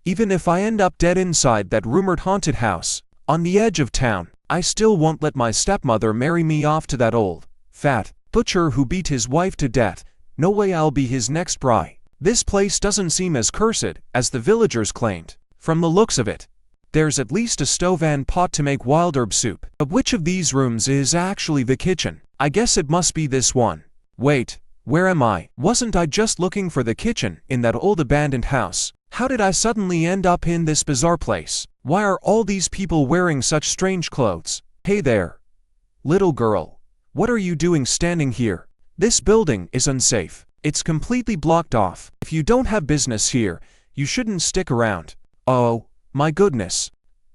Even if I end up dead inside that rumored haunted house, on the edge of town, I still won't let my stepmother marry me off to that old, fat, butcher who beat his wife to death. No way I'll be his next bride. This place doesn't seem as cursed as the villagers claimed. From the looks of it, there's at least a stove and pot to make wild herb soup. But which of these rooms is actually the kitchen? I guess it must be this one. Wait, where am I? Wasn't I just looking for the kitchen in that old abandoned house? How did I suddenly end up in this bizarre place? Why are all these people wearing such strange clothes? Hey there, little girl. What are you doing standing here? This building is unsafe. It's completely blocked off. If you don't have business here, you shouldn't stick around. Oh, my goodness.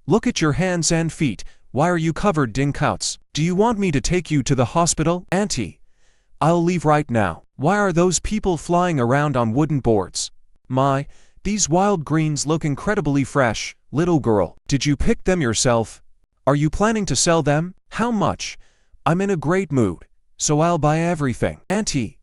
Look at your hands and feet. Why are you covered in cuts? Do you want me to take you to the hospital? Auntie, I'll leave right now. Why are those people flying around on wooden boards? My, these wild greens look incredibly fresh. Little girl, did you pick them yourself? Are you planning to sell them? How much? I'm in a great mood, so I'll buy everything. Auntie,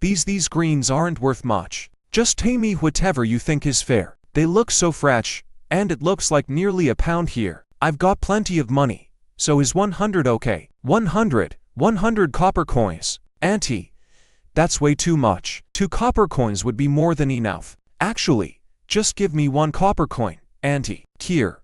these greens aren't worth much. Just pay me whatever you think is fair. They look so fresh, and it looks like nearly a pound here. I've got plenty of money, so is 100 okay? 100 copper coins. Auntie, that's way too much. 2 copper coins would be more than enough. Actually, just give me 1 copper coin, Auntie. Here,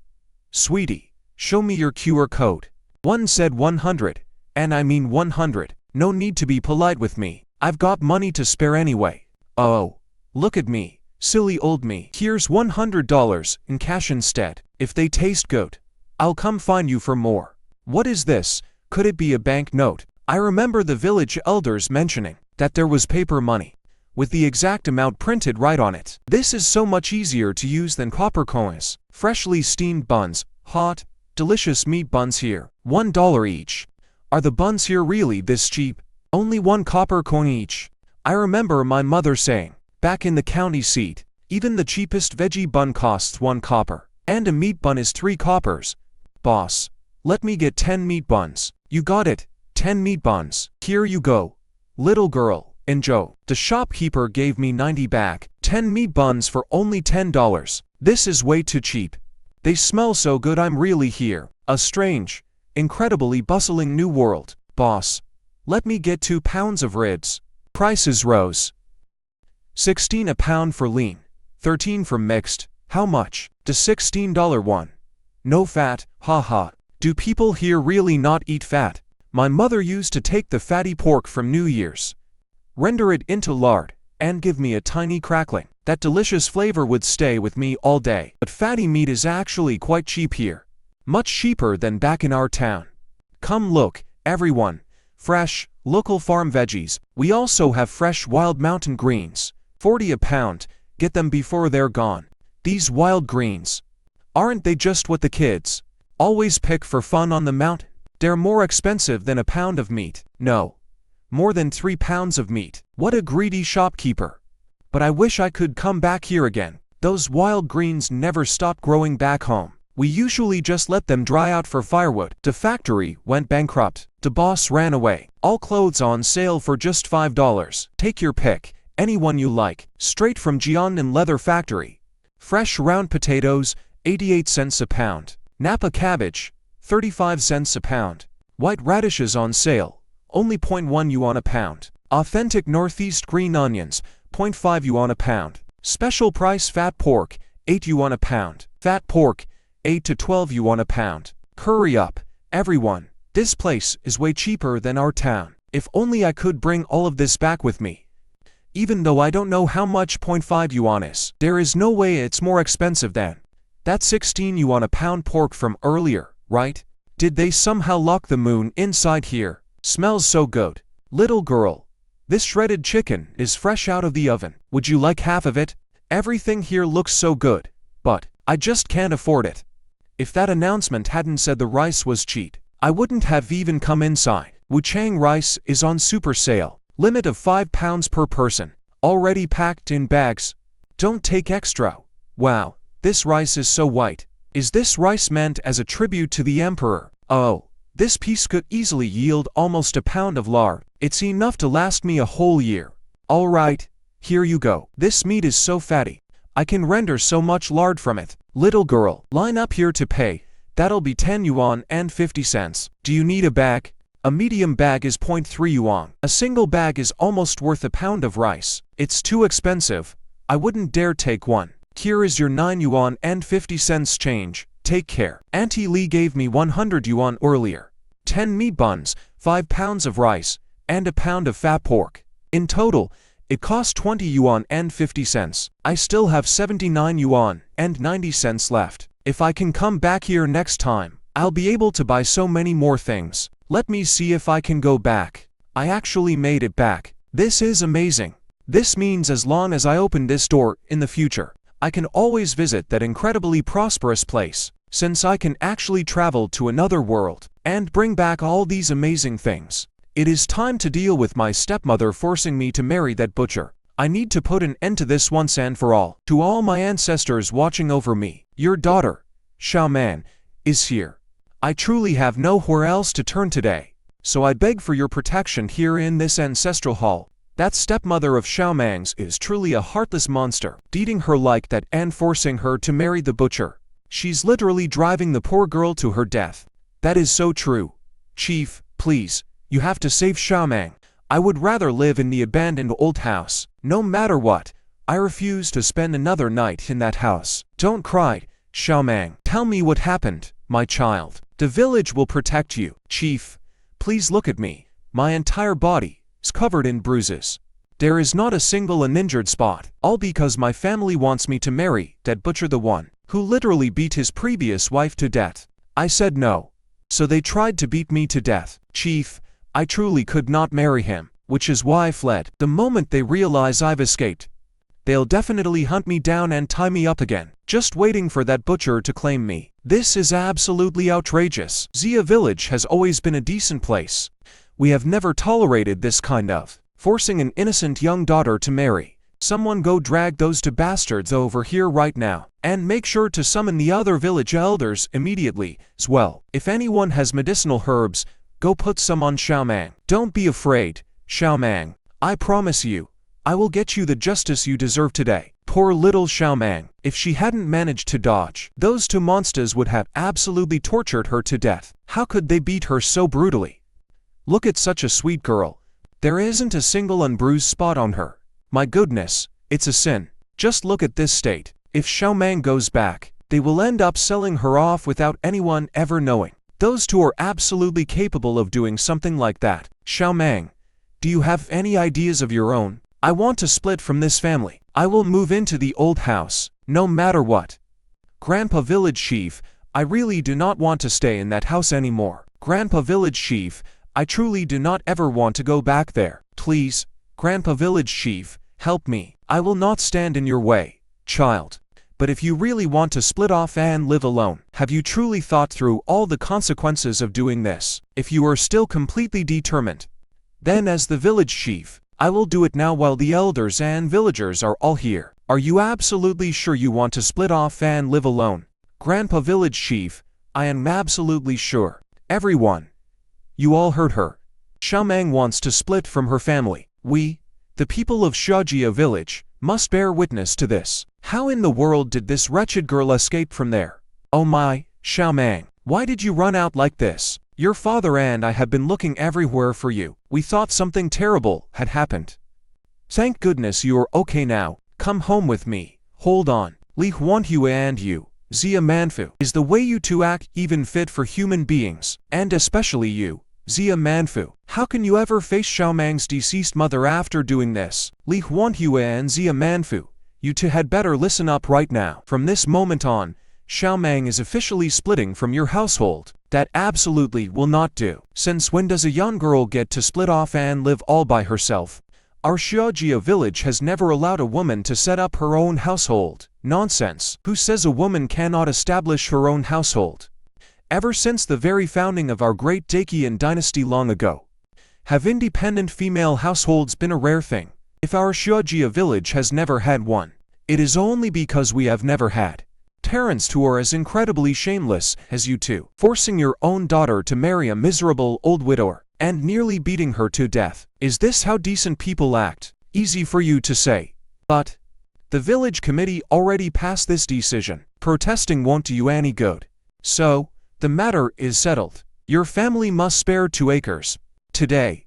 sweetie, show me your QR code. One said 100, and I mean 100. No need to be polite with me. I've got money to spare anyway. Oh, look at me, silly old me. Here's $100 in cash instead. If they taste good, I'll come find you for more. What is this? Could it be a bank note? I remember the village elders mentioning that there was paper money with the exact amount printed right on it. This is so much easier to use than copper coins. Freshly steamed buns, hot, delicious meat buns here. $1 each. Are the buns here really this cheap? Only 1 copper coin each. I remember my mother saying, back in the county seat, even the cheapest veggie bun costs 1 copper. And a meat bun is 3 coppers. Boss, let me get 10 meat buns. You got it, 10 meat buns. Here you go. Little girl, enjoy. The shopkeeper gave me 90 back. 10 meat buns for only $10. This is way too cheap. They smell so good. I'm really here. A strange, incredibly bustling new world. Boss, let me get 2 pounds of ribs. Prices rose. 16 a pound for lean, 13 for mixed. How much? The $16 one. No fat, haha. Do people here really not eat fat? My mother used to take the fatty pork from New Year's, render it into lard, and give me a tiny crackling. That delicious flavor would stay with me all day. But fatty meat is actually quite cheap here. Much cheaper than back in our town. Come look, everyone. Fresh, local farm veggies. We also have fresh wild mountain greens. 40 a pound. Get them before they're gone. These wild greens, aren't they just what the kids always pick for fun on the mountain? They're more expensive than a pound of meat. No, more than 3 pounds of meat. What a greedy shopkeeper. But I wish I could come back here again. Those wild greens never stop growing back home. We usually just let them dry out for firewood. The factory went bankrupt. The boss ran away. All clothes on sale for just $5. Take your pick, anyone you like. Straight from Jiangnan Leather Factory. Fresh round potatoes, 88 cents a pound. Napa cabbage, 35 cents a pound. White radishes on sale, only 0.1 yuan a pound. Authentic Northeast green onions, 0.5 yuan a pound. Special price fat pork, 8 yuan a pound. Fat pork, 8 to 12 yuan a pound. Hurry up, everyone. This place is way cheaper than our town. If only I could bring all of this back with me. Even though I don't know how much 0.5 yuan is. There is no way it's more expensive than that 16 yuan a pound pork from earlier, right? Did they somehow lock the moon inside here? Smells so good. Little girl, this shredded chicken is fresh out of the oven. Would you like half of it? Everything here looks so good, but I just can't afford it. If that announcement hadn't said the rice was cheap, I wouldn't have even come inside. Wuchang rice is on super sale. Limit of 5 pounds per person. Already packed in bags. Don't take extra. Wow, this rice is so white. Is this rice meant as a tribute to the emperor? Oh, this piece could easily yield almost a pound of lard. It's enough to last me a whole year. Alright, here you go. This meat is so fatty. I can render so much lard from it. Little girl, line up here to pay. That'll be 10 yuan and 50 cents. Do you need a bag? A medium bag is 0.3 yuan. A single bag is almost worth a pound of rice. It's too expensive. I wouldn't dare take one. Here is your 9 yuan and 50 cents change. Take care. Auntie Lee gave me 100 yuan earlier. 10 meat buns, 5 pounds of rice, and a pound of fat pork. In total, it cost 20 yuan and 50 cents. I still have 79 yuan and 90 cents left. If I can come back here next time, I'll be able to buy so many more things. Let me see if I can go back. I actually made it back. This is amazing. This means as long as I open this door in the future, I can always visit that incredibly prosperous place, since I can actually travel to another world and bring back all these amazing things. It is time to deal with my stepmother forcing me to marry that butcher. I need to put an end to this once and for all. To all my ancestors watching over me, your daughter, Xiao Man, is here. I truly have nowhere else to turn today, so I beg for your protection here in this ancestral hall. That stepmother of Xiao Mang's is truly a heartless monster, beating her like that and forcing her to marry the butcher. She's literally driving the poor girl to her death. That is so true. Chief, please, you have to save Xiao Mang. I would rather live in the abandoned old house. No matter what, I refuse to spend another night in that house. Don't cry, Xiao Mang. Tell me what happened, my child. The village will protect you. Chief, please look at me. My entire body is covered in bruises. There is not a single uninjured spot, all because my family wants me to marry that butcher, the one who literally beat his previous wife to death. I said no. So they tried to beat me to death. Chief, I truly could not marry him, which is why I fled. The moment they realize I've escaped, they'll definitely hunt me down and tie me up again, just waiting for that butcher to claim me. This is absolutely outrageous. Xia village has always been a decent place. We have never tolerated this kind of forcing an innocent young daughter to marry. Someone go drag those two bastards over here right now, and make sure to summon the other village elders immediately as well. If anyone has medicinal herbs, go put some on Xiao Mang. Don't be afraid, Xiao Mang. I promise you, I will get you the justice you deserve today. Poor little Xiao Mang. If she hadn't managed to dodge, those two monsters would have absolutely tortured her to death. How could they beat her so brutally? Look at such a sweet girl. There isn't a single unbruised spot on her. My goodness, it's a sin. Just look at this state. If Xiao Mang goes back, they will end up selling her off without anyone ever knowing. Those two are absolutely capable of doing something like that. Xiao Mang, do you have any ideas of your own? I want to split from this family. I will move into the old house, no matter what. Grandpa Village Chief, I really do not want to stay in that house anymore. Grandpa Village Chief, I truly do not ever want to go back there. Please, Grandpa Village Chief, help me. I will not stand in your way, child. But if you really want to split off and live alone, have you truly thought through all the consequences of doing this? If you are still completely determined, then as the village chief, I will do it now while the elders and villagers are all here. Are you absolutely sure you want to split off and live alone? Grandpa Village Chief, I am absolutely sure. Everyone, you all heard her. Xiao Mang wants to split from her family. We, the people of Xiaojia village, must bear witness to this. How in the world did this wretched girl escape from there? Oh my, Xiao Mang, why did you run out like this? Your father and I have been looking everywhere for you. We thought something terrible had happened. Thank goodness you are okay now. Come home with me. Hold on. Li Huanhue and you, Xia Manfu, is the way you two act even fit for human beings? And especially you, Xia Manfu. How can you ever face Xiao Mang's deceased mother after doing this? Li Huanhue and Xia Manfu, you two had better listen up right now. From this moment on, Xiao Mang is officially splitting from your household. That absolutely will not do. Since when does a young girl get to split off and live all by herself? Our Xiaojia village has never allowed a woman to set up her own household. Nonsense. Who says a woman cannot establish her own household? Ever since the very founding of our great Dakian dynasty long ago, have independent female households been a rare thing? If our Xiaojia village has never had one, it is only because we have never had parents who are as incredibly shameless as you two, forcing your own daughter to marry a miserable old widower and nearly beating her to death. Is this how decent people act? Easy for you to say. But The village committee already passed this decision. Protesting won't do you any good. So, the matter is settled. Your family must spare 2 acres. Today,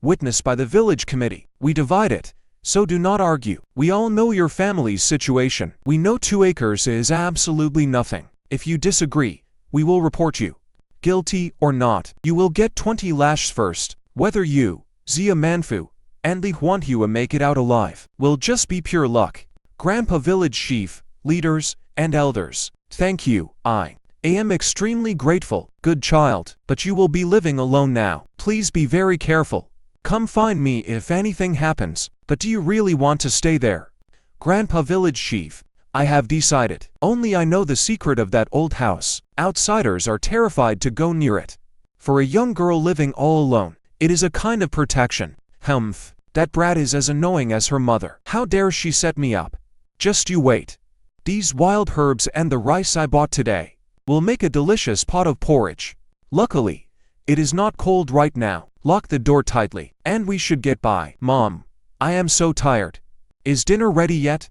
witnessed by the village committee, we divide it. So do not argue. We all know your family's situation. We know 2 acres is absolutely nothing. If you disagree, we will report you. Guilty or not, you will get 20 lashes first. Whether you, Zia Manfu, and Li Huanhua make it out alive will just be pure luck. Grandpa village chief, leaders, and elders, thank you. I am extremely grateful, good child, but you will be living alone now. Please be very careful. Come find me if anything happens, but do you really want to stay there? Grandpa village chief, I have decided. Only I know the secret of that old house. Outsiders are terrified to go near it. For a young girl living all alone, it is a kind of protection. Humph, that brat is as annoying as her mother. How dare she set me up? Just you wait. These wild herbs and the rice I bought today will make a delicious pot of porridge. Luckily, it is not cold right now. Lock the door tightly, and we should get by. Mom, I am so tired. Is dinner ready yet?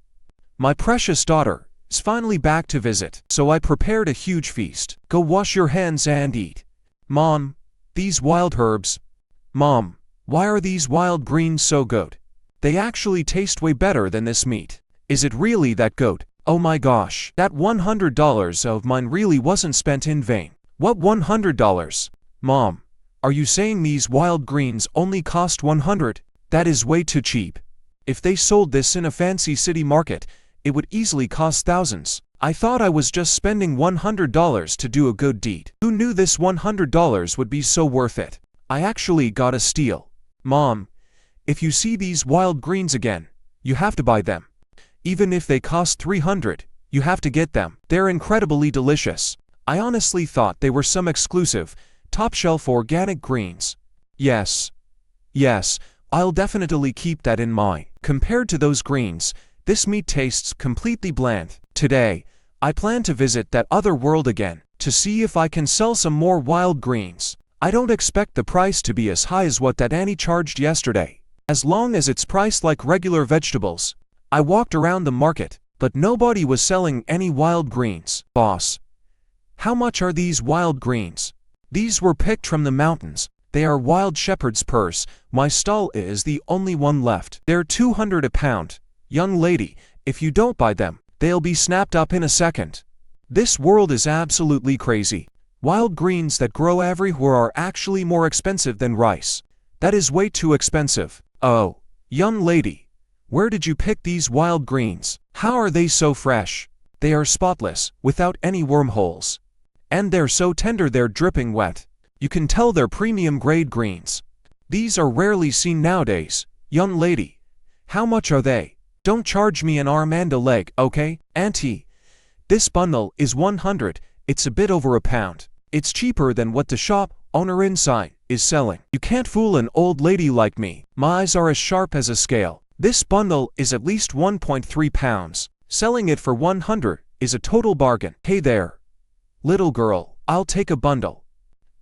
My precious daughter is finally back to visit, so I prepared a huge feast. Go wash your hands and eat. Mom, these wild herbs. Mom, why are these wild greens so good? They actually taste way better than this meat. Is it really that good? Oh my gosh, that $100 of mine really wasn't spent in vain. What $100? Mom, are you saying these wild greens only cost $100? That is way too cheap. If they sold this in a fancy city market, it would easily cost thousands. I thought I was just spending $100 to do a good deed. Who knew this $100 would be so worth it? I actually got a steal. Mom, if you see these wild greens again, you have to buy them. Even if they cost $300, you have to get them. They're incredibly delicious. I honestly thought they were some exclusive, top-shelf organic greens. Yes, I'll definitely keep that in mind. Compared to those greens, this meat tastes completely bland. Today, I plan to visit that other world again, to see if I can sell some more wild greens. I don't expect the price to be as high as what that Annie charged yesterday. As long as it's priced like regular vegetables. I walked around the market, but nobody was selling any wild greens. Boss, how much are these wild greens? These were picked from the mountains. They are wild shepherd's purse. My stall is the only one left. They're $200 a pound. Young lady, if you don't buy them, they'll be snapped up in a second. This world is absolutely crazy. Wild greens that grow everywhere are actually more expensive than rice. That is way too expensive. Oh, young lady, where did you pick these wild greens? How are they so fresh? They are spotless, without any wormholes. And they're so tender they're dripping wet. You can tell they're premium grade greens. These are rarely seen nowadays. Young lady, how much are they? Don't charge me an arm and a leg, okay? Auntie, this bundle is $100. It's a bit over a pound. It's cheaper than what the shop owner inside is selling. You can't fool an old lady like me. My eyes are as sharp as a scale. This bundle is at least 1.3 pounds. Selling it for $100 is a total bargain. Hey there, little girl, I'll take a bundle.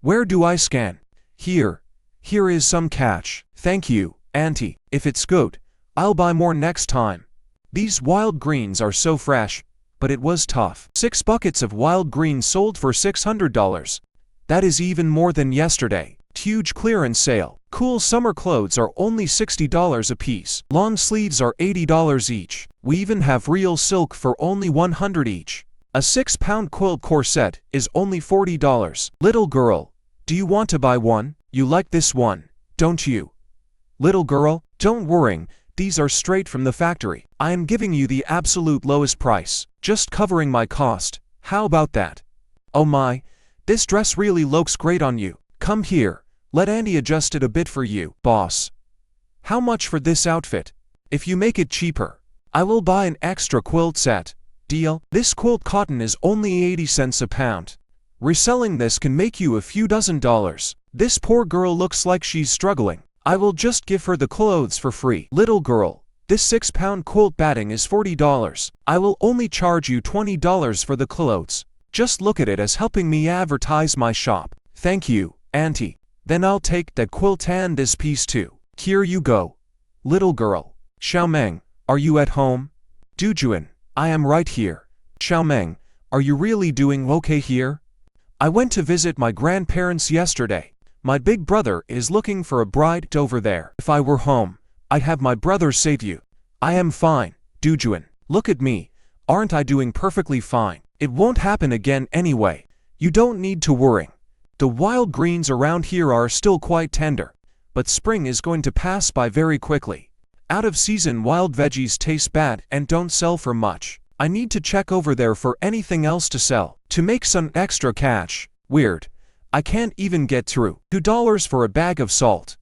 Where do I scan? Here is some cash. Thank you, auntie. If it's good, I'll buy more next time. These wild greens are so fresh, but it was tough. 6 buckets of wild greens sold for $600. That is even more than yesterday. Huge clearance sale. Cool summer clothes are only $60 a piece. Long sleeves are $80 each. We even have real silk for only $100 each. A 6-pound quilt corset is only $40. Little girl, do you want to buy one? You like this one, don't you? Little girl, don't worry, these are straight from the factory. I am giving you the absolute lowest price, just covering my cost. How about that? Oh my, this dress really looks great on you. Come here, let Andy adjust it a bit for you. Boss, how much for this outfit? If you make it cheaper, I will buy an extra quilt set. Deal? This quilt cotton is only 80 cents a pound. Reselling this can make you a few dozen dollars. This poor girl looks like she's struggling. I will just give her the clothes for free. Little girl, this 6-pound quilt batting is $40. I will only charge you $20 for the clothes. Just look at it as helping me advertise my shop. Thank you, auntie. Then I'll take that quilt and this piece too. Here you go. Little girl, Xiaomeng, are you at home? Dujuan, I am right here. Xiaomeng, are you really doing okay here? I went to visit my grandparents yesterday. My big brother is looking for a bride over there. If I were home, I'd have my brother save you. I am fine, Dujuan. Look at me. Aren't I doing perfectly fine? It won't happen again anyway. You don't need to worry. The wild greens around here are still quite tender, but spring is going to pass by very quickly. Out of season wild veggies taste bad and don't sell for much. I need to check over there for anything else to sell, to make some extra cash. Weird. I can't even get through. $2 for a bag of salt.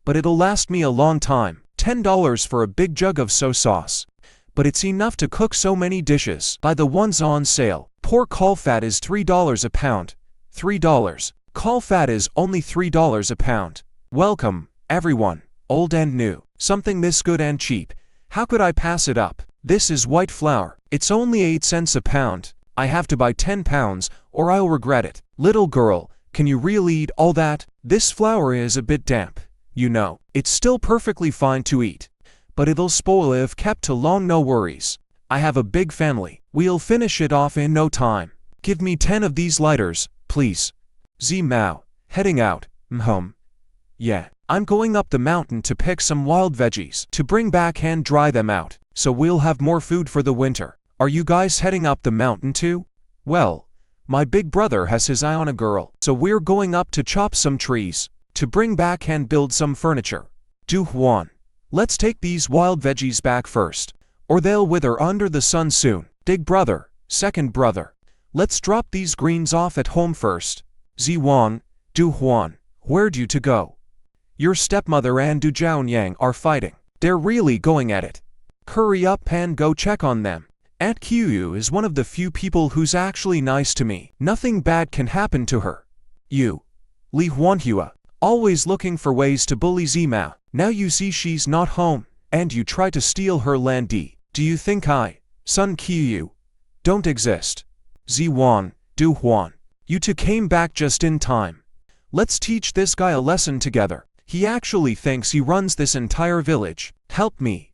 But it'll last me a long time. $10 for a big jug of soy sauce. But it's enough to cook so many dishes. Buy the ones on sale. Pork caul fat is $3 a pound. $3. Caul fat is only $3 a pound. Welcome, everyone, old and new. Something this good and cheap. How could I pass it up? This is white flour. It's only 8 cents a pound. I have to buy 10 pounds, or I'll regret it. Little girl, can you really eat all that? This flour is a bit damp. You know, it's still perfectly fine to eat. But it'll spoil if kept too long, no worries. I have a big family. We'll finish it off in no time. Give me 10 of these lighters, please. Mao, heading out. Yeah, I'm going up the mountain to pick some wild veggies to bring back and dry them out, so we'll have more food for the winter. Are you guys heading up the mountain too? Well, my big brother has his eye on a girl, so we're going up to chop some trees, to bring back and build some furniture. Du Huan, let's take these wild veggies back first, or they'll wither under the sun soon. Big brother, second brother, let's drop these greens off at home first. Ziwang, Du Huan, where'd you to go? Your stepmother and Du Jiaonyang are fighting. They're really going at it. Hurry up and go check on them. Aunt Qiyu is one of the few people who's actually nice to me. Nothing bad can happen to her. You, Li Huanhua, always looking for ways to bully Zimao. Now you see she's not home, and you try to steal her land. Do you think I, Sun Qiyu, don't exist? Ziwang, Du Huan, you two came back just in time. Let's teach this guy a lesson together. He actually thinks he runs this entire village. Help me.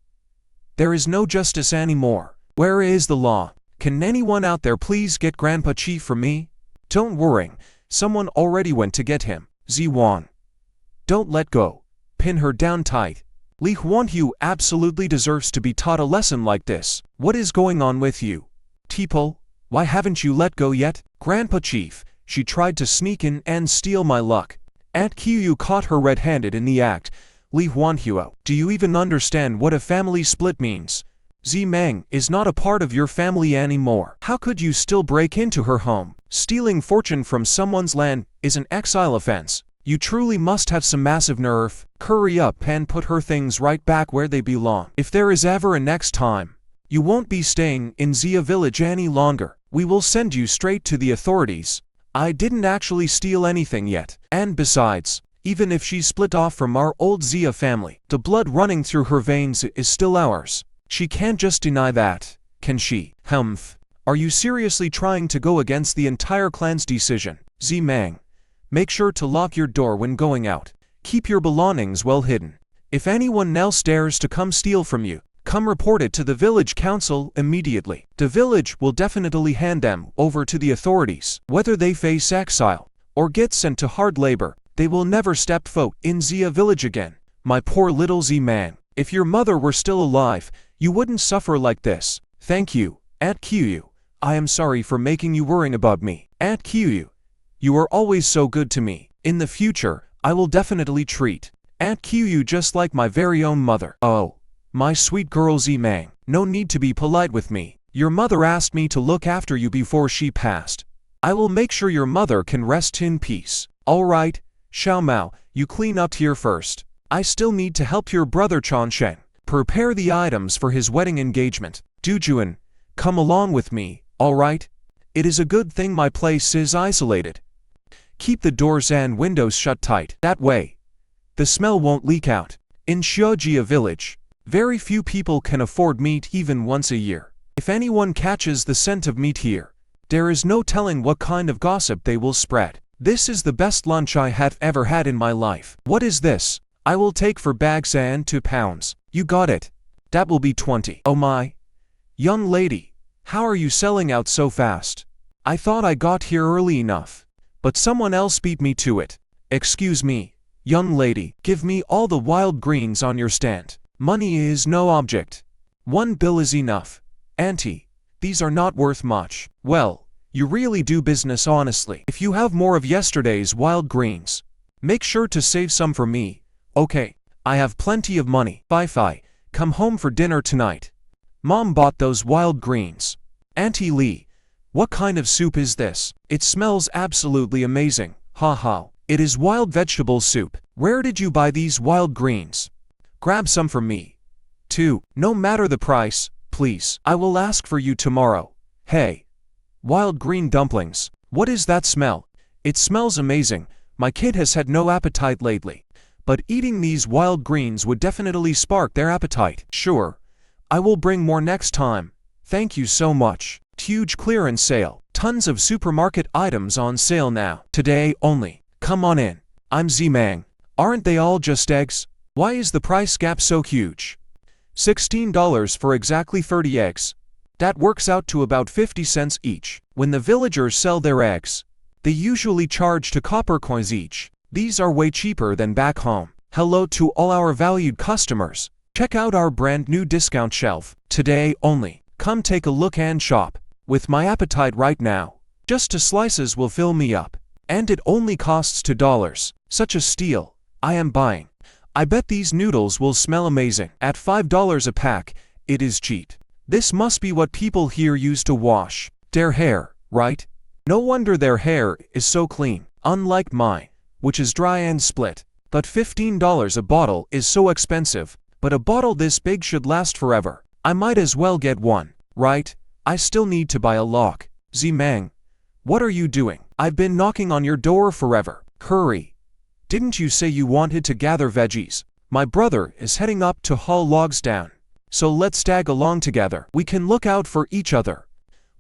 There is no justice anymore. Where is the law? Can anyone out there please get Grandpa Chief for me? Don't worry, someone already went to get him. Ziwang, don't let go. Pin her down tight. Li Huanhu absolutely deserves to be taught a lesson like this. What is going on with you? Teeple, why haven't you let go yet? Grandpa Chief, she tried to sneak in and steal my luck. Aunt Qiyu caught her red-handed in the act. Li Huanhuo, do you even understand what a family split means? Zimang is not a part of your family anymore. How could you still break into her home? Stealing fortune from someone's land is an exile offense. You truly must have some massive nerve. Hurry up and put her things right back where they belong. If there is ever a next time, you won't be staying in Zia village any longer. We will send you straight to the authorities. I didn't actually steal anything yet. And besides, even if she split off from our old Zia family, the blood running through her veins is still ours. She can't just deny that, can she? Humph. Are you seriously trying to go against the entire clan's decision? Zimang, make sure to lock your door when going out. Keep your belongings well hidden. If anyone else dares to come steal from you, come report it to the village council immediately. The village will definitely hand them over to the authorities. Whether they face exile or get sent to hard labor, they will never step foot in Zia village again. My poor little Z-man, if your mother were still alive, you wouldn't suffer like this. Thank you, Aunt Qiyu. I am sorry for making you worrying about me. Aunt Qiyu, you are always so good to me. In the future, I will definitely treat Aunt Qiyu just like my very own mother. Oh, my sweet girl Z-Mang, no need to be polite with me. Your mother asked me to look after you before she passed. I will make sure your mother can rest in peace. All right, Xiao Mao, you clean up here first. I still need to help your brother Chanshen prepare the items for his wedding engagement. Dujuan, come along with me, all right? It is a good thing my place is isolated. Keep the doors and windows shut tight. That way, the smell won't leak out. In Xiojia village, very few people can afford meat even once a year. If anyone catches the scent of meat here, there is no telling what kind of gossip they will spread. This is the best lunch I have ever had in my life. What is this? I will take for bags and 2 pounds. You got it. That will be 20. Oh my. Young lady, how are you selling out so fast? I thought I got here early enough, but someone else beat me to it. Excuse me, young lady, give me all the wild greens on your stand. Money is no object. 1 bill is enough. Auntie, these are not worth much. Well, you really do business honestly. If you have more of yesterday's wild greens, make sure to save some for me. Okay, I have plenty of money. Fi, come home for dinner tonight. Mom bought those wild greens. Auntie Lee, what kind of soup is this? It smells absolutely amazing. Ha. It is wild vegetable soup. Where did you buy these wild greens? Grab some for me. 2. No matter the price, please. I will ask for you tomorrow. Hey. Wild green dumplings. What is that smell? It smells amazing. My kid has had no appetite lately, but eating these wild greens would definitely spark their appetite. Sure. I will bring more next time. Thank you so much. Huge clearance sale. Tons of supermarket items on sale now. Today only. Come on in. I'm Z-Mang. Aren't they all just eggs? Why is the price gap so huge? $16 for exactly 30 eggs. That works out to about 50 cents each. When the villagers sell their eggs, they usually charge 2 copper coins each. These are way cheaper than back home. Hello to all our valued customers. Check out our brand new discount shelf. Today only. Come take a look and shop. With my appetite right now, just 2 slices will fill me up. And it only costs $2. Such a steal. I am buying. I bet these noodles will smell amazing. At $5 a pack, it is cheap. This must be what people here use to wash their hair, right? No wonder their hair is so clean. Unlike mine, which is dry and split. But $15 a bottle is so expensive. But a bottle this big should last forever. I might as well get one, right? I still need to buy a lock. Z-Mang, what are you doing? I've been knocking on your door forever. Hurry. Didn't you say you wanted to gather veggies? My brother is heading up to haul logs down. So let's tag along together. We can look out for each other.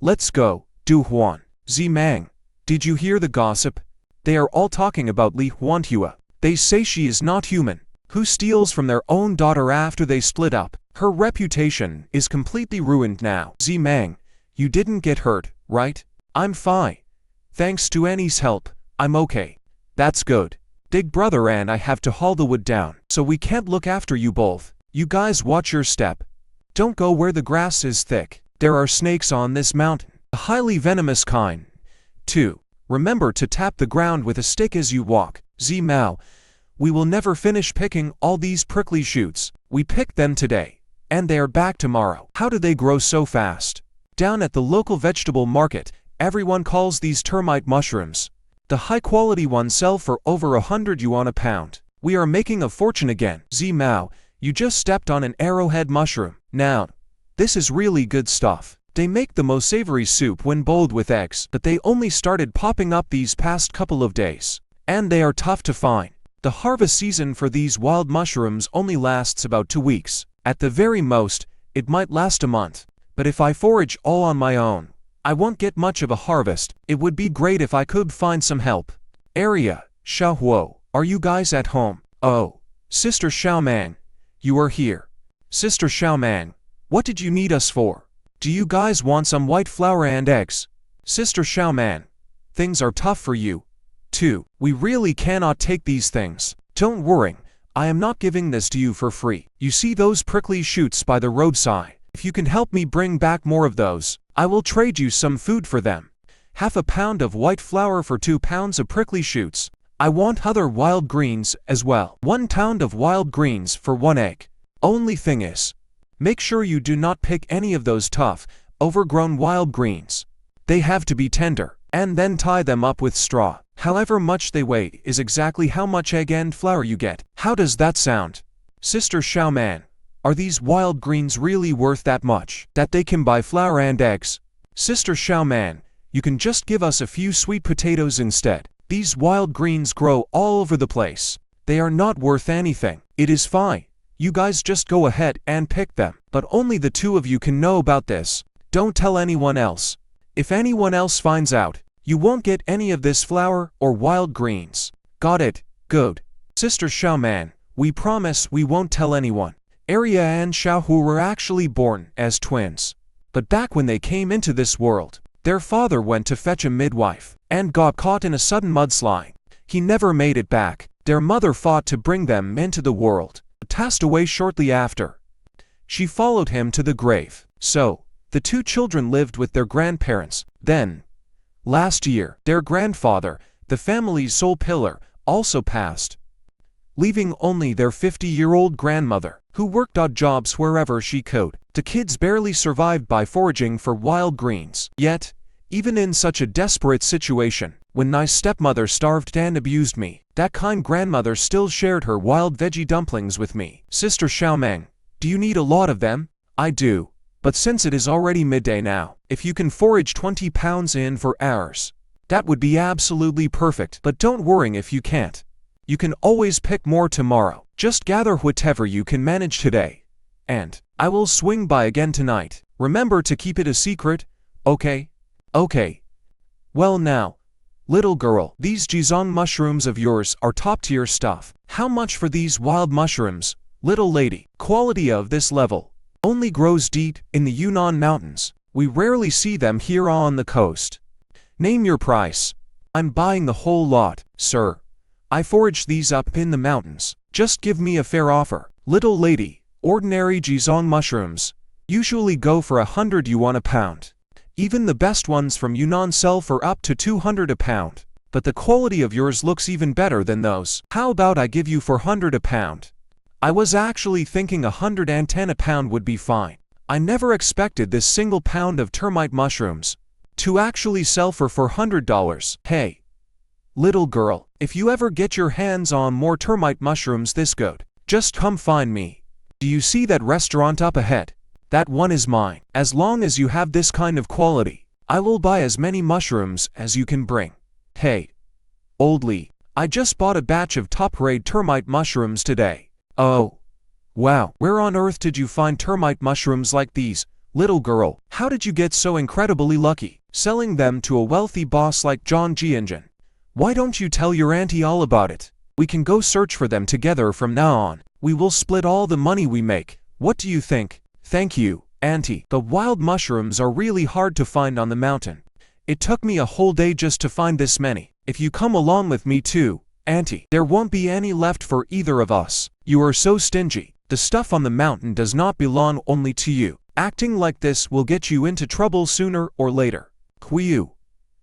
Let's go, Du Huan. Z-Mang, did you hear the gossip? They are all talking about Li Huanhua. They say she is not human. Who steals from their own daughter after they split up? Her reputation is completely ruined now. Z-Mang, you didn't get hurt, right? I'm fine. Thanks to Annie's help, I'm okay. That's good. Big brother and I have to haul the wood down, so we can't look after you both. You guys watch your step. Don't go where the grass is thick. There are snakes on this mountain, a highly venomous kind. 2. Remember to tap the ground with a stick as you walk. Z-Mao, we will never finish picking all these prickly shoots. We picked them today, and they are back tomorrow. How do they grow so fast? Down at the local vegetable market, everyone calls these termite mushrooms. The high-quality ones sell for over 100 yuan a pound. We are making a fortune again. Z-Mao, you just stepped on an arrowhead mushroom. Now, this is really good stuff. They make the most savory soup when boiled with eggs, but they only started popping up these past couple of days. And they are tough to find. The harvest season for these wild mushrooms only lasts about 2 weeks. At the very most, it might last a month. But if I forage all on my own, I won't get much of a harvest. It would be great if I could find some help. Area, Xiaohuo, are you guys at home? Oh, Sister Xiaomang, you are here. Sister Xiaomang, what did you need us for? Do you guys want some white flour and eggs? Sister Xiaomang, things are tough for you. 2. We really cannot take these things. Don't worry, I am not giving this to you for free. You see those prickly shoots by the roadside? If you can help me bring back more of those, I will trade you some food for them. Half a pound of white flour for 2 pounds of prickly shoots. I want other wild greens as well. 1 pound of wild greens for 1 egg. Only thing is, make sure you do not pick any of those tough, overgrown wild greens. They have to be tender, and then tie them up with straw. However much they weigh is exactly how much egg and flour you get. How does that sound? Sister Xiaoman, are these wild greens really worth that much, that they can buy flour and eggs? Sister Xiaoman, you can just give us a few sweet potatoes instead. These wild greens grow all over the place. They are not worth anything. It is fine. You guys just go ahead and pick them. But only the 2 of you can know about this. Don't tell anyone else. If anyone else finds out, you won't get any of this flour or wild greens. Got it? Good. Sister Xiaoman, we promise we won't tell anyone. Arya and Xiaohu were actually born as twins. But back when they came into this world, their father went to fetch a midwife, and got caught in a sudden mudslide. He never made it back. Their mother fought to bring them into the world, but passed away shortly after. She followed him to the grave. So, the two children lived with their grandparents. Then, last year, their grandfather, the family's sole pillar, also passed, leaving only their 50-year-old grandmother, who worked odd jobs wherever she could. The kids barely survived by foraging for wild greens. Yet, even in such a desperate situation, when my stepmother starved and abused me, that kind grandmother still shared her wild veggie dumplings with me. Sister Xiaomeng, do you need a lot of them? I do. But since it is already midday now, if you can forage 20 pounds in for hours, that would be absolutely perfect. But don't worry if you can't. You can always pick more tomorrow. Just gather whatever you can manage today. And I will swing by again tonight. Remember to keep it a secret, okay? Okay. Well now, little girl, these Jizong mushrooms of yours are top-tier stuff. How much for these wild mushrooms, little lady? Quality of this level only grows deep in the Yunnan mountains. We rarely see them here on the coast. Name your price. I'm buying the whole lot, sir. I foraged these up in the mountains. Just give me a fair offer. Little lady, ordinary Jizong mushrooms usually go for 100 yuan a pound. Even the best ones from Yunnan sell for up to 200 a pound. But the quality of yours looks even better than those. How about I give you 400 a pound? I was actually thinking 110 a pound would be fine. I never expected this single pound of termite mushrooms to actually sell for $400. Hey, little girl, if you ever get your hands on more termite mushrooms this good, just come find me. Do you see that restaurant up ahead? That one is mine. As long as you have this kind of quality, I will buy as many mushrooms as you can bring. Hey, old Lee, I just bought a batch of top-grade termite mushrooms today. Oh, wow. Where on earth did you find termite mushrooms like these, little girl? How did you get so incredibly lucky, selling them to a wealthy boss like Zhang Jianjin? Why don't you tell your auntie all about it? We can go search for them together from now on. We will split all the money we make. What do you think? Thank you, auntie. The wild mushrooms are really hard to find on the mountain. It took me a whole day just to find this many. If you come along with me too, auntie, there won't be any left for either of us. You are so stingy. The stuff on the mountain does not belong only to you. Acting like this will get you into trouble sooner or later. Quiu.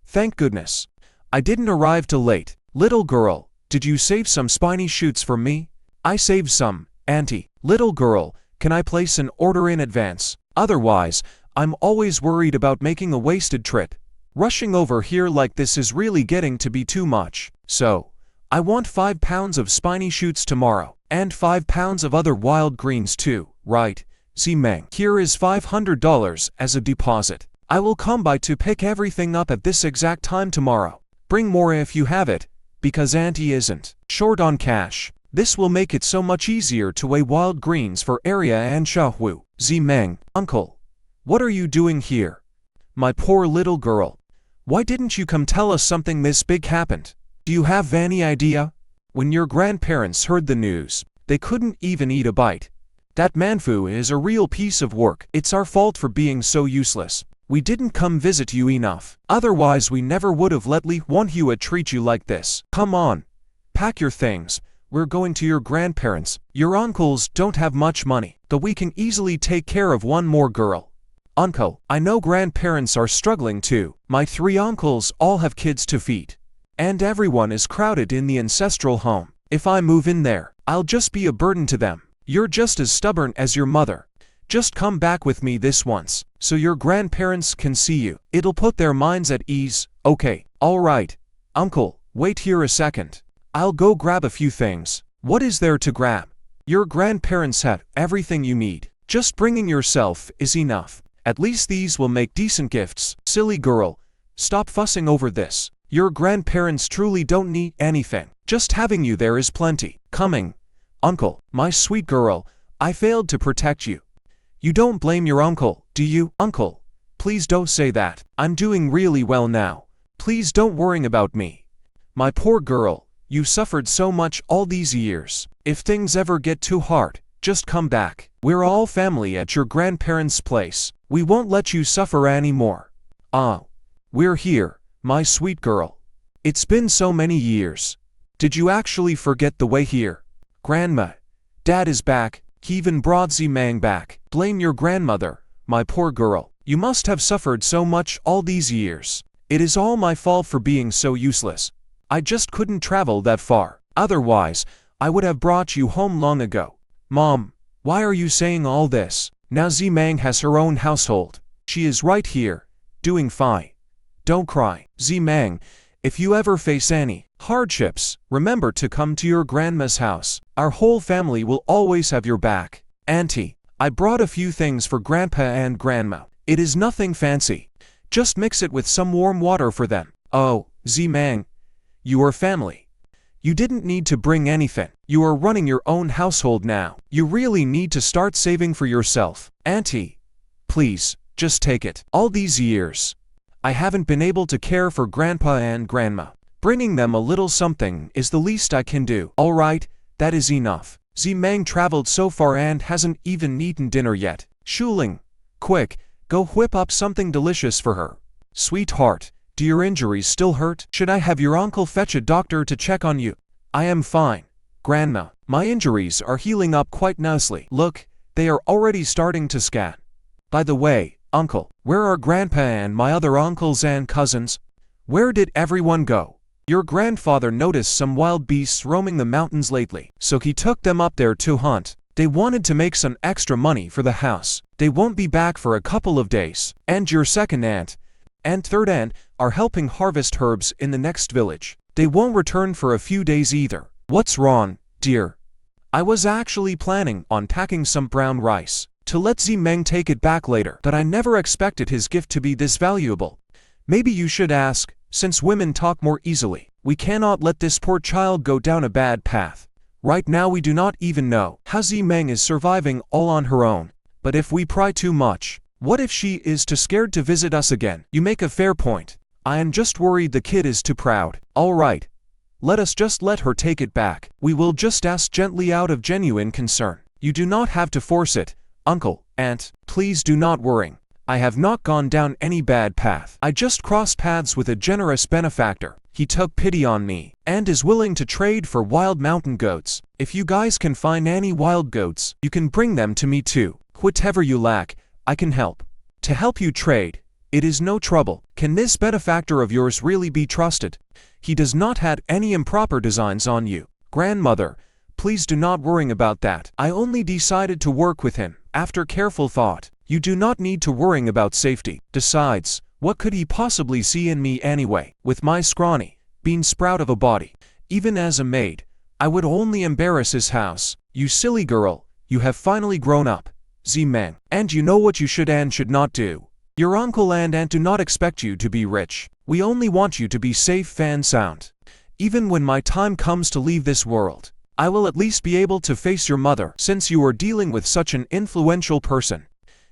Thank goodness. I didn't arrive till late. Little girl, did you save some spiny shoots for me? I saved some, auntie. Little girl, can I place an order in advance? Otherwise, I'm always worried about making a wasted trip. Rushing over here like this is really getting to be too much. So, I want 5 pounds of spiny shoots tomorrow, and 5 pounds of other wild greens too, right? Zimeng, here is $500 as a deposit. I will come by to pick everything up at this exact time tomorrow. Bring more if you have it, because auntie isn't short on cash. This will make it so much easier to weigh wild greens for Area and Shaohu. Zimeng, uncle, what are you doing here? My poor little girl. Why didn't you come tell us something this big happened? Do you have any idea? When your grandparents heard the news, they couldn't even eat a bite. That Manfu is a real piece of work. It's our fault for being so useless. We didn't come visit you enough. Otherwise we never would have let Li Wanhua treat you like this. Come on. Pack your things. We're going to your grandparents. Your uncles don't have much money, but we can easily take care of one more girl. Uncle, I know grandparents are struggling too. My 3 uncles all have kids to feed. And everyone is crowded in the ancestral home. If I move in there, I'll just be a burden to them. You're just as stubborn as your mother. Just come back with me this once, so your grandparents can see you. It'll put their minds at ease. Okay, alright. Uncle, wait here a second. I'll go grab a few things. What is there to grab? Your grandparents have everything you need. Just bringing yourself is enough. At least these will make decent gifts. Silly girl, stop fussing over this. Your grandparents truly don't need anything. Just having you there is plenty. Coming. Uncle, my sweet girl, I failed to protect you. You don't blame your uncle, do you? Uncle, please don't say that. I'm doing really well now. Please don't worry about me. My poor girl, you suffered so much all these years. If things ever get too hard, just come back. We're all family at your grandparents' place. We won't let you suffer anymore. Ah, we're here, my sweet girl. It's been so many years. Did you actually forget the way here? Grandma, Dad is back. He even brought Zimang back. Blame your grandmother, my poor girl. You must have suffered so much all these years. It is all my fault for being so useless. I just couldn't travel that far. Otherwise, I would have brought you home long ago. Mom, why are you saying all this? Now Zimang has her own household. She is right here, doing fine. Don't cry. Zimang, if you ever face any hardships, remember to come to your grandma's house. Our whole family will always have your back. Auntie, I brought a few things for Grandpa and Grandma. It is nothing fancy. Just mix it with some warm water for them. Oh, Zimang, you are family. You didn't need to bring anything. You are running your own household now. You really need to start saving for yourself. Auntie, please, just take it. All these years, I haven't been able to care for Grandpa and Grandma. Bringing them a little something is the least I can do. All right, that is enough. Zimang traveled so far and hasn't even eaten dinner yet. Shuling, quick, go whip up something delicious for her. Sweetheart, do your injuries still hurt? Should I have your uncle fetch a doctor to check on you? I am fine, Grandma. My injuries are healing up quite nicely. Look, they are already starting to scan. By the way, Uncle, where are Grandpa and my other uncles and cousins? Where did everyone go? Your grandfather noticed some wild beasts roaming the mountains lately, so he took them up there to hunt. They wanted to make some extra money for the house. They won't be back for a couple of days. And your second aunt and third aunt are helping harvest herbs in the next village. They won't return for a few days either. What's wrong, dear? I was actually planning on packing some brown rice to let Zimeng take it back later, but I never expected his gift to be this valuable. Maybe you should ask, since women talk more easily. We cannot let this poor child go down a bad path. Right now we do not even know how Zimeng is surviving all on her own. But if we pry too much, what if she is too scared to visit us again? You make a fair point. I am just worried the kid is too proud. All right. Let us just let her take it back. We will just ask gently out of genuine concern. You do not have to force it. Uncle, Aunt, please do not worry. I have not gone down any bad path. I just crossed paths with a generous benefactor. He took pity on me and is willing to trade for wild mountain goats. If you guys can find any wild goats, you can bring them to me too. Whatever you lack, I can help. To help you trade, it is no trouble. Can this benefactor of yours really be trusted? He does not have any improper designs on you. Grandmother, please do not worry about that. I only decided to work with him after careful thought. You do not need to worry about safety. Besides, what could he possibly see in me anyway? With my scrawny, bean sprout of a body. Even as a maid, I would only embarrass his house. You silly girl, you have finally grown up. Zimeng, and you know what you should and should not do. Your uncle and aunt do not expect you to be rich. We only want you to be safe and sound. Even when my time comes to leave this world, I will at least be able to face your mother. Since you are dealing with such an influential person,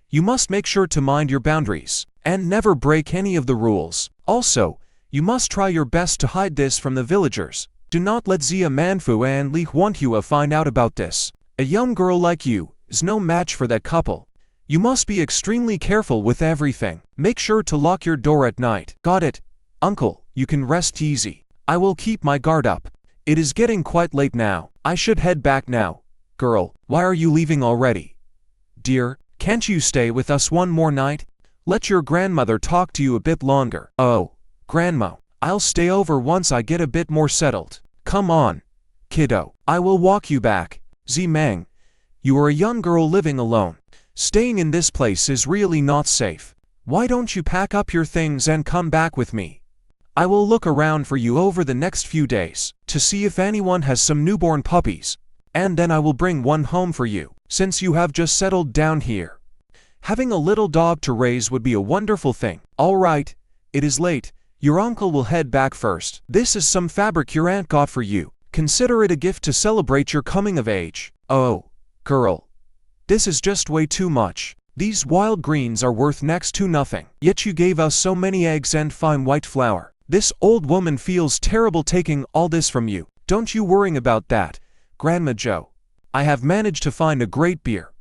you must make sure to mind your boundaries and never break any of the rules. Also, you must try your best to hide this from the villagers. Do not let Zia Manfu and Li Huanhua find out about this. A young girl like you is no match for that couple. You must be extremely careful with everything. Make sure to lock your door at night. Got it? Uncle, you can rest easy. I will keep my guard up. It is getting quite late now. I should head back now. Girl, why are you leaving already? Dear, can't you stay with us one more night? Let your grandmother talk to you a bit longer. Oh, Grandma, I'll stay over once I get a bit more settled. Come on, kiddo. I will walk you back. Zimeng, you are a young girl living alone. Staying in this place is really not safe. Why don't you pack up your things and come back with me? I will look around for you over the next few days to see if anyone has some newborn puppies, and then I will bring one home for you, since you have just settled down here. Having a little dog to raise would be a wonderful thing. All right, it is late. Your uncle will head back first. This is some fabric your aunt got for you. Consider it a gift to celebrate your coming of age. Oh, girl, this is just way too much. These wild greens are worth next to nothing. Yet you gave us so many eggs and fine white flour. This old woman feels terrible taking all this from you. Don't you worry about that, Grandma Jo. I have managed to find a great beer.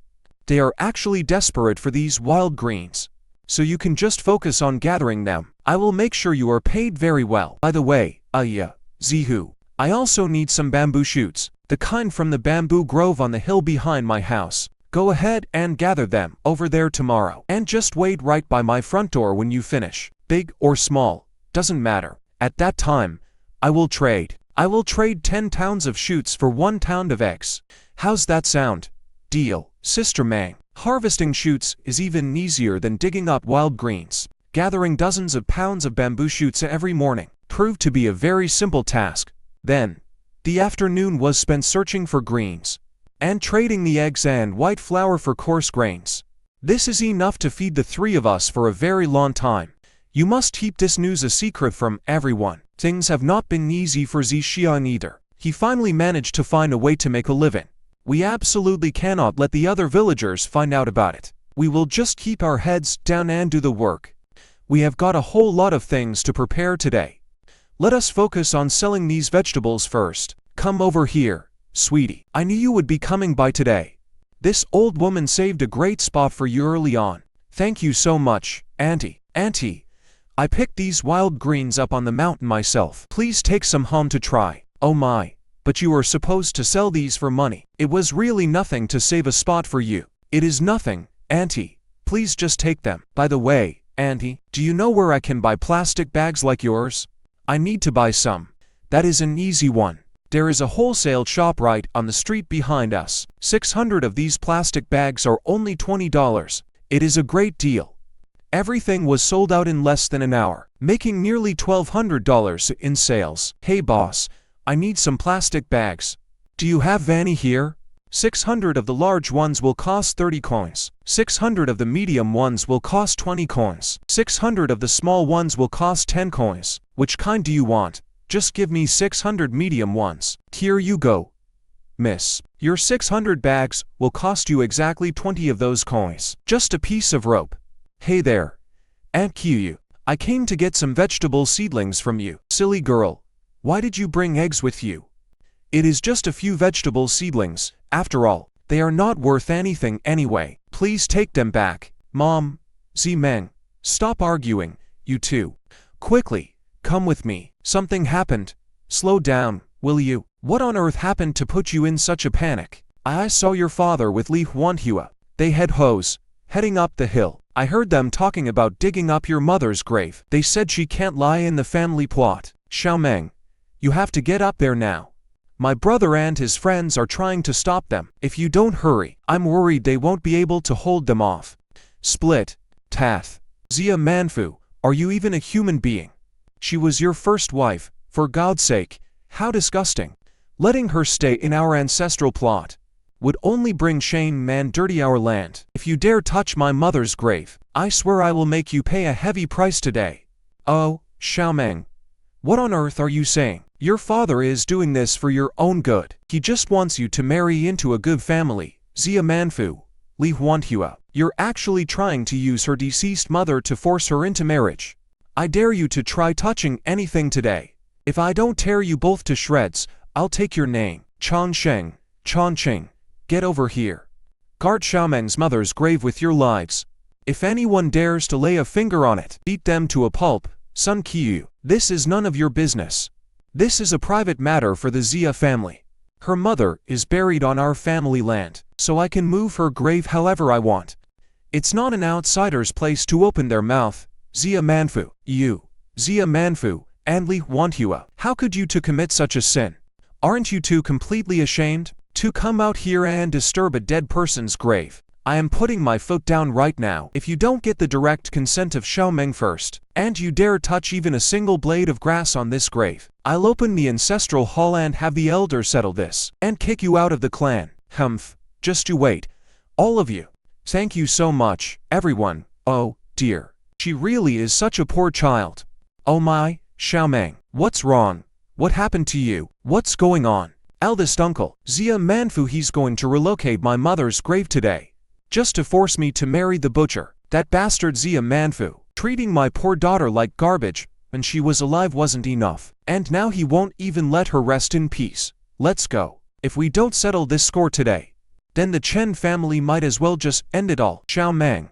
They are actually desperate for these wild greens. So you can just focus on gathering them. I will make sure you are paid very well. By the way, Zihu, I also need some bamboo shoots, the kind from the bamboo grove on the hill behind my house. Go ahead and gather them over there tomorrow. And just wait right by my front door when you finish. Big or small, doesn't matter. At that time, I will trade. I will trade 10 pounds of shoots for 1 pound of eggs. How's that sound? Deal, Sister Mang. Harvesting shoots is even easier than digging up wild greens. Gathering dozens of pounds of bamboo shoots every morning proved to be a very simple task. Then, the afternoon was spent searching for greens and trading the eggs and white flour for coarse grains. This is enough to feed the 3 of us for a very long time. You must keep this news a secret from everyone. Things have not been easy for Zixian either. He finally managed to find a way to make a living. We absolutely cannot let the other villagers find out about it. We will just keep our heads down and do the work. We have got a whole lot of things to prepare today. Let us focus on selling these vegetables first. Come over here, sweetie. I knew you would be coming by today. This old woman saved a great spot for you early on. Thank you so much, Auntie. Auntie, I picked these wild greens up on the mountain myself. Please take some home to try. Oh my, but you were supposed to sell these for money. It was really nothing to save a spot for you. It is nothing, Auntie. Please just take them. By the way, Auntie, do you know where I can buy plastic bags like yours? I need to buy some. That is an easy one. There is a wholesale shop right on the street behind us. 600 of these plastic bags are only $20. It is a great deal. Everything was sold out in less than an hour, making nearly $1,200 in sales. Hey boss, I need some plastic bags. Do you have any here? 600 of the large ones will cost 30 coins. 600 of the medium ones will cost 20 coins. 600 of the small ones will cost 10 coins. Which kind do you want? Just give me 600 medium ones. Here you go, miss. Your 600 bags will cost you exactly 20 of those coins. Just a piece of rope. Hey there, Aunt Qiyu. I came to get some vegetable seedlings from you. Silly girl, why did you bring eggs with you? It is just a few vegetable seedlings. After all, they are not worth anything anyway. Please take them back. Mom, Zimeng, stop arguing, you two. Quickly, come with me. Something happened. Slow down, will you? What on earth happened to put you in such a panic? I saw your father with Li Huanhua. They had hoes, heading up the hill. I heard them talking about digging up your mother's grave. They said she can't lie in the family plot. Xiaomeng, you have to get up there now. My brother and his friends are trying to stop them. If you don't hurry, I'm worried they won't be able to hold them off. Split, Tath. Zia Manfu, are you even a human being? She was your first wife, for God's sake. How disgusting. Letting her stay in our ancestral plot would only bring shame and dirty our land. If you dare touch my mother's grave, I swear I will make you pay a heavy price today. Oh, Xiaomeng, what on earth are you saying? Your father is doing this for your own good. He just wants you to marry into a good family. Zia Manfu, Li Huanhua, you're actually trying to use her deceased mother to force her into marriage. I dare you to try touching anything today. If I don't tear you both to shreds, I'll take your name. Chongqing, get over here. Guard Xiaomeng's mother's grave with your lives. If anyone dares to lay a finger on it, beat them to a pulp. Sun Qiyu, this is none of your business. This is a private matter for the Zia family. Her mother is buried on our family land, so I can move her grave however I want. It's not an outsider's place to open their mouth. Zia Manfu, you, Zia Manfu, and Li Huanhua, how could you two commit such a sin? Aren't you two completely ashamed to come out here and disturb a dead person's grave? I am putting my foot down right now. If you don't get the direct consent of Xiaomeng first, and you dare touch even a single blade of grass on this grave, I'll open the ancestral hall and have the elder settle this, and kick you out of the clan. Humph, just you wait. All of you. Thank you so much, everyone. Oh, dear. She really is such a poor child. Oh my, Xiaomeng, what's wrong? What happened to you? What's going on? Eldest uncle, Zia Manfu, he's going to relocate my mother's grave today, just to force me to marry the butcher. That bastard Zia Manfu, treating my poor daughter like garbage when she was alive wasn't enough, and now he won't even let her rest in peace. Let's go. If we don't settle this score today, Then the Chen family might as well just end it all. Xiao Mang,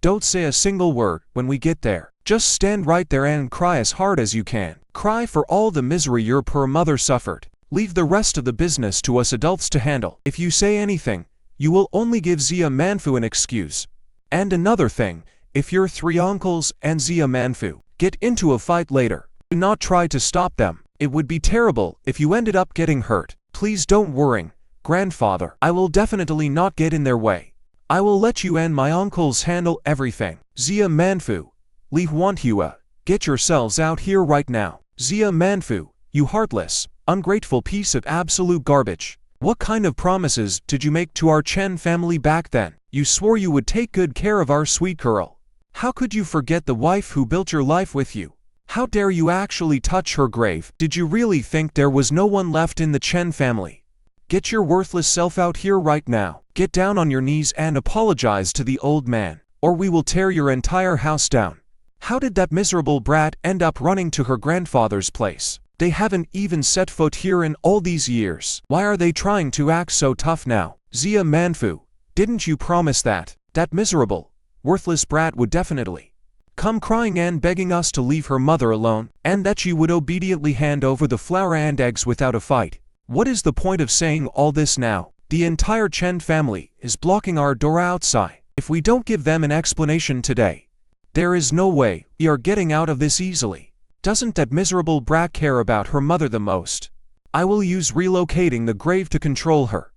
don't say a single word when we get there. Just stand right there and cry as hard as you can. Cry for all the misery your poor mother suffered. Leave the rest of the business to us adults to handle. If you say anything, you will only give Zia Manfu an excuse. And another thing, if your three uncles and Zia Manfu get into a fight later, do not try to stop them. It would be terrible if you ended up getting hurt. Please don't worry, grandfather. I will definitely not get in their way. I will let you and my uncles handle everything. Zia Manfu, Li Huanhua, get yourselves out here right now. Zia Manfu, you heartless, ungrateful piece of absolute garbage. What kind of promises did you make to our Chen family back then? You swore you would take good care of our sweet girl. How could you forget the wife who built your life with you? How dare you actually touch her grave? Did you really think there was no one left in the Chen family? Get your worthless self out here right now. Get down on your knees and apologize to the old man, or we will tear your entire house down. How did that miserable brat end up running to her grandfather's place? They haven't even set foot here in all these years. Why are they trying to act so tough now? Zia Manfu, didn't you promise that miserable, worthless brat would definitely come crying and begging us to leave her mother alone, and that she would obediently hand over the flour and eggs without a fight? What is the point of saying all this now? The entire Chen family is blocking our door outside. If we don't give them an explanation today, there is no way we are getting out of this easily. Doesn't that miserable brat care about her mother the most? I will use relocating the grave to control her.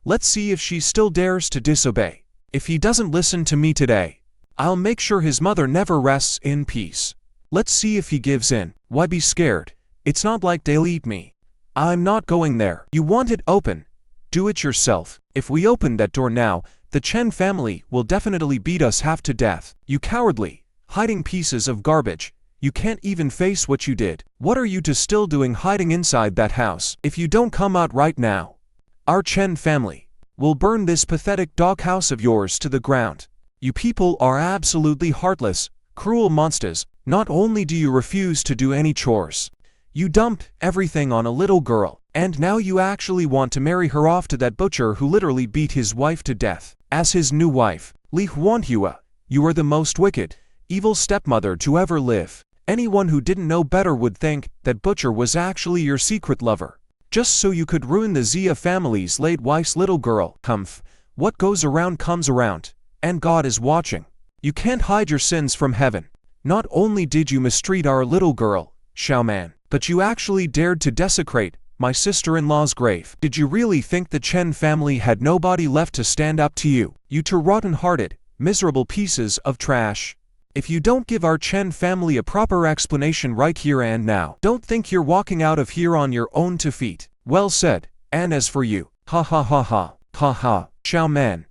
Let's see if she still dares to disobey. If he doesn't listen to me today, I'll make sure his mother never rests in peace. Let's see if he gives in. Why be scared? It's not like they'll eat me. I'm not going there. You want it open? Do it yourself. If we open that door now, the Chen family will definitely beat us half to death. You cowardly, hiding pieces of garbage. You can't even face what you did. What are you two still doing hiding inside that house? If you don't come out right now, our Chen family will burn this pathetic doghouse of yours to the ground. You people are absolutely heartless, cruel monsters. Not only do you refuse to do any chores, you dumped everything on a little girl, and now you actually want to marry her off to that butcher who literally beat his wife to death. As his new wife, Li Huanhua, you are the most wicked, evil stepmother to ever live. Anyone who didn't know better would think that butcher was actually your secret lover, just so you could ruin the Zia family's late wife's little girl. Humph, what goes around comes around, and God is watching. You can't hide your sins from heaven. Not only did you mistreat our little girl, Xiaoman, but you actually dared to desecrate my sister-in-law's grave. Did you really think the Chen family had nobody left to stand up to you? You two rotten-hearted, miserable pieces of trash. If you don't give our Chen family a proper explanation right here and now, don't think you're walking out of here on your own 2 feet. Well said. And as for you, ha ha ha ha, ha ha, Xiaoman,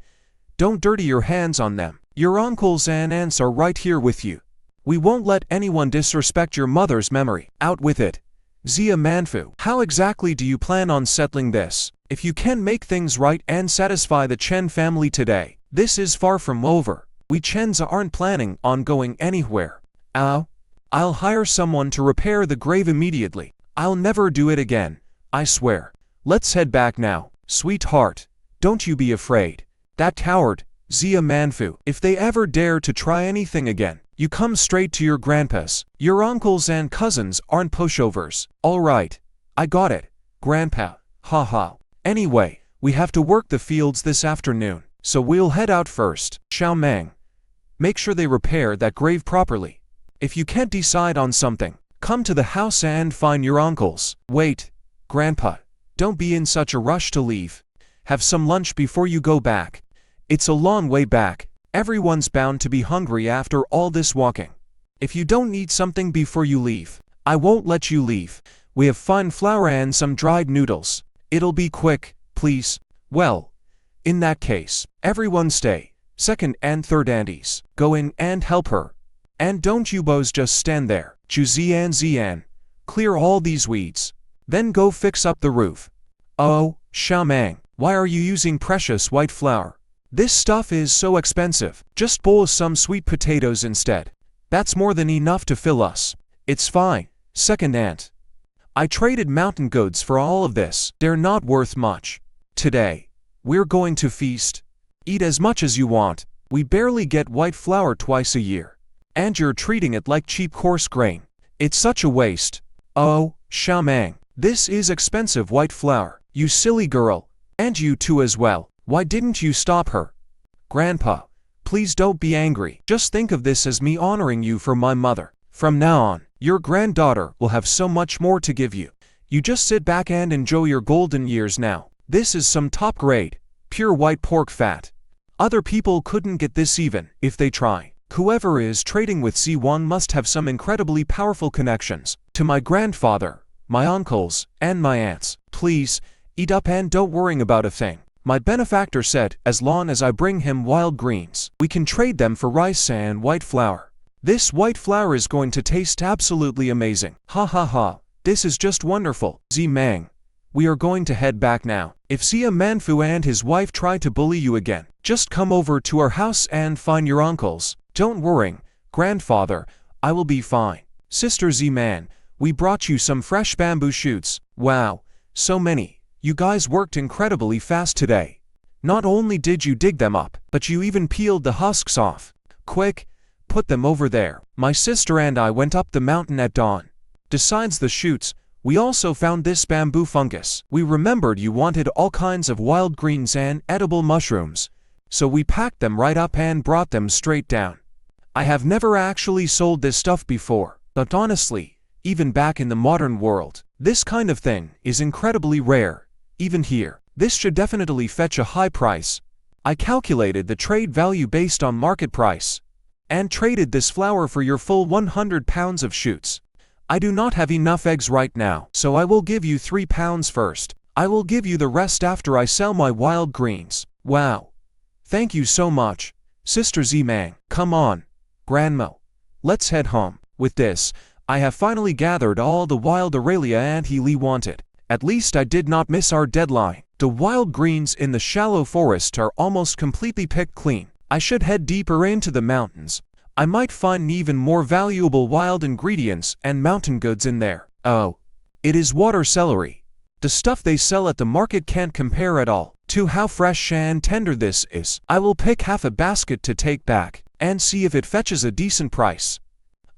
don't dirty your hands on them. Your uncles and aunts are right here with you. We won't let anyone disrespect your mother's memory. Out with it. Zia Manfu, how exactly do you plan on settling this? If you can make things right and satisfy the Chen family today, this is far from over. We Chens aren't planning on going anywhere. I'll hire someone to repair the grave immediately. I'll never do it again, I swear. Let's head back now. Sweetheart, don't you be afraid. That coward, Zia Manfu, if they ever dare to try anything again, you come straight to your grandpas. Your uncles and cousins aren't pushovers. All right, I got it, grandpa, haha. Anyway, we have to work the fields this afternoon, so we'll head out first. Xiaomang, make sure they repair that grave properly. If you can't decide on something, come to the house and find your uncles. Wait, grandpa, don't be in such a rush to leave. Have some lunch before you go back. It's a long way back. Everyone's bound to be hungry after all this walking. If you don't eat something before you leave, I won't let you leave. We have fine flour and some dried noodles. It'll be quick, please. Well, in that case, everyone stay. Second and third aunties, go in and help her. And don't you boys just stand there. Chu Zian, clear all these weeds. Then go fix up the roof. Oh, Xiaomang, why are you using precious white flour? This stuff is so expensive. Just boil some sweet potatoes instead. That's more than enough to fill us. It's fine, second aunt. I traded mountain goats for all of this. They're not worth much. Today, We're going to feast. Eat as much as you want. We barely get white flour twice a year. And you're treating it like cheap coarse grain. It's such a waste. Oh, Xiaomang, this is expensive white flour. You silly girl. And you too as well. Why didn't you stop her? Grandpa, please don't be angry. Just think of this as me honoring you for my mother. From now on, your granddaughter will have so much more to give you. You just sit back and enjoy your golden years now. This is some top grade, pure white pork fat. Other people couldn't get this even if they try. Whoever is trading with C1 must have some incredibly powerful connections. To my grandfather, my uncles, and my aunts, please, eat up and don't worry about a thing. My benefactor said, as long as I bring him wild greens, we can trade them for rice and white flour. This white flour is going to taste absolutely amazing. Ha ha ha, this is just wonderful. Z-Mang, we are going to head back now. If Xia Manfu and his wife try to bully you again, just come over to our house and find your uncles. Don't worry, grandfather, I will be fine. Sister Z-Man, we brought you some fresh bamboo shoots. Wow, so many. You guys worked incredibly fast today. Not only did you dig them up, but you even peeled the husks off. Quick, put them over there. My sister and I went up the mountain at dawn. Besides the shoots, we also found this bamboo fungus. We remembered you wanted all kinds of wild greens and edible mushrooms, so we packed them right up and brought them straight down. I have never actually sold this stuff before, but honestly, even back in the modern world, this kind of thing is incredibly rare. Even here, this should definitely fetch a high price. I calculated the trade value based on market price, and traded this flour for your full 100 pounds of shoots. I do not have enough eggs right now, so I will give you 3 pounds first. I will give you the rest after I sell my wild greens. Wow. Thank you so much. Sister Z-Mang, come on. Grandma, let's head home. With this, I have finally gathered all the wild Aurelia and Healy wanted. At least I did not miss our deadline. The wild greens in the shallow forest are almost completely picked clean. I should head deeper into the mountains. I might find even more valuable wild ingredients and mountain goods in there. Oh, it is water celery. The stuff they sell at the market can't compare at all to how fresh and tender this is. I will pick half a basket to take back and see if it fetches a decent price.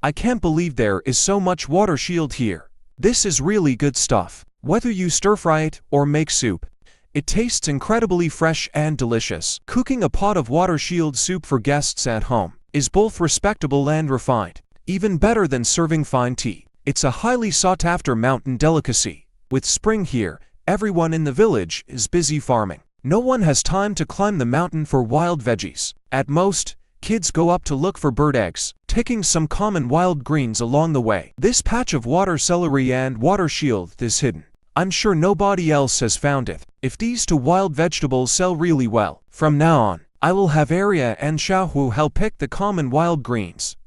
I can't believe there is so much water shield here. This is really good stuff. Whether you stir-fry it or make soup, it tastes incredibly fresh and delicious. Cooking a pot of water shield soup for guests at home is both respectable and refined, even better than serving fine tea. It's a highly sought-after mountain delicacy. With spring here, everyone in the village is busy farming. No one has time to climb the mountain for wild veggies. At most, kids go up to look for bird eggs, taking some common wild greens along the way. This patch of water celery and water shield is hidden. I'm sure nobody else has found it. If these two wild vegetables sell really well, from now on, I will have Arya and Xiaohu help pick the common wild greens,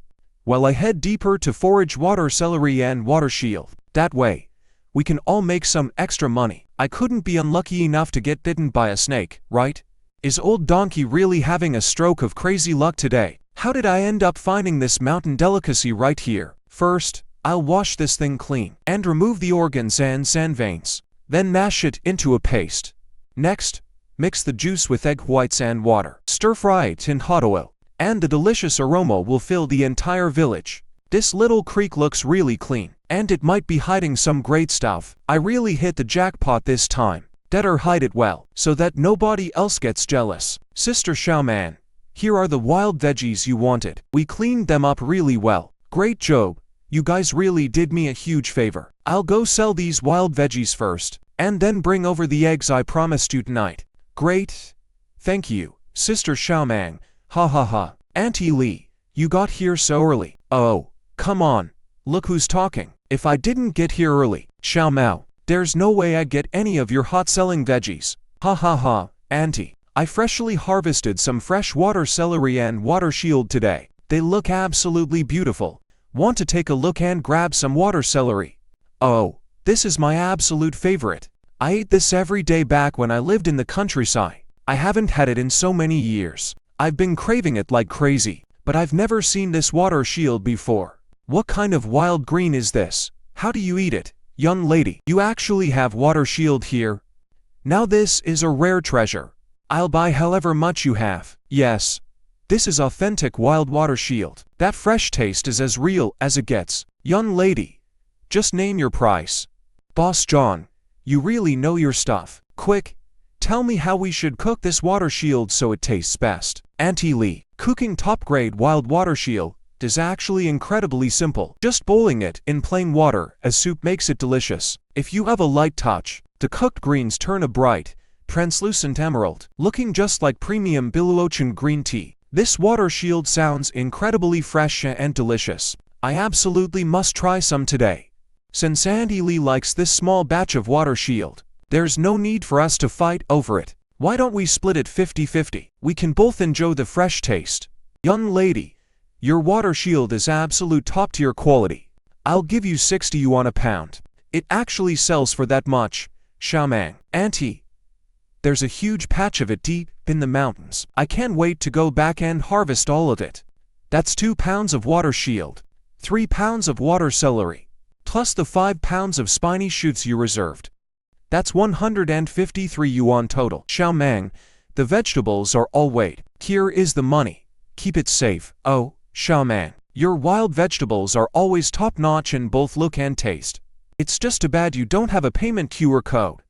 while I head deeper to forage water celery and water shield. That way, we can all make some extra money. I couldn't be unlucky enough to get bitten by a snake, right? Is old donkey really having a stroke of crazy luck today? How did I end up finding this mountain delicacy right here? First, I'll wash this thing clean and remove the organs and sand veins. Then mash it into a paste. Next, mix the juice with egg whites and water. Stir-fry it in hot oil, and the delicious aroma will fill the entire village. This little creek looks really clean, and it might be hiding some great stuff. I really hit the jackpot this time. Better hide it well, so that nobody else gets jealous. Sister Xiaoman, here are the wild veggies you wanted. We cleaned them up really well. Great job. You guys really did me a huge favor. I'll go sell these wild veggies first, and then bring over the eggs I promised you tonight. Great. Thank you, Sister Xiaomang. Ha ha ha. Auntie Li, you got here so early. Oh, come on. Look who's talking. If I didn't get here early, Xiao Mao, there's no way I'd get any of your hot-selling veggies. Ha ha ha, Auntie. I freshly harvested some fresh water celery and water shield today. They look absolutely beautiful. Want to take a look and grab some water celery? Oh, this is my absolute favorite. I ate this every day back when I lived in the countryside. I haven't had it in so many years. I've been craving it like crazy, but I've never seen this water shield before. What kind of wild green is this? How do you eat it? Young lady, you actually have water shield here? Now this is a rare treasure. I'll buy however much you have. Yes. This is authentic wild water shield. That fresh taste is as real as it gets. Young lady, just name your price. Boss John, you really know your stuff. Quick, tell me how we should cook this water shield so it tastes best. Auntie Lee, cooking top-grade wild water shield is actually incredibly simple. Just boiling it in plain water as soup makes it delicious. If you have a light touch, the cooked greens turn a bright, translucent emerald, looking just like premium Billy Ocean green tea. This water shield sounds incredibly fresh and delicious. I absolutely must try some today. Since Auntie Lee likes this small batch of water shield, there's no need for us to fight over it. Why don't we split it 50-50? We can both enjoy the fresh taste. Young lady, your water shield is absolute top-tier quality. I'll give you 60 yuan a pound. It actually sells for that much. Xiaomang, Auntie, there's a huge patch of it deep in the mountains. I can't wait to go back and harvest all of it. That's 2 pounds of water shield, 3 pounds of water celery, plus the 5 pounds of spiny shoots you reserved. That's 153 yuan total. Xiaomang, the vegetables are all weighed. Here is the money. Keep it safe. Oh, Xiaomang, your wild vegetables are always top-notch in both look and taste. It's just too bad you don't have a payment QR code.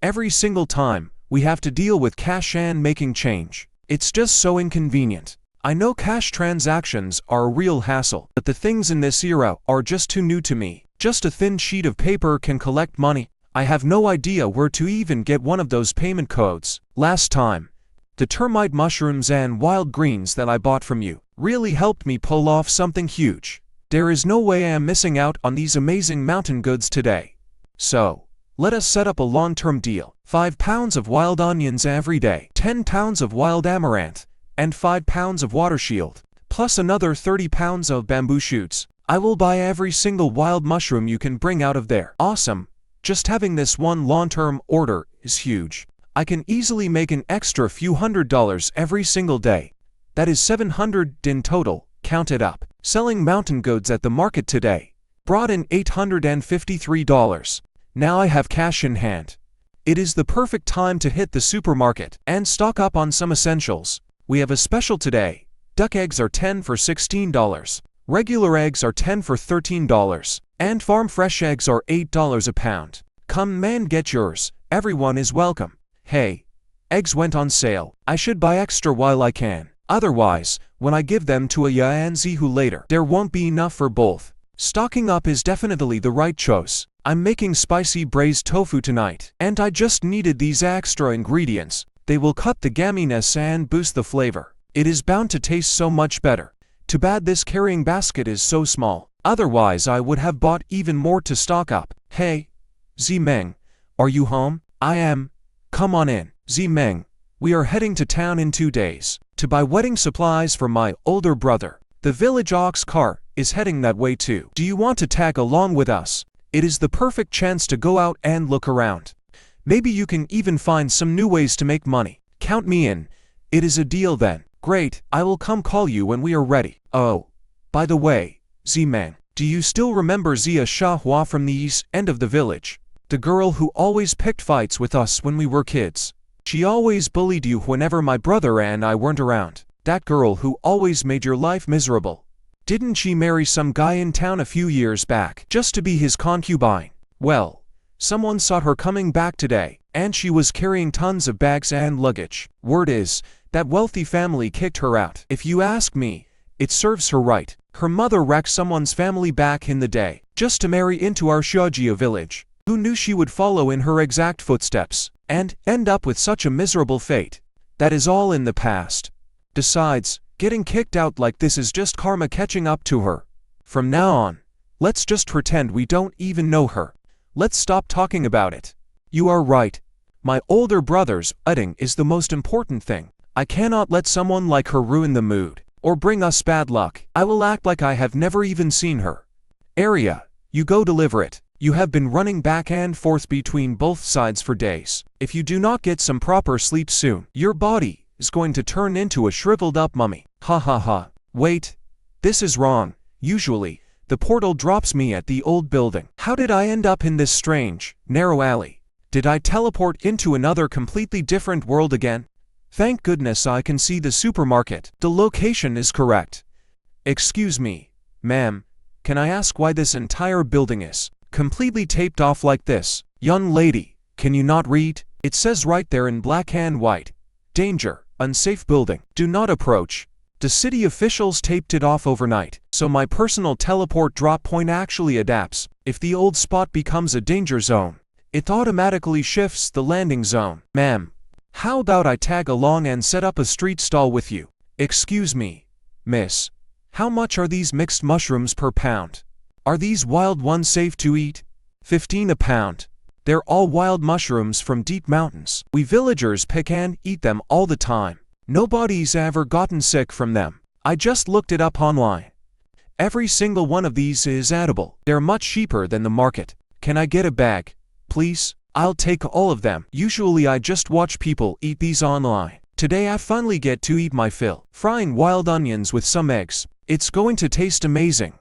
Every single time, we have to deal with cash and making change. It's just so inconvenient. I know cash transactions are a real hassle, but the things in this era are just too new to me. Just a thin sheet of paper can collect money. I have no idea where to even get one of those payment codes. Last time, the termite mushrooms and wild greens that I bought from you really helped me pull off something huge. There is no way I am missing out on these amazing mountain goods today. So, let us set up a long-term deal. 5 pounds of wild onions every day, 10 pounds of wild amaranth, and 5 pounds of water shield, plus another 30 pounds of bamboo shoots. I will buy every single wild mushroom you can bring out of there. Awesome. Just having this one long-term order is huge. I can easily make an extra few $100 every single day. That is 700 in total, count it up. Selling mountain goods at the market today brought in $853. Now I have cash in hand. It is the perfect time to hit the supermarket and stock up on some essentials. We have a special today. Duck eggs are 10 for $16. Regular eggs are 10 for $13. And farm fresh eggs are $8 a pound. Come man, get yours. Everyone is welcome. Hey, eggs went on sale. I should buy extra while I can. Otherwise, when I give them to a Yanzi who later, there won't be enough for both. Stocking up is definitely the right choice. I'm making spicy braised tofu tonight, and I just needed these extra ingredients. They will cut the gamminess and boost the flavor. It is bound to taste so much better. Too bad this carrying basket is so small. Otherwise, I would have bought even more to stock up. Hey, Zimeng, are you home? I am. Come on in. Zimeng, we are heading to town in 2 days to buy wedding supplies for my older brother. The village ox cart is heading that way too. Do you want to tag along with us? It is the perfect chance to go out and look around. Maybe you can even find some new ways to make money. Count me in. It is a deal then. Great, I will come call you when we are ready. Oh, by the way, Zimeng, do you still remember Zia Shahua from the east end of the village? The girl who always picked fights with us when we were kids. She always bullied you whenever my brother and I weren't around. That girl who always made your life miserable. Didn't she marry some guy in town a few years back just to be his concubine? Well, someone saw her coming back today, and she was carrying tons of bags and luggage. Word is, that wealthy family kicked her out. If you ask me, it serves her right. Her mother wrecked someone's family back in the day, just to marry into our Shajia village. Who knew she would follow in her exact footsteps, and end up with such a miserable fate? That is all in the past. Besides, getting kicked out like this is just karma catching up to her. From now on, let's just pretend we don't even know her. Let's stop talking about it. You are right. My older brother's wedding is the most important thing. I cannot let someone like her ruin the mood, or bring us bad luck. I will act like I have never even seen her. Arya, you go deliver it. You have been running back and forth between both sides for days. If you do not get some proper sleep soon, your body is going to turn into a shriveled up mummy. Ha ha ha. Wait. This is wrong. Usually, the portal drops me at the old building. How did I end up in this strange, narrow alley? Did I teleport into another completely different world again? Thank goodness I can see the supermarket. The location is correct. Excuse me, ma'am, can I ask why this entire building is completely taped off like this? Young lady, can you not read? It says right there in black and white. Danger, unsafe building, do not approach. The city officials taped it off overnight, so my personal teleport drop point actually adapts. If the old spot becomes a danger zone, it automatically shifts the landing zone. Ma'am, how about I tag along and set up a street stall with you? Excuse me, miss, how much are these mixed mushrooms per pound? Are these wild ones safe to eat? 15 a pound. They're all wild mushrooms from deep mountains. We villagers pick and eat them all the time. Nobody's ever gotten sick from them. I just looked it up online. Every single one of these is edible. They're much cheaper than the market. Can I get a bag, please? I'll take all of them. Usually I just watch people eat these online. Today I finally get to eat my fill. Frying wild onions with some eggs. It's going to taste amazing.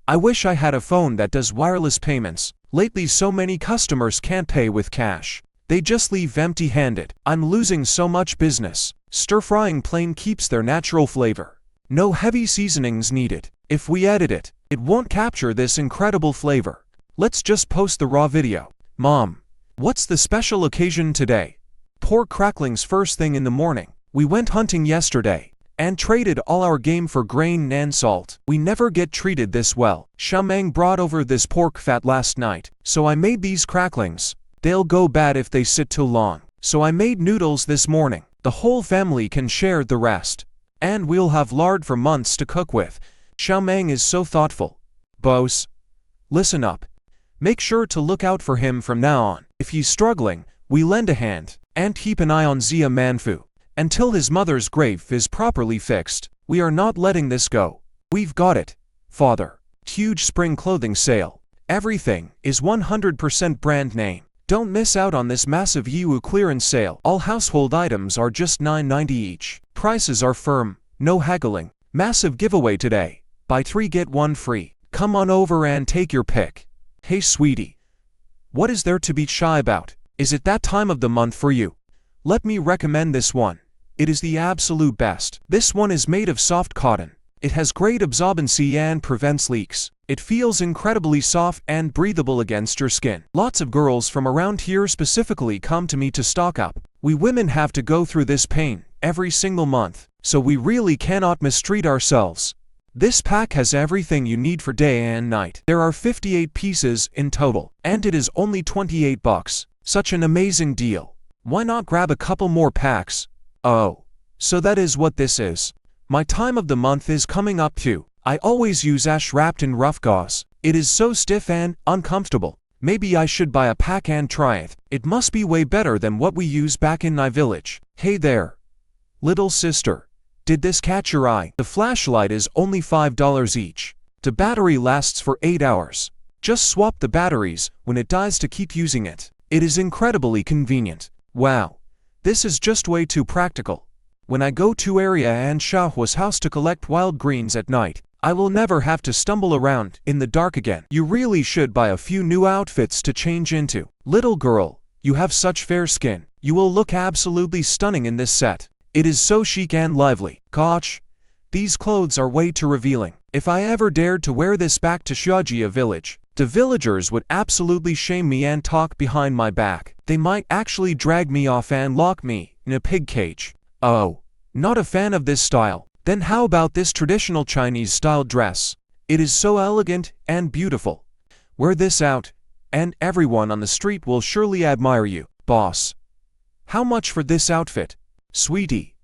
I wish I had a phone that does wireless payments. Lately so many customers can't pay with cash. They just leave empty-handed. I'm losing so much business. Stir-frying plain keeps their natural flavor. No heavy seasonings needed. If we edit it, it won't capture this incredible flavor. Let's just post the raw video. Mom, what's the special occasion today? Pork cracklings first thing in the morning. We went hunting yesterday and traded all our game for grain and salt. We never get treated this well. Shamang brought over this pork fat last night, so I made these cracklings. They'll go bad if they sit too long. So I made noodles this morning. The whole family can share the rest. And we'll have lard for months to cook with. Shamang is so thoughtful. Boss, listen up. Make sure to look out for him from now on. If he's struggling, we lend a hand. And keep an eye on Zia Manfu. Until his mother's grave is properly fixed, we are not letting this go. We've got it, father. Huge spring clothing sale. Everything is 100% brand name. Don't miss out on this massive Yiwu clearance sale. All household items are just $9.90 each. Prices are firm, no haggling. Massive giveaway today. Buy 3 get 1 free. Come on over and take your pick. Hey sweetie, what is there to be shy about? Is it that time of the month for you? Let me recommend this one. It is the absolute best. This one is made of soft cotton. It has great absorbency and prevents leaks. It feels incredibly soft and breathable against your skin. Lots of girls from around here specifically come to me to stock up. We women have to go through this pain every single month, so we really cannot mistreat ourselves. This pack has everything you need for day and night. There are 58 pieces in total, and it is only 28 bucks. Such an amazing deal. Why not grab a couple more packs? Oh, so that is what this is. My time of the month is coming up too. I always use ash wrapped in rough gauze. It is so stiff and uncomfortable. Maybe I should buy a pack and try it. It must be way better than what we use back in my village. Hey there, little sister. Did this catch your eye? The flashlight is only $5 each. The battery lasts for 8 hours. Just swap the batteries when it dies to keep using it. It is incredibly convenient. Wow. This is just way too practical. When I go to area and Shahwa's house to collect wild greens at night, I will never have to stumble around in the dark again. You really should buy a few new outfits to change into. Little girl, you have such fair skin. You will look absolutely stunning in this set. It is so chic and lively. Gosh, these clothes are way too revealing. If I ever dared to wear this back to Shajia village, the villagers would absolutely shame me and talk behind my back. They might actually drag me off and lock me in a pig cage. Oh, not a fan of this style. Then how about this traditional Chinese style dress? It is so elegant and beautiful. Wear this out, and everyone on the street will surely admire you. Boss, how much for this outfit? Sweetie,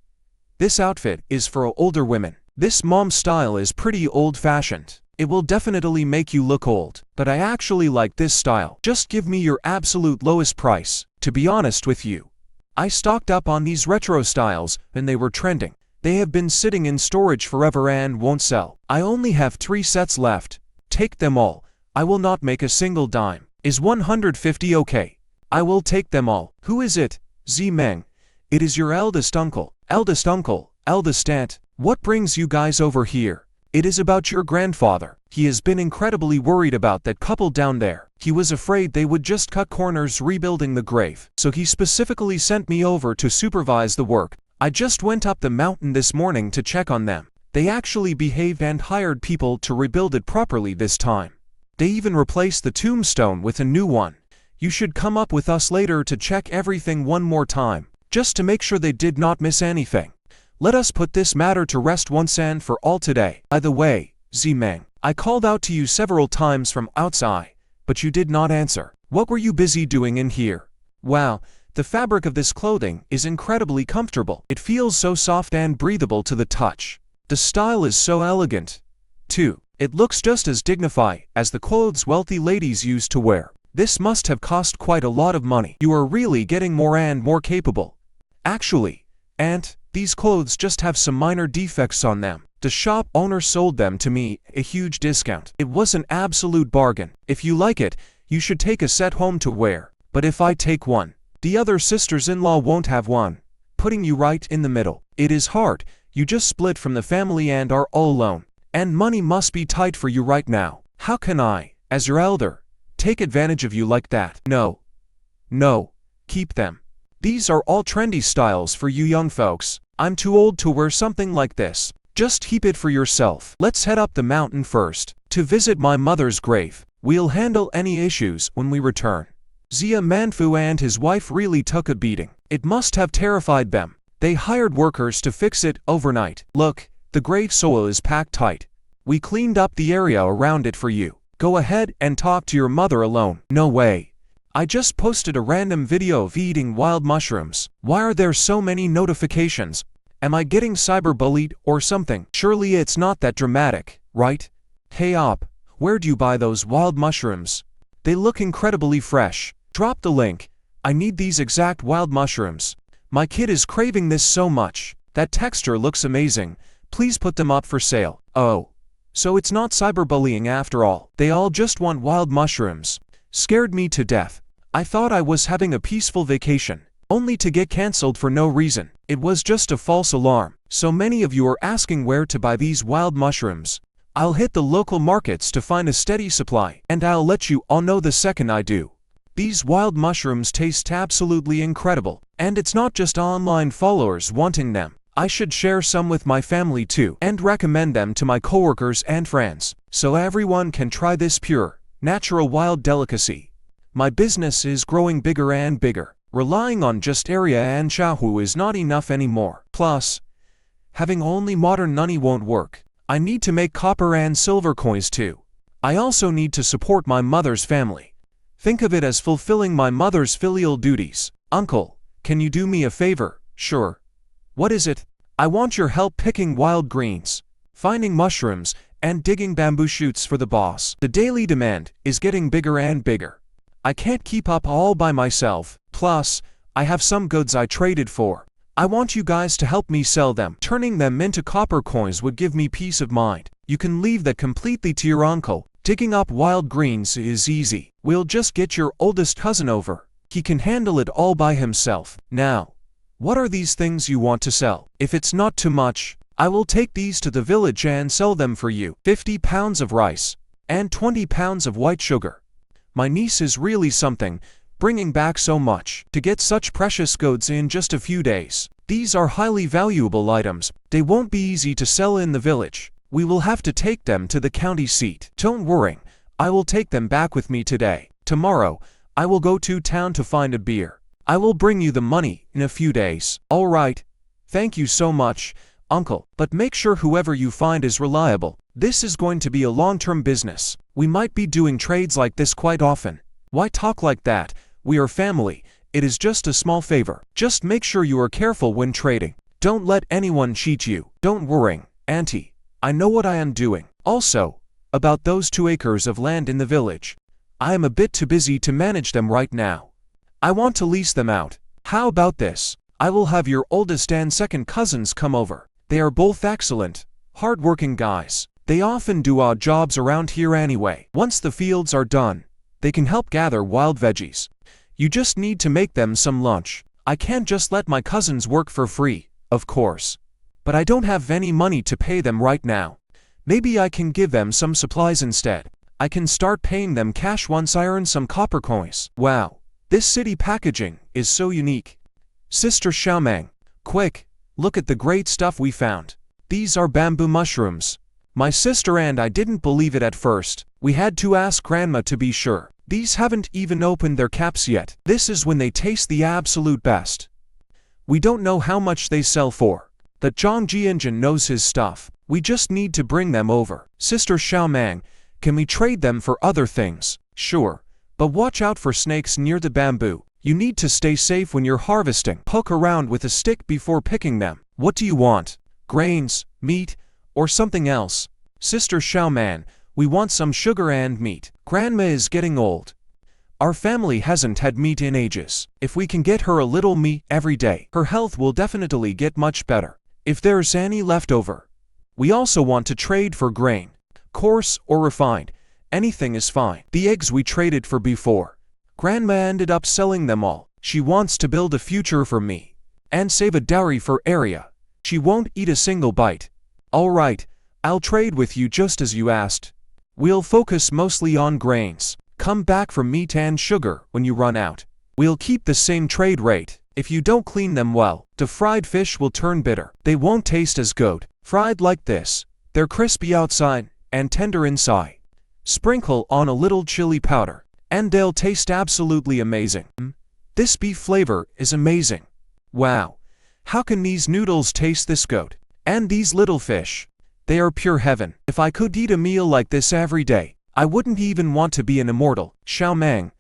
this outfit is for older women. This mom style is pretty old-fashioned. It will definitely make you look old, but I actually like this style. Just give me your absolute lowest price. To be honest with you, I stocked up on these retro styles when they were trending. They have been sitting in storage forever and won't sell. I only have 3 sets left. Take them all. I will not make a single dime. Is 150 okay? I will take them all. Who is it? Zimeng. It is your eldest uncle. Eldest uncle, eldest aunt. What brings you guys over here? It is about your grandfather. He has been incredibly worried about that couple down there. He was afraid they would just cut corners rebuilding the grave. So he specifically sent me over to supervise the work. I just went up the mountain this morning to check on them. They actually behaved and hired people to rebuild it properly this time. They even replaced the tombstone with a new one. You should come up with us later to check everything one more time, just to make sure they did not miss anything. Let us put this matter to rest once and for all today. By the way, Z-Meng, I called out to you several times from outside, but you did not answer. What were you busy doing in here? Wow, the fabric of this clothing is incredibly comfortable. It feels so soft and breathable to the touch. The style is so elegant, too. It looks just as dignified as the clothes wealthy ladies used to wear. This must have cost quite a lot of money. You are really getting more and more capable. Actually, Aunt, these clothes just have some minor defects on them. The shop owner sold them to me at a huge discount. It was an absolute bargain. If you like it, you should take a set home to wear. But if I take one, the other sisters-in-law won't have one, putting you right in the middle. It is hard. You just split from the family and are all alone. And money must be tight for you right now. How can I, as your elder, take advantage of you like that? No. No. Keep them. These are all trendy styles for you young folks. I'm too old to wear something like this. Just keep it for yourself. Let's head up the mountain first, to visit my mother's grave. We'll handle any issues when we return. Zia Manfu and his wife really took a beating. It must have terrified them. They hired workers to fix it overnight. Look, the grave soil is packed tight. We cleaned up the area around it for you. Go ahead and talk to your mother alone. No way. I just posted a random video of eating wild mushrooms. Why are there so many notifications? Am I getting cyberbullied or something? Surely it's not that dramatic, right? Hey Op, where do you buy those wild mushrooms? They look incredibly fresh. Drop the link. I need these exact wild mushrooms. My kid is craving this so much. That texture looks amazing. Please put them up for sale. Oh. So it's not cyberbullying after all. They all just want wild mushrooms. Scared me to death. I thought I was having a peaceful vacation, only to get cancelled for no reason. It was just a false alarm. So many of you are asking where to buy these wild mushrooms. I'll hit the local markets to find a steady supply, and I'll let you all know the second I do. These wild mushrooms taste absolutely incredible, and it's not just online followers wanting them. I should share some with my family too, and recommend them to my coworkers and friends, so everyone can try this pure, natural wild delicacy. My business is growing bigger and bigger. Relying on just area and shahu is not enough anymore. Plus, having only modern money won't work. I need to make copper and silver coins too. I also need to support my mother's family. Think of it as fulfilling my mother's filial duties. Uncle, can you do me a favor? Sure. What is it? I want your help picking wild greens, finding mushrooms, and digging bamboo shoots for the boss. The daily demand is getting bigger and bigger. I can't keep up all by myself. Plus, I have some goods I traded for. I want you guys to help me sell them. Turning them into copper coins would give me peace of mind. You can leave that completely to your uncle. Digging up wild greens is easy. We'll just get your oldest cousin over. He can handle it all by himself. Now, what are these things you want to sell? If it's not too much, I will take these to the village and sell them for you. 50 pounds of rice and 20 pounds of white sugar. My niece is really something, bringing back so much to get such precious goods in just a few days. These are highly valuable items. They won't be easy to sell in the village. We will have to take them to the county seat. Don't worry, I will take them back with me today. Tomorrow, I will go to town to find a beer. I will bring you the money in a few days. All right. Thank you so much, Uncle. But make sure whoever you find is reliable. This is going to be a long-term business. We might be doing trades like this quite often. Why talk like that? We are family. It is just a small favor. Just make sure you are careful when trading. Don't let anyone cheat you. Don't worry, Auntie. I know what I am doing. Also, about those 2 acres of land in the village. I am a bit too busy to manage them right now. I want to lease them out. How about this? I will have your oldest and second cousins come over. They are both excellent, hard-working guys. They often do odd jobs around here anyway. Once the fields are done, they can help gather wild veggies. You just need to make them some lunch. I can't just let my cousins work for free, of course. But I don't have any money to pay them right now. Maybe I can give them some supplies instead. I can start paying them cash once I earn some copper coins. Wow. This city packaging is so unique. Sister Xiaomeng, quick, Look at the great stuff we found. These are bamboo mushrooms. My sister and I didn't believe it at first. We had to ask Grandma to be sure. These haven't even opened their caps yet. This is when they taste the absolute best. We don't know how much they sell for. That Zhang Jianjin knows his stuff. We just need to bring them over. Sister Xiaomang, can we trade them for other things? Sure. But watch out for snakes near the bamboo. You need to stay safe when you're harvesting. Poke around with a stick before picking them. What do you want? Grains, meat, or something else? Sister Xiaoman, we want some sugar and meat. Grandma is getting old. Our family hasn't had meat in ages. If we can get her a little meat every day, her health will definitely get much better. If there's any left over. We also want to trade for grain. Coarse or refined. Anything is fine. The eggs we traded for before. Grandma ended up selling them all. She wants to build a future for me. And save a dowry for Arya. She won't eat a single bite. Alright, I'll trade with you just as you asked. We'll focus mostly on grains. Come back for meat and sugar when you run out. We'll keep the same trade rate. If you don't clean them well, the fried fish will turn bitter. They won't taste as good. Fried like this, they're crispy outside and tender inside. Sprinkle on a little chili powder, and they'll taste absolutely amazing. This beef flavor is amazing. Wow, how can these noodles taste this good? And these little fish, they are pure heaven. If I could eat a meal like this every day, I wouldn't even want to be an immortal. Xiaomang,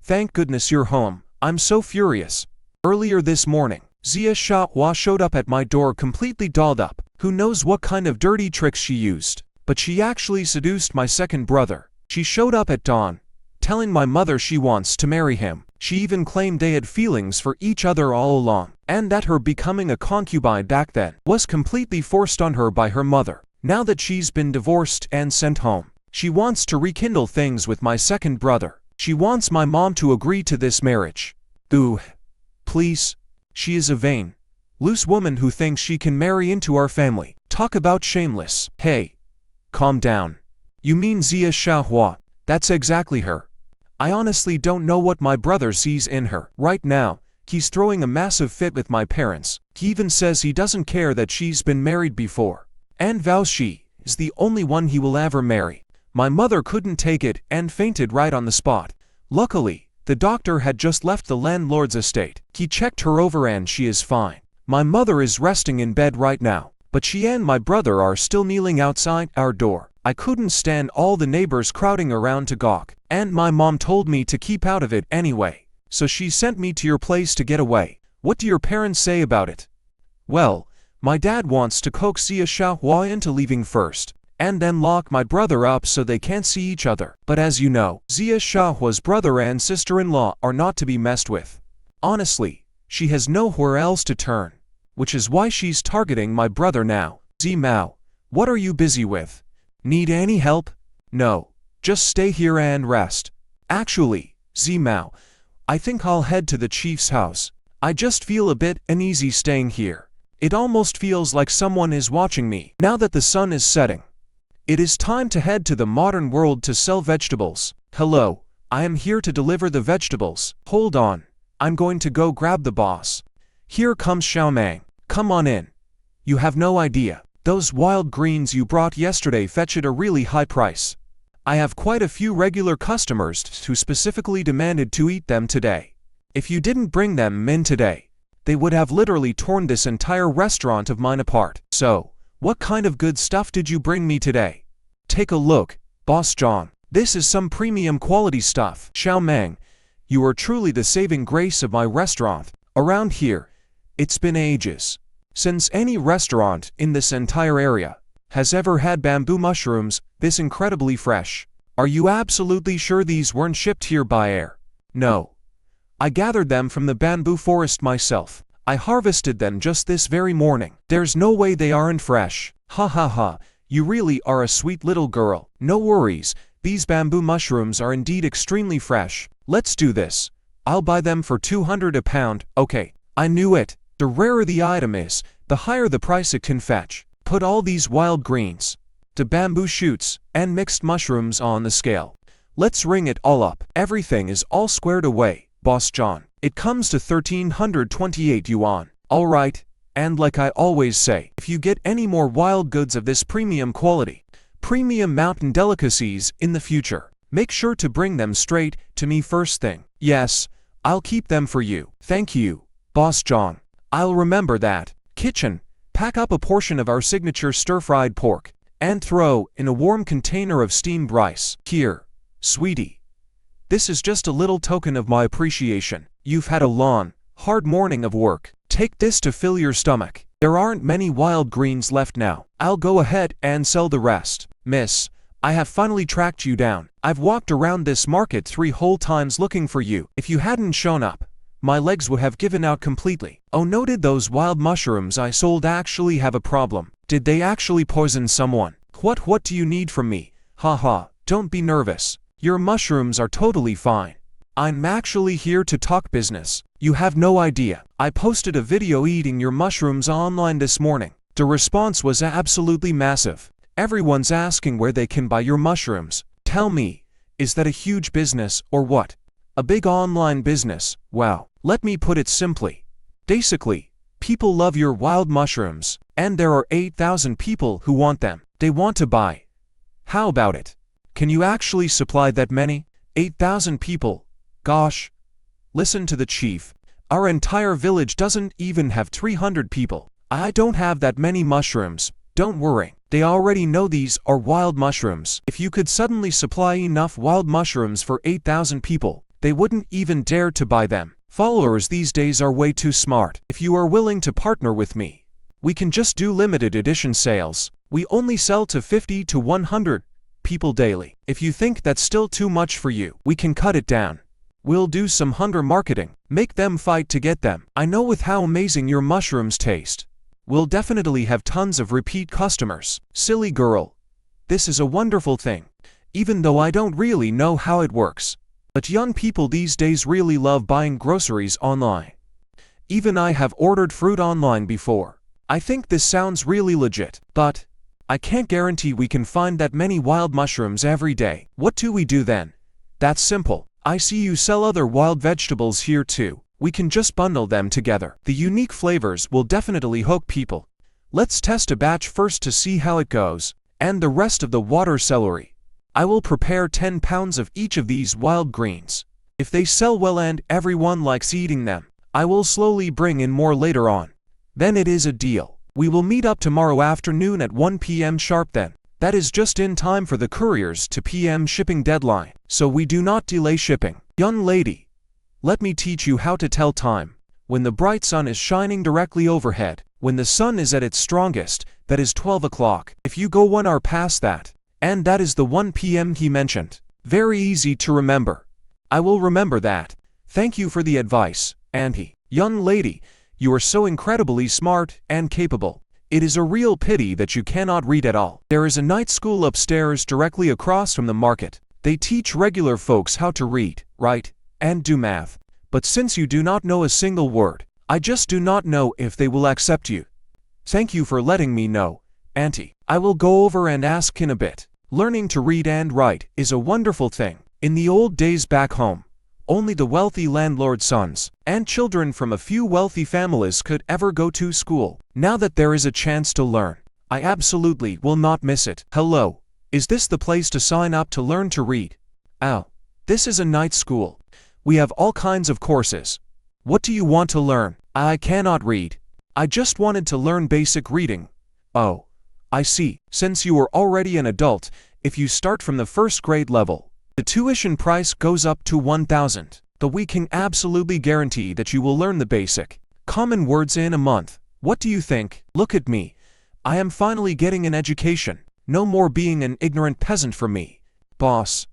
thank goodness you're home. I'm so furious. Earlier this morning, Xia Xiaohua showed up at my door completely dolled up. Who knows what kind of dirty tricks she used? But she actually seduced my second brother. She showed up at dawn, telling my mother she wants to marry him. She even claimed they had feelings for each other all along, and that her becoming a concubine back then was completely forced on her by her mother. Now that she's been divorced and sent home, she wants to rekindle things with my second brother. She wants my mom to agree to this marriage. Ooh, please. She is a vain, loose woman who thinks she can marry into our family. Talk about shameless. Hey, calm down. You mean Xia Xiaohua? That's exactly her. I honestly don't know what my brother sees in her. Right now, he's throwing a massive fit with my parents. He even says he doesn't care that she's been married before, and vows she is the only one he will ever marry. My mother couldn't take it and fainted right on the spot. Luckily, the doctor had just left the landlord's estate. He checked her over and she is fine. My mother is resting in bed right now, but she and my brother are still kneeling outside our door. I couldn't stand all the neighbors crowding around to gawk, and my mom told me to keep out of it anyway, so she sent me to your place to get away. What do your parents say about it? Well, my dad wants to coax Xia Xiaohua into leaving first, and then lock my brother up so they can't see each other. But as you know, Xia Xiaohua's brother and sister-in-law are not to be messed with. Honestly, she has nowhere else to turn, which is why she's targeting my brother now. Zimao, what are you busy with? Need any help? No, just stay here and rest. Actually, Zimao, I think I'll head to the chief's house. I just feel a bit uneasy staying here. It almost feels like someone is watching me. Now that the sun is setting, it is time to head to the modern world to sell vegetables. Hello, I am here to deliver the vegetables. Hold on, I'm going to go grab the boss. Here comes Xiaomang. Come on in. You have no idea. Those wild greens you brought yesterday fetch at a really high price. I have quite a few regular customers who specifically demanded to eat them today. If you didn't bring them in today, they would have literally torn this entire restaurant of mine apart. So, what kind of good stuff did you bring me today? Take a look, Boss John. This is some premium quality stuff. Xiaomang, you are truly the saving grace of my restaurant. Around here, it's been ages since any restaurant in this entire area has ever had bamboo mushrooms this incredibly fresh. Are you absolutely sure these weren't shipped here by air? No. I gathered them from the bamboo forest myself. I harvested them just this very morning. There's no way they aren't fresh. Ha ha ha, you really are a sweet little girl. No worries, these bamboo mushrooms are indeed extremely fresh. Let's do this. I'll buy them for 200 a pound. Okay, I knew it. The rarer the item is, the higher the price it can fetch. Put all these wild greens, the bamboo shoots, and mixed mushrooms on the scale. Let's ring it all up. Everything is all squared away, Boss John. It comes to 1,328 yuan. Alright, And like I always say, if you get any more wild goods of this premium quality, premium mountain delicacies in the future, make sure to bring them straight to me first thing. Yes, I'll keep them for you. Thank you, Boss John. I'll remember that. Kitchen, pack up a portion of our signature stir-fried pork and throw in a warm container of steamed rice. Here, sweetie. This is just a little token of my appreciation. You've had a long, hard morning of work. Take this to fill your stomach. There aren't many wild greens left now. I'll go ahead and sell the rest. Miss, I have finally tracked you down. I've walked around this market 3 whole times looking for you. If you hadn't shown up, my legs would have given out completely. Oh, noted those wild mushrooms I sold actually have a problem. Did they actually poison someone? What do you need from me? Haha, don't be nervous. Your mushrooms are totally fine. I'm actually here to talk business. You have no idea. I posted a video eating your mushrooms online this morning. The response was absolutely massive. Everyone's asking where they can buy your mushrooms. Tell me, is that a huge business or what? A big online business? Wow. Let me put it simply. Basically, people love your wild mushrooms, and there are 8,000 people who want them. They want to buy. How about it? Can you actually supply that many? 8,000 people? Gosh. Listen to the chief. Our entire village doesn't even have 300 people. I don't have that many mushrooms. Don't worry. They already know these are wild mushrooms. If you could suddenly supply enough wild mushrooms for 8,000 people, they wouldn't even dare to buy them. Followers these days are way too smart. If you are willing to partner with me, we can just do limited edition sales. We only sell to 50 to 100 people daily. If you think that's still too much for you, we can cut it down. We'll do some hunger marketing. Make them fight to get them. I know with how amazing your mushrooms taste, we'll definitely have tons of repeat customers. Silly girl. This is a wonderful thing. Even though I don't really know how it works. But young people these days really love buying groceries online. Even I have ordered fruit online before. I think this sounds really legit, but I can't guarantee we can find that many wild mushrooms every day. What do we do then? That's simple. I see you sell other wild vegetables here too. We can just bundle them together. The unique flavors will definitely hook people. Let's test a batch first to see how it goes, and the rest of the water celery. I will prepare 10 pounds of each of these wild greens. If they sell well and everyone likes eating them, I will slowly bring in more later on. Then it is a deal. We will meet up tomorrow afternoon at 1 p.m. sharp then. That is just in time for the courier's 2 p.m. shipping deadline, so we do not delay shipping. Young lady, let me teach you how to tell time. When the bright sun is shining directly overhead, when the sun is at its strongest, that is 12 o'clock. If you go 1 hour past that, and that is the 1 p.m. he mentioned. Very easy to remember. I will remember that. Thank you for the advice, Auntie. Young lady, you are so incredibly smart and capable. It is a real pity that you cannot read at all. There is a night school upstairs directly across from the market. They teach regular folks how to read, write, and do math. But since you do not know a single word, I just do not know if they will accept you. Thank you for letting me know, Auntie. I will go over and ask in a bit. Learning to read and write is a wonderful thing. In the old days back home, only the wealthy landlord's sons and children from a few wealthy families could ever go to school. Now that there is a chance to learn, I absolutely will not miss it. Hello, is this the place to sign up to learn to read? Oh, this is a night school. We have all kinds of courses. What do you want to learn? I cannot read. I just wanted to learn basic reading. Oh, I see. Since you are already an adult, if you start from the first grade level, the tuition price goes up to 1,000. But we can absolutely guarantee that you will learn the basic common words in a month. What do you think? Look at me. I am finally getting an education. No more being an ignorant peasant for me. Boss,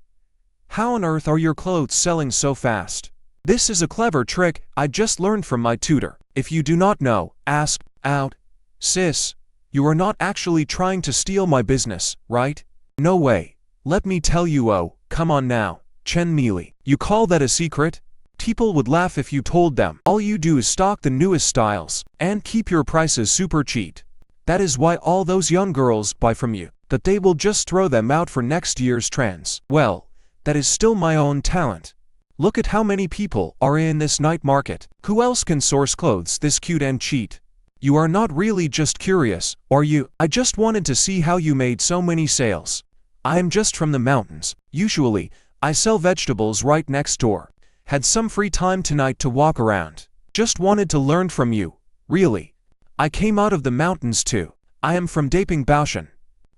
how on earth are your clothes selling so fast? This is a clever trick I just learned from my tutor. If you do not know, ask out. Sis, you are not actually trying to steal my business, right? No way. Let me tell you. Oh, come on now, Chen Meili. You call that a secret? People would laugh if you told them. All you do is stock the newest styles and keep your prices super cheap. That is why all those young girls buy from you, that they will just throw them out for next year's trends. Well, that is still my own talent. Look at how many people are in this night market. Who else can source clothes this cute and cheap? You are not really just curious, are you? I just wanted to see how you made so many sales. I am just from the mountains. Usually, I sell vegetables right next door. Had some free time tonight to walk around. Just wanted to learn from you. Really. I came out of the mountains too. I am from Dapengbauschen.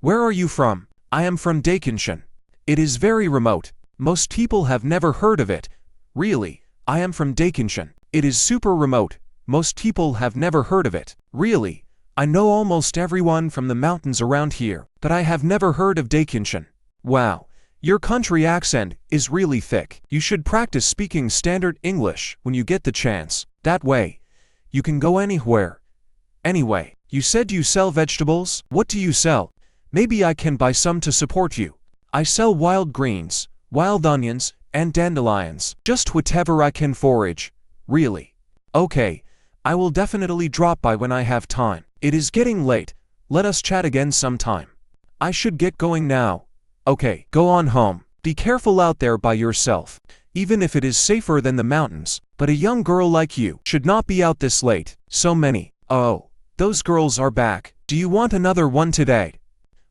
Where are you from? I am from Dakenschen. It is very remote. Most people have never heard of it. Really, I am from Dakenschen. It is super remote. Most people have never heard of it. Really, I know almost everyone from the mountains around here, but I have never heard of Dakenschen. Wow, your country accent is really thick. You should practice speaking standard English when you get the chance. That way, you can go anywhere. Anyway, you said you sell vegetables? What do you sell? Maybe I can buy some to support you. I sell wild greens, wild onions, and dandelions. Just whatever I can forage. Really. Okay, I will definitely drop by when I have time. It is getting late. Let us chat again sometime. I should get going now. Okay, go on home. Be careful out there by yourself. Even if it is safer than the mountains, but a young girl like you should not be out this late. So many. Oh, those girls are back. Do you want another one today?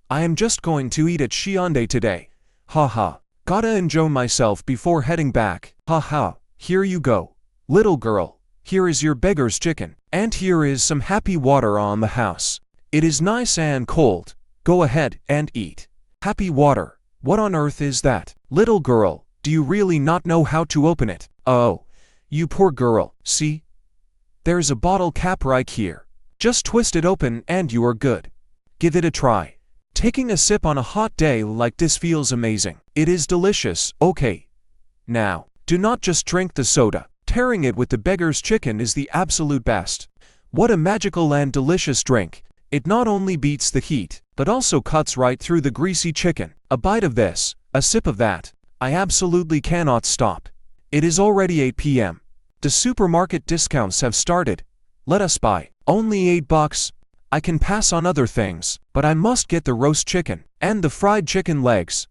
I am just going to eat at Hyundai today. Haha. Gotta enjoy myself before heading back. Haha. Here you go. Little girl. Here is your beggar's chicken. And here is some happy water on the house. It is nice and cold. Go ahead and eat. Happy water. What on earth is that? Little girl, do you really not know how to open it? Oh, you poor girl. See? There's a bottle cap right here. Just twist it open and you are good. Give it a try. Taking a sip on a hot day like this feels amazing. It is delicious. Okay. Now, do not just drink the soda. Tearing it with the beggar's chicken is the absolute best. What a magical and delicious drink. It not only beats the heat, but also cuts right through the greasy chicken. A bite of this, a sip of that. I absolutely cannot stop. It is already 8 p.m. The supermarket discounts have started. Let us buy. Only $8. I can pass on other things, but I must get the roast chicken and the fried chicken legs.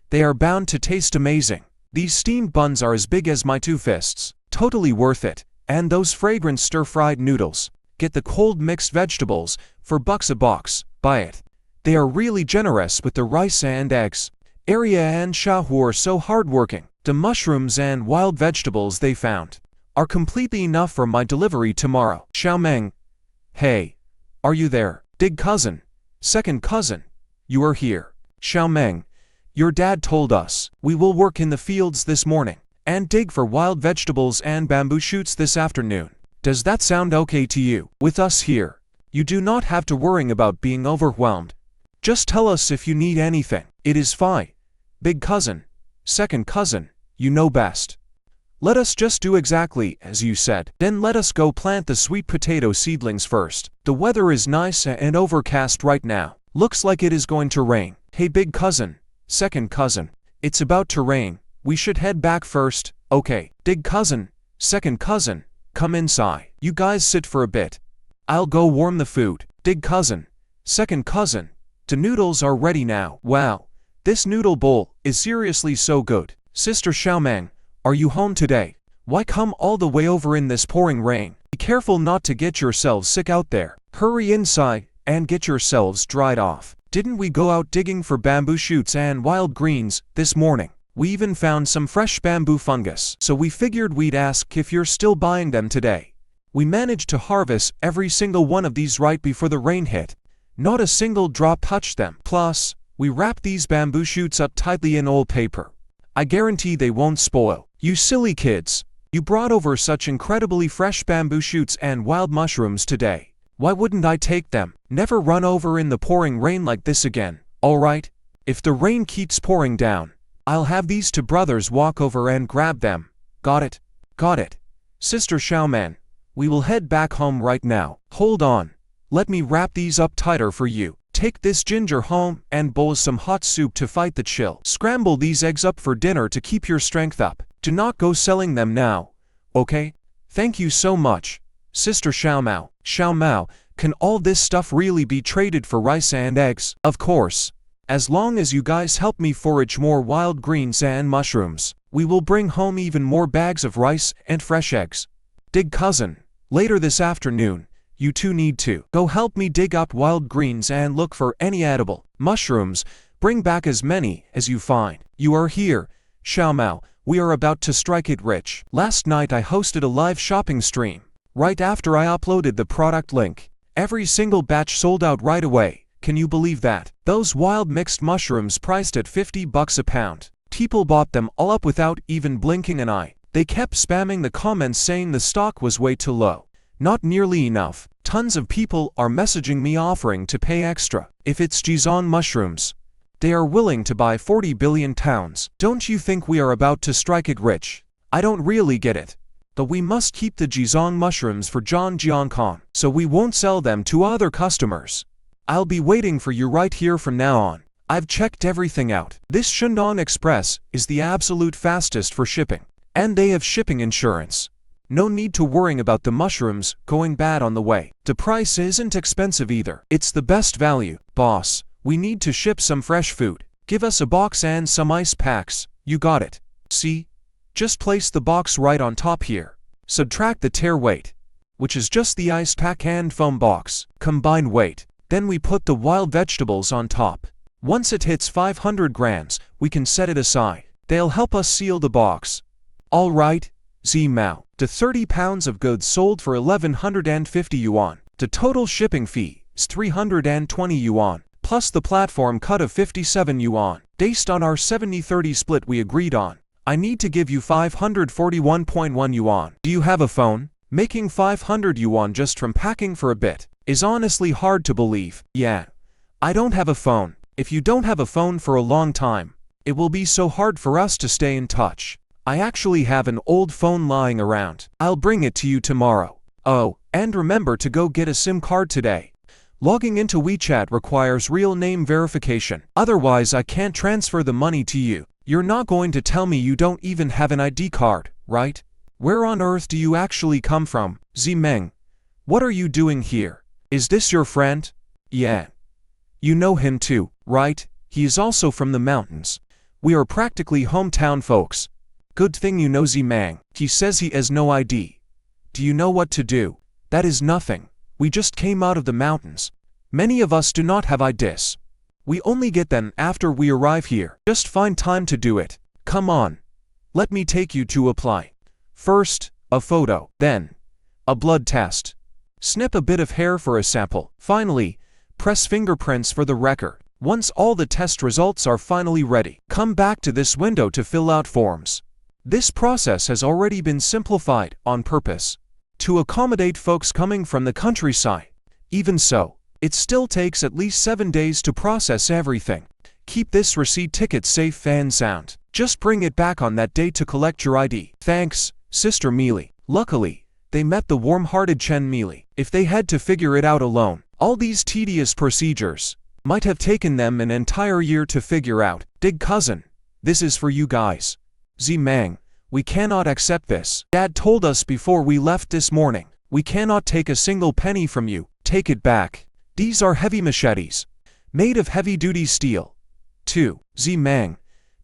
They are bound to taste amazing. These steamed buns are as big as my two fists. Totally worth it. And those fragrant stir-fried noodles. Get the cold mixed vegetables for $1 a box. Buy it. They are really generous with the rice and eggs. Arya and Shahu are so hardworking. The mushrooms and wild vegetables they found are completely enough for my delivery tomorrow. Xiaomeng. Hey. Are you there? Big cousin. Second cousin. You are here. Xiaomeng. Your dad told us we will work in the fields this morning and dig for wild vegetables and bamboo shoots this afternoon. Does that sound okay to you? With us here, you do not have to worry about being overwhelmed. Just tell us if you need anything. It is fine. Big cousin. Second cousin. You know best. Let us just do exactly as you said. Then let us go plant the sweet potato seedlings first. The weather is nice and overcast right now. Looks like it is going to rain. Hey big cousin. Second cousin. It's about to rain. We should head back first. Okay. Big cousin. Second cousin. Come inside. You guys sit for a bit. I'll go warm the food. Big cousin. Second cousin. The noodles are ready now. Wow. This noodle bowl is seriously so good. Sister Xiaomeng. Are you home today? Why come all the way over in this pouring rain? Be careful not to get yourselves sick out there. Hurry inside and get yourselves dried off. Didn't we go out digging for bamboo shoots and wild greens this morning? We even found some fresh bamboo fungus, so we figured we'd ask if you're still buying them today. We managed to harvest every single one of these right before the rain hit. Not a single drop touched them. Plus, we wrapped these bamboo shoots up tightly in old paper. I guarantee they won't spoil. You silly kids. You brought over such incredibly fresh bamboo shoots and wild mushrooms today. Why wouldn't I take them? Never run over in the pouring rain like this again, alright? If the rain keeps pouring down, I'll have these two brothers walk over and grab them. Got it? Got it. Sister Xiaomeng, we will head back home right now. Hold on. Let me wrap these up tighter for you. Take this ginger home and boil some hot soup to fight the chill. Scramble these eggs up for dinner to keep your strength up. Do not go selling them now. Okay? Thank you so much. Sister Xiaomao. Xiaomao, can all this stuff really be traded for rice and eggs? Of course. As long as you guys help me forage more wild greens and mushrooms, we will bring home even more bags of rice and fresh eggs. Big cousin, later this afternoon, You two need to go help me dig up wild greens and look for any edible mushrooms. Bring back as many as you find. You are here, Xiao Mao. We are about to strike it rich. Last night I hosted a live shopping stream. Right after I uploaded the product link, every single batch sold out right away. Can you believe that? Those wild mixed mushrooms priced at $50 a pound. People bought them all up without even blinking an eye. They kept spamming the comments saying the stock was way too low. Not nearly enough. Tons of people are messaging me offering to pay extra. If it's Jizan mushrooms, they are willing to buy 40 billion pounds. Don't you think we are about to strike it rich? I don't really get it. But we must keep the Jizan mushrooms for John Jiankon, so we won't sell them to other customers. I'll be waiting for you right here from now on. I've checked everything out. This Shandong Express is the absolute fastest for shipping. And they have shipping insurance. No need to worrying about the mushrooms going bad on the way. The price isn't expensive either. It's the best value. Boss, we need to ship some fresh food. Give us a box and some ice packs. You got it. See? Just place the box right on top here. Subtract the tare weight, which is just the ice pack and foam box. Combined weight. Then we put the wild vegetables on top. Once it hits 500 grams, we can set it aside. They'll help us seal the box. All right, Zi Mao. The 30 pounds of goods sold for 1150 yuan. The total shipping fee is 320 yuan, plus the platform cut of 57 yuan. Based on our 70-30 split we agreed on, I need to give you 541.1 yuan. Do you have a phone? Making 500 yuan just from packing for a bit is honestly hard to believe. Yeah, I don't have a phone. If you don't have a phone for a long time, it will be so hard for us to stay in touch. I actually have an old phone lying around. I'll bring it to you tomorrow. Oh, and remember to go get a SIM card today. Logging into WeChat requires real name verification. Otherwise I can't transfer the money to you. You're not going to tell me you don't even have an ID card, right? Where on earth do you actually come from? Zimeng, what are you doing here? Is this your friend? Yeah. You know him too, right? He is also from the mountains. We are practically hometown folks. Good thing you know Zimeng. He says he has no ID. Do you know what to do? That is nothing. We just came out of the mountains. Many of us do not have IDs. We only get them after we arrive here. Just find time to do it. Come on. Let me take you to apply. First, a photo. Then, a blood test. Snip a bit of hair for a sample. Finally, press fingerprints for the record. Once all the test results are finally ready, come back to this window to fill out forms. This process has already been simplified on purpose to accommodate folks coming from the countryside. Even so, it still takes at least 7 days to process everything. Keep this receipt ticket safe and sound. Just bring it back on that day to collect your ID. Thanks, Sister Mealy. Luckily, they met the warm-hearted Chen Mealy. If they had to figure it out alone, all these tedious procedures might have taken them an entire year to figure out. Dig cousin, this is for you guys. Zimeng, we cannot accept this. Dad told us before we left this morning. We cannot take a single penny from you. Take it back. These are heavy machetes, made of heavy-duty steel. 2. Zimeng,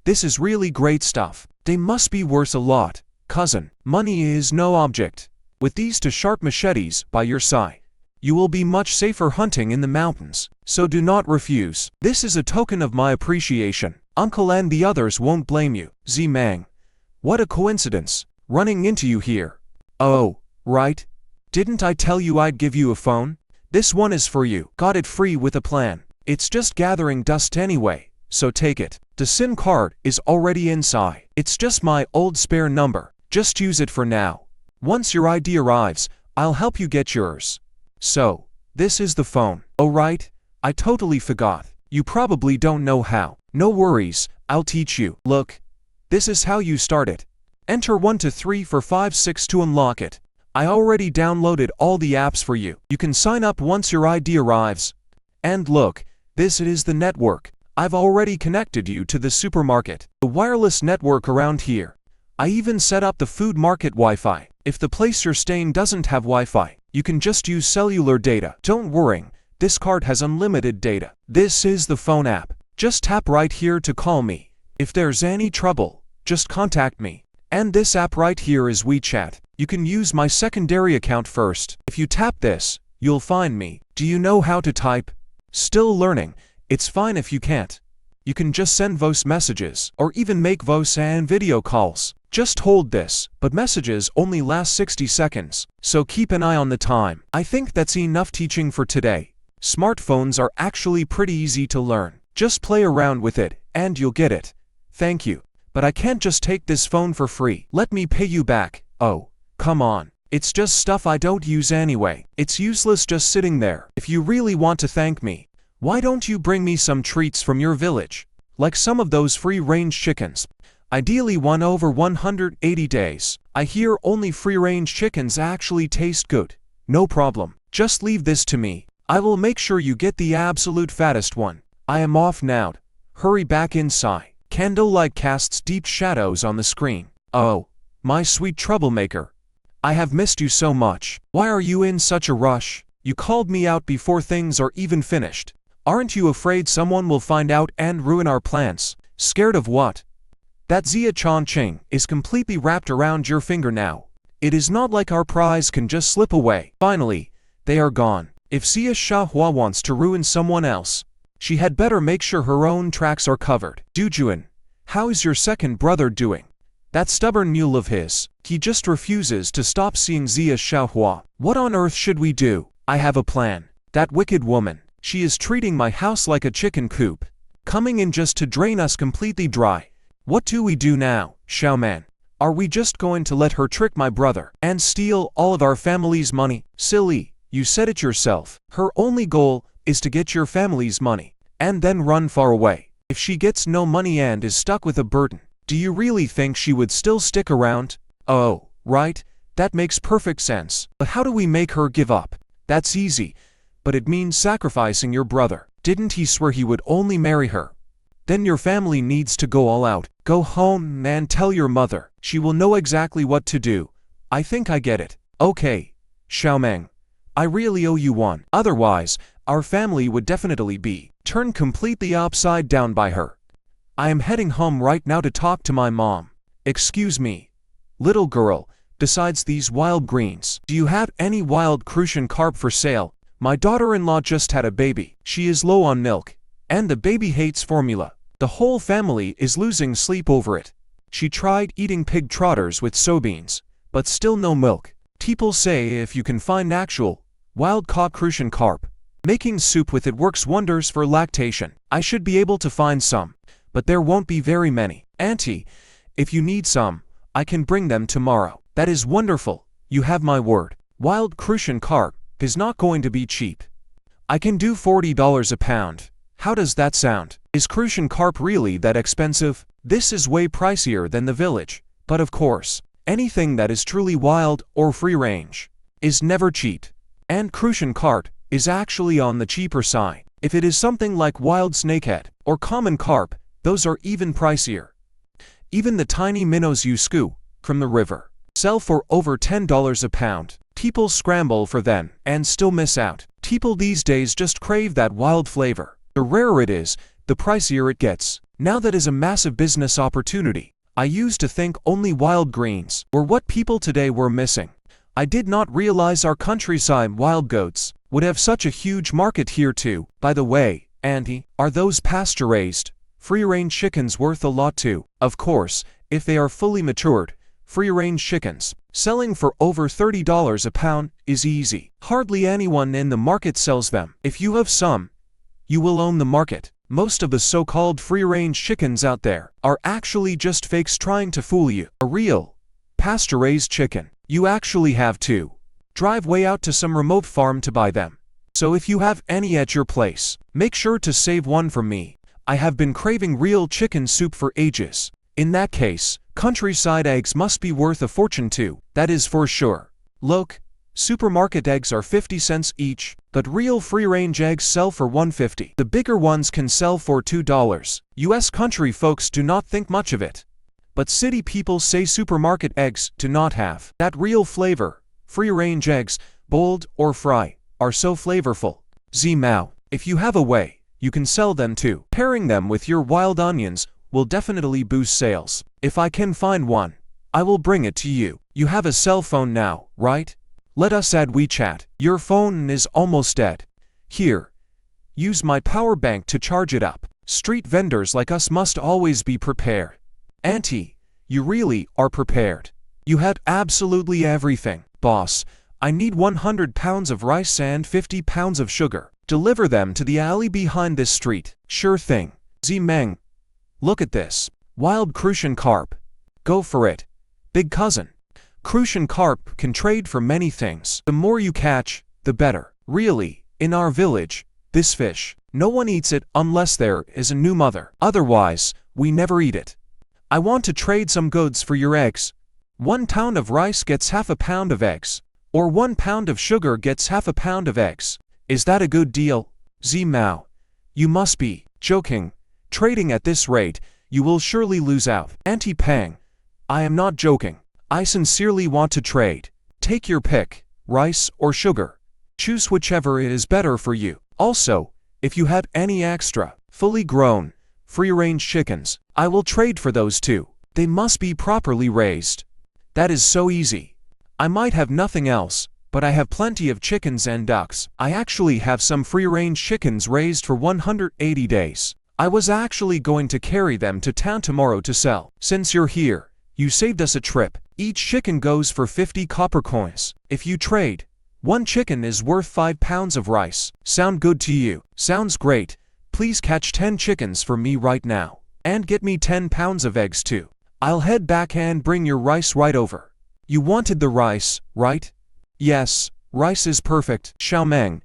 this is really great stuff. They must be worth a lot. Cousin, money is no object. With these two sharp machetes by your side, you will be much safer hunting in the mountains. So do not refuse. This is a token of my appreciation. Uncle and the others won't blame you. Zimeng, what a coincidence, running into you here. Oh, right. Didn't I tell you I'd give you a phone? This one is for you. Got it free with a plan. It's just gathering dust anyway, so take it. The SIM card is already inside. It's just my old spare number. Just use it for now. Once your ID arrives, I'll help you get yours. So, this is the phone. Oh right, I totally forgot. You probably don't know how. No worries, I'll teach you. Look, this is how you start it. Enter 1 to 3 4 5 6 to unlock it. I already downloaded all the apps for you. You can sign up once your ID arrives. And look, this is the network. I've already connected you to the supermarket, the wireless network around here. I even set up the food market Wi-Fi. If the place you're staying doesn't have Wi-Fi, you can just use cellular data. Don't worry, this card has unlimited data. This is the phone app. Just tap right here to call me. If there's any trouble, just contact me. And this app right here is WeChat. You can use my secondary account first. If you tap this, you'll find me. Do you know how to type? Still learning. It's fine if you can't. You can just send voice messages, or even make voice and video calls. Just hold this, but messages only last 60 seconds, so keep an eye on the time. I think that's enough teaching for today. Smartphones are actually pretty easy to learn. Just play around with it, and you'll get it. Thank you. But I can't just take this phone for free. Let me pay you back. Oh, come on. It's just stuff I don't use anyway. It's useless just sitting there. If you really want to thank me, why don't you bring me some treats from your village? Like some of those free-range chickens. Ideally one over 180 days. I hear only free-range chickens actually taste good. No problem. Just leave this to me. I will make sure you get the absolute fattest one. I am off now. Hurry back inside. Candlelight casts deep shadows on the screen. Oh, my sweet troublemaker. I have missed you so much. Why are you in such a rush? You called me out before things are even finished. Aren't you afraid someone will find out and ruin our plans? Scared of what? That Zia Chongqing is completely wrapped around your finger now. It is not like our prize can just slip away. Finally, they are gone. If Xia Xiahua wants to ruin someone else, she had better make sure her own tracks are covered. Dujuan, how is your second brother doing? That stubborn mule of his, he just refuses to stop seeing Xia Xiahua. What on earth should we do? I have a plan. That wicked woman, she is treating my house like a chicken coop, coming in just to drain us completely dry. What do we do now, Xiaoman? Are we just going to let her trick my brother and steal all of our family's money? Silly, you said it yourself. Her only goal is to get your family's money and then run far away. If she gets no money and is stuck with a burden, do you really think she would still stick around? Oh, right, that makes perfect sense. But how do we make her give up? That's easy, but it means sacrificing your brother. Didn't he swear he would only marry her? Then your family needs to go all out. Go home and tell your mother. She will know exactly what to do. I think I get it. Okay, Xiaomeng, I really owe you one. Otherwise, our family would definitely be turned completely upside down by her. I am heading home right now to talk to my mom. Excuse me, little girl, besides these wild greens, do you have any wild crucian carp for sale? My daughter-in-law just had a baby. She is low on milk, and the baby hates formula. The whole family is losing sleep over it. She tried eating pig trotters with soybeans, but still no milk. People say if you can find actual, wild-caught crucian carp, making soup with it works wonders for lactation. I should be able to find some, but there won't be very many. Auntie, if you need some, I can bring them tomorrow. That is wonderful. You have my word. Wild crucian carp is not going to be cheap. I can do $40 a pound. How does that sound? Is crucian carp really that expensive? This is way pricier than the village, but of course, anything that is truly wild or free range is never cheap. And crucian carp is actually on the cheaper side. If it is something like wild snakehead or common carp, those are even pricier. Even the tiny minnows you scoop from the river sell for over $10 a pound. People scramble for them and still miss out. People these days just crave that wild flavor. The rarer it is, the pricier it gets. Now that is a massive business opportunity. I used to think only wild greens were what people today were missing. I did not realize our countryside wild goats would have such a huge market here too. By the way, Auntie, are those pasture-raised, free-range chickens worth a lot too? Of course, if they are fully matured, free-range chickens selling for over $30 a pound is easy. Hardly anyone in the market sells them. If you have some, you will own the market. Most of the so-called free-range chickens out there are actually just fakes trying to fool you. A real, pasture-raised chicken, you actually have to drive way out to some remote farm to buy them. So if you have any at your place, make sure to save one for me. I have been craving real chicken soup for ages. In that case, countryside eggs must be worth a fortune too, that is for sure. Look, supermarket eggs are 50 cents each, but real free-range eggs sell for $1.50. The bigger ones can sell for $2. US country folks do not think much of it. But city people say supermarket eggs do not have that real flavor. Free-range eggs, boiled or fry, are so flavorful. Zimao, if you have a way, you can sell them too. Pairing them with your wild onions will definitely boost sales. If I can find one, I will bring it to you. You have a cell phone now, right? Let us add WeChat. Your phone is almost dead. Here, use my power bank to charge it up. Street vendors like us must always be prepared. Auntie, you really are prepared. You had absolutely everything. Boss, I need 100 pounds of rice and 50 pounds of sugar. Deliver them to the alley behind this street. Sure thing. Meng. Look at this. Wild crucian carp. Go for it. Big cousin. Crucian carp can trade for many things. The more you catch, the better. Really, in our village, this fish, no one eats it unless there is a new mother. Otherwise, we never eat it. I want to trade some goods for your eggs. 1 pound of rice gets half a pound of eggs. Or 1 pound of sugar gets half a pound of eggs. Is that a good deal? Mao. You must be joking. Trading at this rate, you will surely lose out. Auntie Pang. I am not joking. I sincerely want to trade. Take your pick, rice or sugar. Choose whichever is better for you. Also, if you have any extra, fully grown, free-range chickens, I will trade for those too. They must be properly raised. That is so easy. I might have nothing else, but I have plenty of chickens and ducks. I actually have some free-range chickens raised for 180 days. I was actually going to carry them to town tomorrow to sell. Since you're here, you saved us a trip. Each chicken goes for 50 copper coins. If you trade, 1 chicken is worth 5 pounds of rice. Sound good to you? Sounds great. Please catch 10 chickens for me right now. And get me 10 pounds of eggs too. I'll head back and bring your rice right over. You wanted the rice, right? Yes, rice is perfect. Xiaomeng,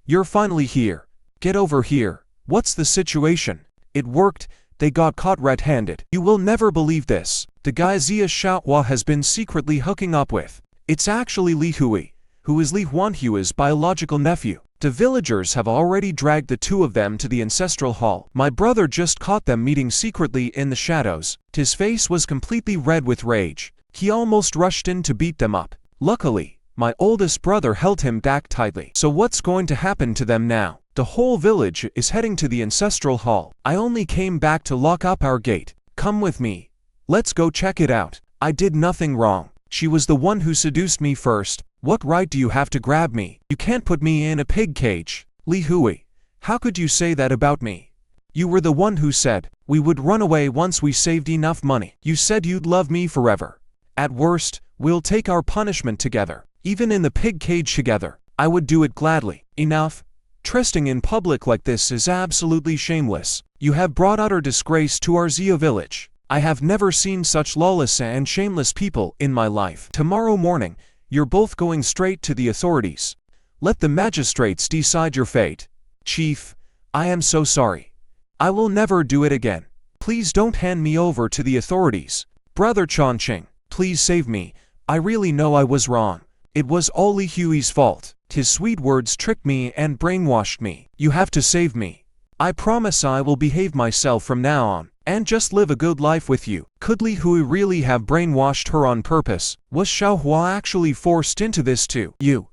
you're finally here. Get over here. What's the situation? It worked. They got caught red-handed. You will never believe this. The guy Zia Xiaohua has been secretly hooking up with. It's actually Li Hui, who is Li Huanhua's biological nephew. The villagers have already dragged the 2 of them to the ancestral hall. My brother just caught them meeting secretly in the shadows. His face was completely red with rage. He almost rushed in to beat them up. Luckily, my oldest brother held him back tightly. So what's going to happen to them now? The whole village is heading to the ancestral hall. I only came back to lock up our gate. Come with me. Let's go check it out. I did nothing wrong. She was the one who seduced me first. What right do you have to grab me? You can't put me in a pig cage. Li Hui, how could you say that about me? You were the one who said we would run away once we saved enough money. You said you'd love me forever. At worst, we'll take our punishment together. Even in the pig cage together, I would do it gladly. Enough. Trusting in public like this is absolutely shameless. You have brought utter disgrace to our Zia village. I have never seen such lawless and shameless people in my life. Tomorrow morning, you're both going straight to the authorities. Let the magistrates decide your fate. Chief, I am so sorry. I will never do it again. Please don't hand me over to the authorities. Brother Chongqing, please save me. I really know I was wrong. It was all Li Hui's fault. His sweet words tricked me and brainwashed me. You have to save me. I promise I will behave myself from now on, and just live a good life with you. Could Li Hui really have brainwashed her on purpose? Was Xiaohua actually forced into this too? You.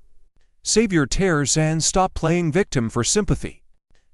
Save your tears and stop playing victim for sympathy.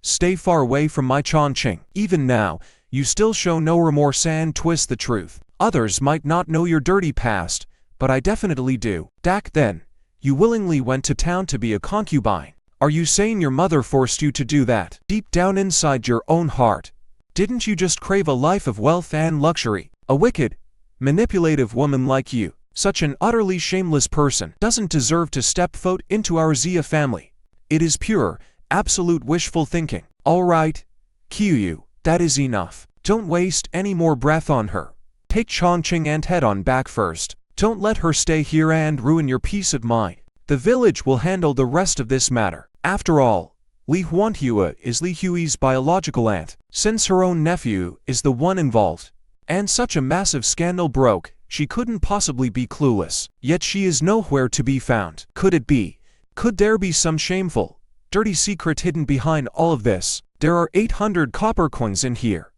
Stay far away from my Chongqing. Even now, you still show no remorse and twist the truth. Others might not know your dirty past, but I definitely do. Dak, then, you willingly went to town to be a concubine. Are you saying your mother forced you to do that? Deep down inside your own heart, didn't you just crave a life of wealth and luxury? A wicked, manipulative woman like you, such an utterly shameless person, doesn't deserve to step foot into our Zia family. It is pure, absolute wishful thinking. All right, Qiyu, that is enough. Don't waste any more breath on her. Take Chongqing and head on back first. Don't let her stay here and ruin your peace of mind. The village will handle the rest of this matter. After all, Li Huanhua is Li Hui's biological aunt, since her own nephew is the one involved. And such a massive scandal broke, she couldn't possibly be clueless. Yet she is nowhere to be found. Could it be? Could there be some shameful, dirty secret hidden behind all of this? There are 800 copper coins in here.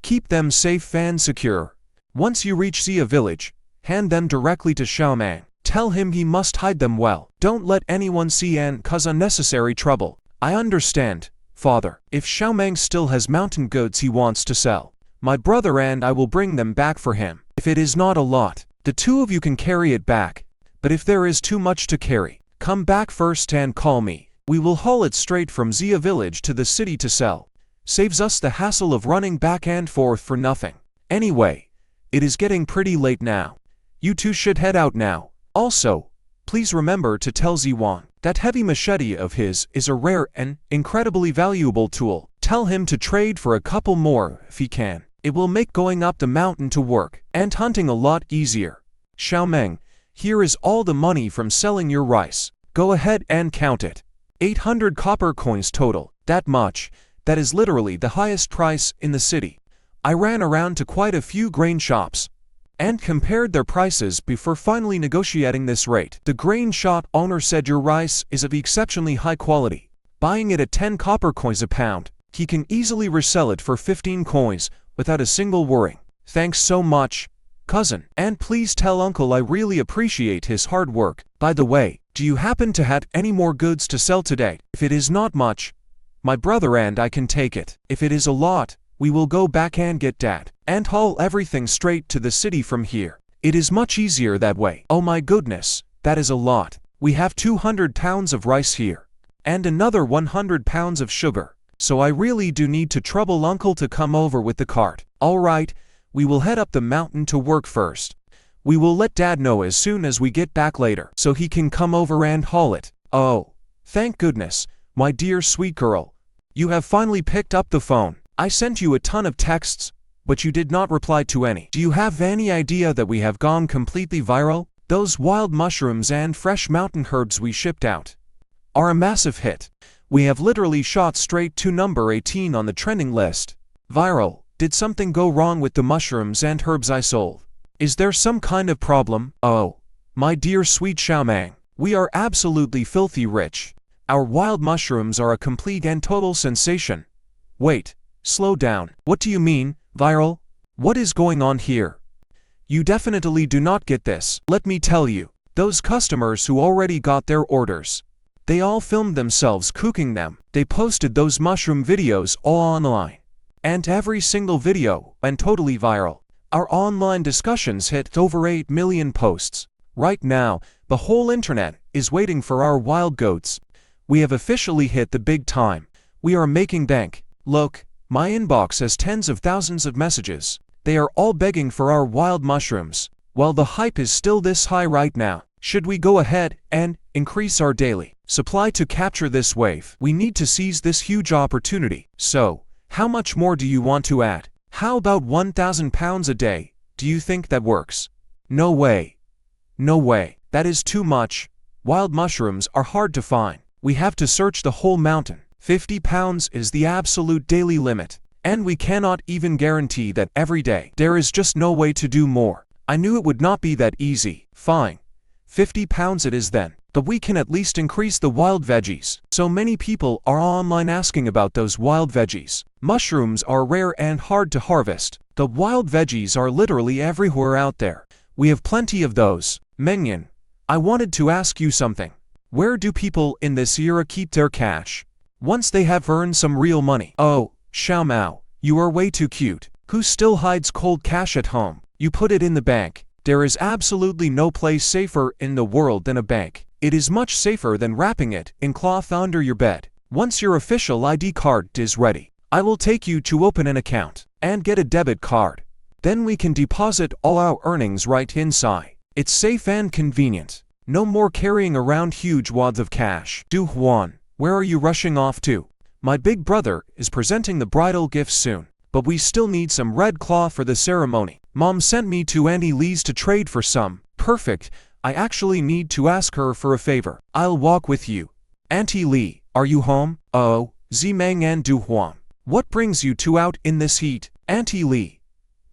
Keep them safe and secure. Once you reach Zia village, hand them directly to Xiaomeng. Tell him he must hide them well. Don't let anyone see and cause unnecessary trouble. I understand, father. If Xiaomeng still has mountain goods he wants to sell, my brother and I will bring them back for him. If it is not a lot, the 2 of you can carry it back. But if there is too much to carry, Come back first and call me. We will haul it straight from Zia village to the city to sell. Saves us the hassle of running back and forth for nothing. Anyway, it is getting pretty late now. You two should head out now. Also, please remember to tell Ziwan that heavy machete of his is a rare and incredibly valuable tool. Tell him to trade for a couple more if he can. It will make going up the mountain to work and hunting a lot easier. Xiaomeng, here is all the money from selling your rice. Go ahead and count it. 800 copper coins total. That much. That is literally the highest price in the city. I ran around to quite a few grain shops and compared their prices before finally negotiating this rate. The grain shop owner said your rice is of exceptionally high quality. Buying it at 10 copper coins a pound, he can easily resell it for 15 coins without a single worry. Thanks so much, cousin. And please tell uncle I really appreciate his hard work. By the way, do you happen to have any more goods to sell today? If it is not much, my brother and I can take it. If it is a lot, we will go back and get Dad and haul everything straight to the city from here. It is much easier that way. Oh my goodness, that is a lot. We have 200 pounds of rice here and another 100 pounds of sugar. So I really do need to trouble uncle to come over with the cart. All right, we will head up the mountain to work first. We will let Dad know as soon as we get back later so he can come over and haul it. Oh, thank goodness, my dear sweet girl. You have finally picked up the phone. I sent you a ton of texts, but you did not reply to any. Do you have any idea that we have gone completely viral? Those wild mushrooms and fresh mountain herbs we shipped out are a massive hit. We have literally shot straight to number 18 on the trending list. Viral. Did something go wrong with the mushrooms and herbs I sold? Is there some kind of problem? Oh, my dear sweet Xiaomeng, we are absolutely filthy rich. Our wild mushrooms are a complete and total sensation. Wait. Slow down. What do you mean, viral? What is going on here? You definitely do not get this. Let me tell you, those customers who already got their orders, they all filmed themselves cooking them. They posted those mushroom videos all online. And every single video went totally viral. Our online discussions hit over 8 million posts. Right now, the whole internet is waiting for our wild goats. We have officially hit the big time. We are making bank. Look. My inbox has tens of thousands of messages. They are all begging for our wild mushrooms. While the hype is still this high right now, should we go ahead and increase our daily supply to capture this wave? We need to seize this huge opportunity. So, how much more do you want to add? How about 1,000 pounds a day? Do you think that works? No way. No way. That is too much. Wild mushrooms are hard to find. We have to search the whole mountain. 50 pounds is the absolute daily limit, and we cannot even guarantee that every day. There is just no way to do more. I knew it would not be that easy. Fine. 50 pounds it is then, but we can at least increase the wild veggies. So many people are online asking about those wild veggies. Mushrooms are rare and hard to harvest. The wild veggies are literally everywhere out there. We have plenty of those. Mengyan, I wanted to ask you something. Where do people in this era keep their cash once they have earned some real money? Oh, Xiaomao, you are way too cute. Who still hides cold cash at home? You put it in the bank. There is absolutely no place safer in the world than a bank. It is much safer than wrapping it in cloth under your bed. Once your official ID card is ready, I will take you to open an account and get a debit card. Then we can deposit all our earnings right inside. It's safe and convenient. No more carrying around huge wads of cash. Du Huan, where are you rushing off to? My big brother is presenting the bridal gifts soon, but we still need some red cloth for the ceremony. Mom sent me to Auntie Lee's to trade for some. Perfect. I actually need to ask her for a favor. I'll walk with you. Auntie Lee, are you home? Oh, Zimeng and Du Huan. What brings you two out in this heat? Auntie Lee,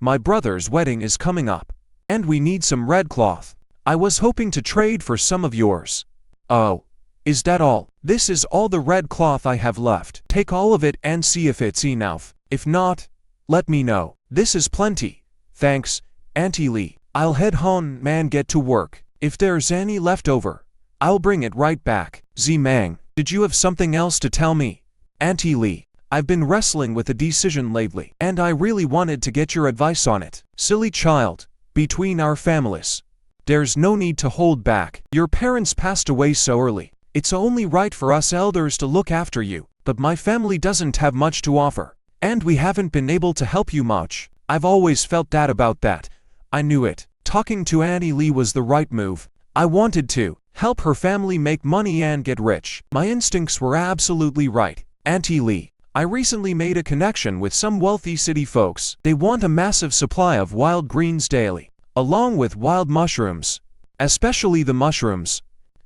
my brother's wedding is coming up, and we need some red cloth. I was hoping to trade for some of yours. Oh, is that all? This is all the red cloth I have left. Take all of it and see if it's enough. If not, let me know. This is plenty. Thanks, Auntie Lee. I'll head home and get to work. If there's any left over, I'll bring it right back. Zimeng, did you have something else to tell me? Auntie Lee, I've been wrestling with a decision lately, and I really wanted to get your advice on it. Silly child, between our families, There's no need to hold back. Your parents passed away so early. It's only right for us elders to look after you, but my family doesn't have much to offer, and we haven't been able to help you much. I've always felt that about that. I knew it. Talking to Auntie Lee was the right move. I wanted to help her family make money and get rich. My instincts were absolutely right. Auntie Lee, I recently made a connection with some wealthy city folks. They want a massive supply of wild greens daily, along with wild mushrooms, especially the mushrooms.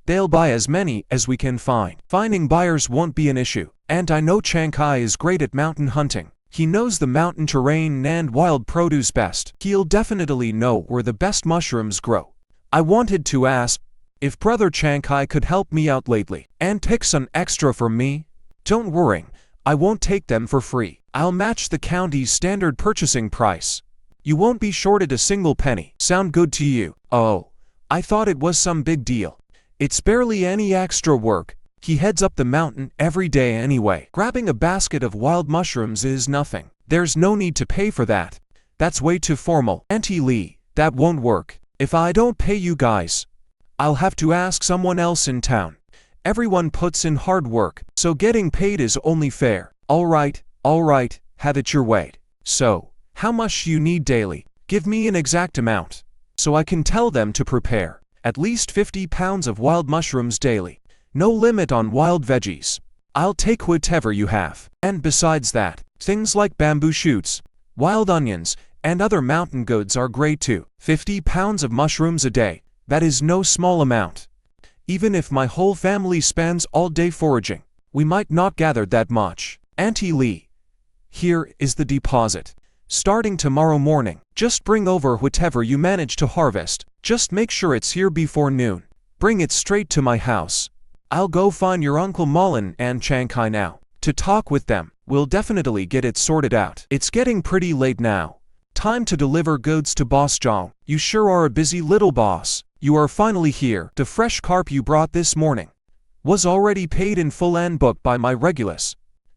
They'll buy as many as we can find. Finding buyers won't be an issue, and I know Chiang Kai is great at mountain hunting. He knows the mountain terrain and wild produce best. He'll definitely know where the best mushrooms grow. I wanted to ask if Brother Chiang Kai could help me out lately and pick some extra for me. Don't worry, I won't take them for free. I'll match the county's standard purchasing price. You won't be shorted a single penny. Sound good to you? Oh, I thought it was some big deal. It's barely any extra work. He heads up the mountain every day anyway. Grabbing a basket of wild mushrooms is nothing. There's no need to pay for that. That's way too formal. Auntie Lee, that won't work. If I don't pay you guys, I'll have to ask someone else in town. Everyone puts in hard work, so getting paid is only fair. All right, have it your way. So, how much you need daily? Give me an exact amount, so I can tell them to prepare. At least 50 pounds of wild mushrooms daily. No limit on wild veggies. I'll take whatever you have. And besides that, things like bamboo shoots, wild onions, and other mountain goods are great too. 50 pounds of mushrooms a day. That is no small amount. Even if my whole family spends all day foraging, we might not gather that much. Auntie Lee, here is the deposit. Starting tomorrow morning, just bring over whatever you manage to harvest. Just make sure it's here before noon. Bring it straight to my house. I'll go find your Uncle Mullen and Chiang Kai now. To talk with them, we'll definitely get it sorted out. It's getting pretty late now. Time to deliver goods to Boss Zhang. You sure are a busy little boss. You are finally here. The fresh carp you brought this morning was already paid in full and booked by my regulars.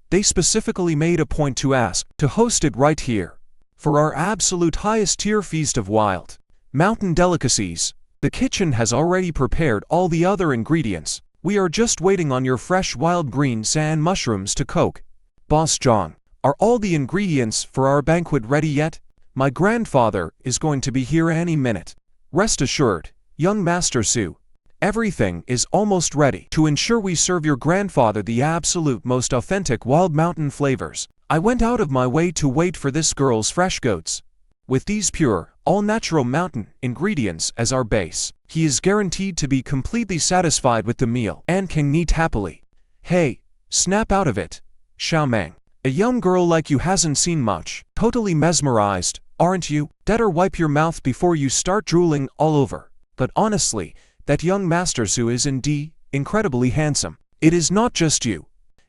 They specifically made a point to ask to host it right here for our absolute highest tier feast of wild mountain delicacies. The kitchen has already prepared all the other ingredients. We are just waiting on your fresh wild greens and mushrooms to cook. Boss Zhang, are all the ingredients for our banquet ready yet? My grandfather is going to be here any minute. Rest assured, young Master Su, everything is almost ready to ensure we serve your grandfather the absolute most authentic wild mountain flavors. I went out of my way to wait for this girl's fresh goats. With these pure, all-natural mountain ingredients as our base, he is guaranteed to be completely satisfied with the meal and can eat happily. Hey, snap out of it, Xiaomeng. A young girl like you hasn't seen much. Totally mesmerized, aren't you? Better wipe your mouth before you start drooling all over. But honestly, that young Master Su is indeed incredibly handsome. It is not just you.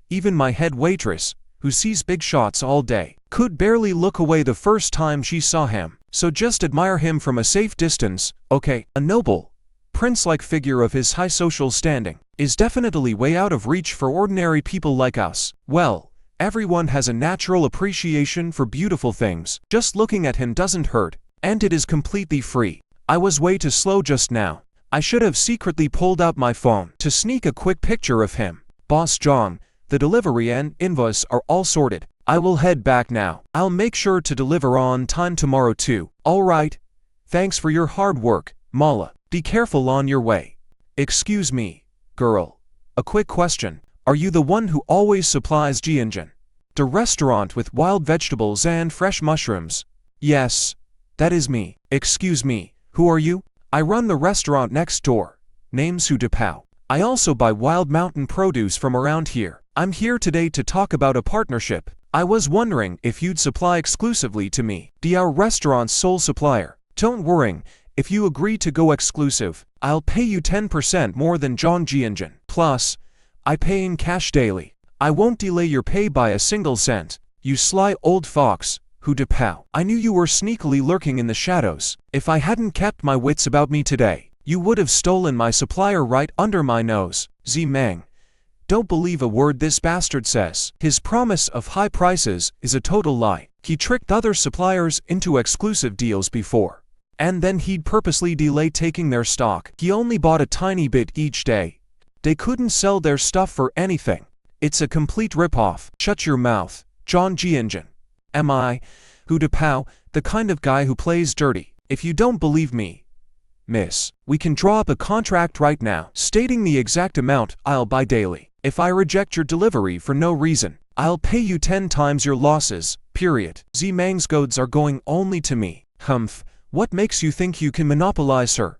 Even my head waitress, who sees big shots all day, could barely look away the first time she saw him. So just admire him from a safe distance, okay? A noble, prince-like figure of his high social standing is definitely way out of reach for ordinary people like us. Well, everyone has a natural appreciation for beautiful things. Just looking at him doesn't hurt, and it is completely free. I was way too slow just now. I should have secretly pulled out my phone to sneak a quick picture of him. Boss Zhang, the delivery and invoice are all sorted. I will head back now. I'll make sure to deliver on time tomorrow too. All right. Thanks for your hard work, Mala. Be careful on your way. Excuse me, girl. A quick question. Are you the one who always supplies Jianjin, the restaurant with wild vegetables and fresh mushrooms? Yes, that is me. Excuse me, who are you? I run the restaurant next door. Name's Hu Depao. I also buy wild mountain produce from around here. I'm here today to talk about a partnership. I was wondering if you'd supply exclusively to me. Be our restaurant's sole supplier. Don't worry, if you agree to go exclusive, I'll pay you 10% more than Zhang Jianjin. Plus, I pay in cash daily. I won't delay your pay by a single cent. You sly old fox, Hu Depao. I knew you were sneakily lurking in the shadows. If I hadn't kept my wits about me today, you would have stolen my supplier right under my nose. Zimeng. Don't believe a word this bastard says. His promise of high prices is a total lie. He tricked other suppliers into exclusive deals before. And then he'd purposely delay taking their stock. He only bought a tiny bit each day. They couldn't sell their stuff for anything. It's a complete ripoff. Shut your mouth, John G. Engine. Am I, Hu Da Pow, the kind of guy who plays dirty? If you don't believe me, miss, we can draw up a contract right now, stating the exact amount I'll buy daily. If I reject your delivery for no reason, I'll pay you 10 times your losses, period. Z-Mang's goods are going only to me. Humph, what makes you think you can monopolize her?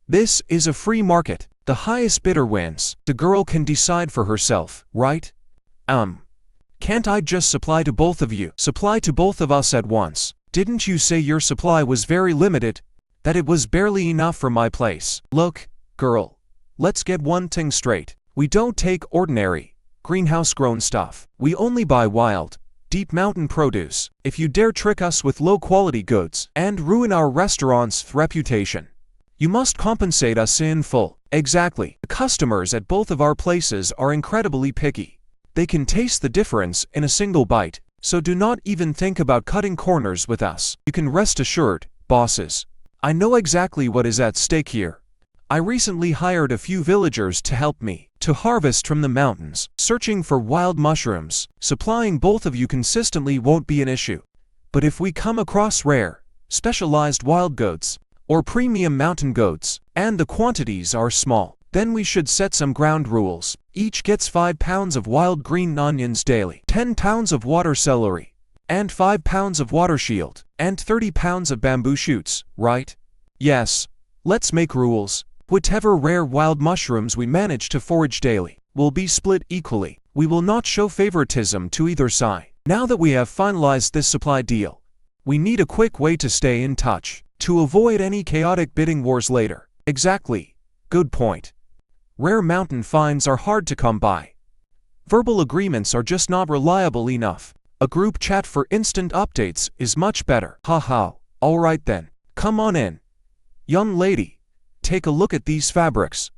This is a free market. The highest bidder wins. The girl can decide for herself, right? Can't I just supply to both of you? Supply to both of us at once. Didn't you say your supply was very limited? That it was barely enough for my place? Look, girl, let's get one thing straight. We don't take ordinary, greenhouse-grown stuff. We only buy wild, deep mountain produce. If you dare trick us with low-quality goods and ruin our restaurant's reputation, you must compensate us in full. Exactly. The customers at both of our places are incredibly picky. They can taste the difference in a single bite, so do not even think about cutting corners with us. You can rest assured, bosses. I know exactly what is at stake here. I recently hired a few villagers to help me to harvest from the mountains, searching for wild mushrooms. Supplying both of you consistently won't be an issue. But if we come across rare, specialized wild goats, or premium mountain goats, and the quantities are small, then we should set some ground rules. Each gets 5 pounds of wild green onions daily, 10 pounds of water celery, and 5 pounds of water shield, and 30 pounds of bamboo shoots, right? Yes, let's make rules. Whatever rare wild mushrooms we manage to forage daily will be split equally. We will not show favoritism to either side. Now that we have finalized this supply deal, we need a quick way to stay in touch, to avoid any chaotic bidding wars later. Exactly. Good point. Rare mountain finds are hard to come by. Verbal agreements are just not reliable enough. A group chat for instant updates is much better. Haha. Alright then. Come on in. Young lady, take a look at these fabrics.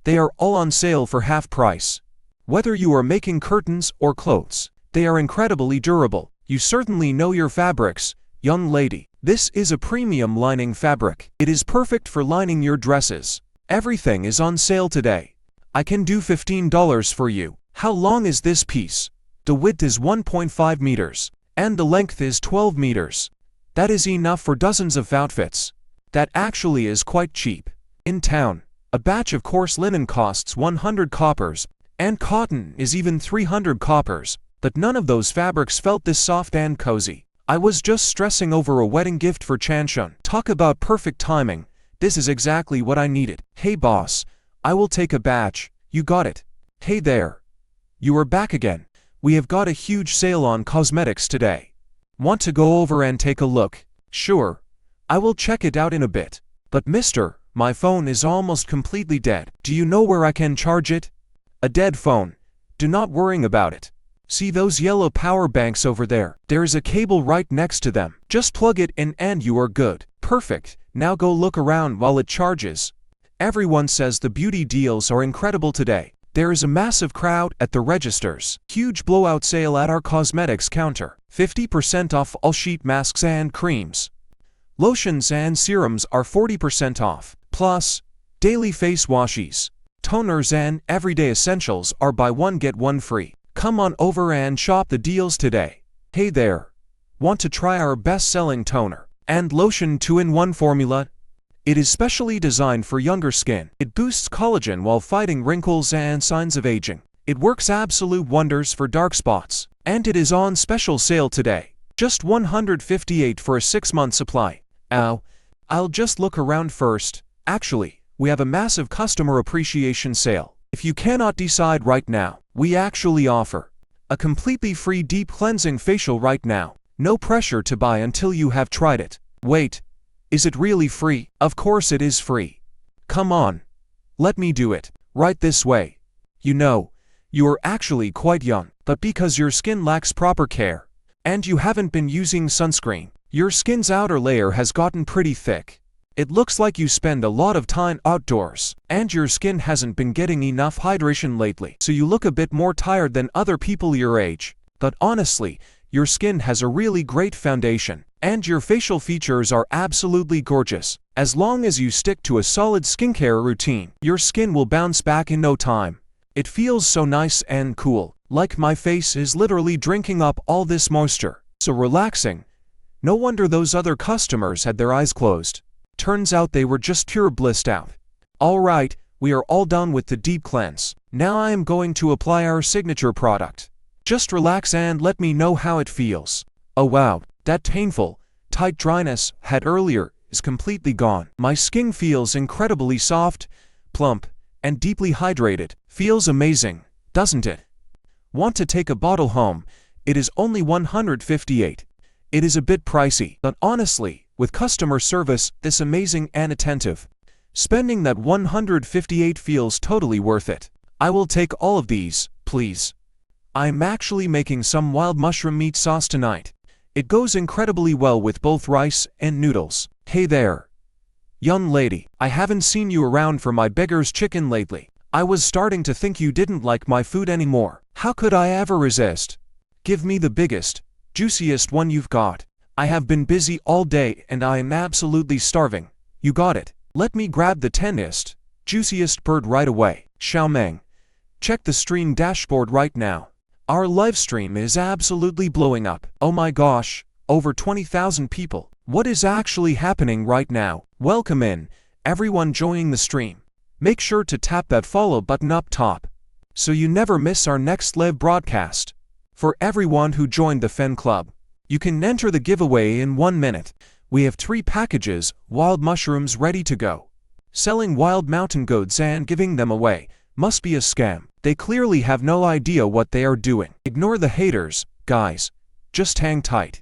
They are all on sale for half price. Whether you are making curtains or clothes, they are incredibly durable. You certainly know your fabrics, young lady. This is a premium lining fabric. It is perfect for lining your dresses. Everything is on sale today. I can do $15 for you. How long is this piece? The width is 1.5 meters, and the length is 12 meters. That is enough for dozens of outfits. That actually is quite cheap. In town, a batch of coarse linen costs 100 coppers, and cotton is even 300 coppers, but none of those fabrics felt this soft and cozy. I was just stressing over a wedding gift for Chanshun. Talk about perfect timing. This is exactly what I needed. Hey boss, I will take a batch. You got it. Hey there. You are back again. We have got a huge sale on cosmetics today. Want to go over and take a look? Sure. I will check it out in a bit. But mister, my phone is almost completely dead. Do you know where I can charge it? A dead phone. Do not worry about it. See those yellow power banks over there? There is a cable right next to them. Just plug it in and you are good. Perfect. Now go look around while it charges. Everyone says the beauty deals are incredible today. There is a massive crowd at the registers. Huge blowout sale at our cosmetics counter. 50% off all sheet masks and creams. Lotions and serums are 40% off. Plus, daily face washes, toners and everyday essentials are buy one get one free. Come on over and shop the deals today. Hey there. Want to try our best-selling toner and lotion 2-in-1 formula? It is specially designed for younger skin. It boosts collagen while fighting wrinkles and signs of aging. It works absolute wonders for dark spots. And it is on special sale today. Just $158 for a 6-month supply. Ow. I'll just look around first. Actually, we have a massive customer appreciation sale. If you cannot decide right now, we actually offer a completely free deep cleansing facial right now. No pressure to buy until you have tried it. Wait, is it really free? Of course it is free. Come on. Let me do it. Right this way. You know, you are actually quite young, but because your skin lacks proper care, and you haven't been using sunscreen, your skin's outer layer has gotten pretty thick. It looks like you spend a lot of time outdoors, and your skin hasn't been getting enough hydration lately, so you look a bit more tired than other people your age. But honestly, Your skin has a really great foundation, and your facial features are absolutely gorgeous. As long as you stick to a solid skincare routine, your skin will bounce back in no time. It feels so nice and cool, like my face is literally drinking up all this moisture. So relaxing. No wonder those other customers had their eyes closed. Turns out they were just pure blissed out. Alright, we are all done with the deep cleanse. Now I am going to apply our signature product. Just relax and let me know how it feels. Oh wow, that painful, tight dryness had earlier is completely gone. My skin feels incredibly soft, plump, and deeply hydrated. Feels amazing, doesn't it? Want to take a bottle home? It is only $158. It is a bit pricey, but honestly, with customer service this amazing and attentive, spending that $158 feels totally worth it. I will take all of these, please. I'm actually making some wild mushroom meat sauce tonight. It goes incredibly well with both rice and noodles. Hey there, young lady. I haven't seen you around for my beggar's chicken lately. I was starting to think you didn't like my food anymore. How could I ever resist? Give me the biggest, juiciest one you've got. I have been busy all day and I am absolutely starving. You got it. Let me grab the tiniest, juiciest bird right away. Xiaomeng, check the stream dashboard right now. Our live stream is absolutely blowing up. Oh my gosh, over 20,000 people. What is actually happening right now? Welcome in, everyone joining the stream. Make sure to tap that follow button up top, so you never miss our next live broadcast. For everyone who joined the Fan Club, you can enter the giveaway in 1 minute. We have 3 packages, wild mushrooms ready to go. Selling wild mountain goats and giving them away must be a scam. They clearly have no idea what they are doing. Ignore the haters, guys. Just hang tight.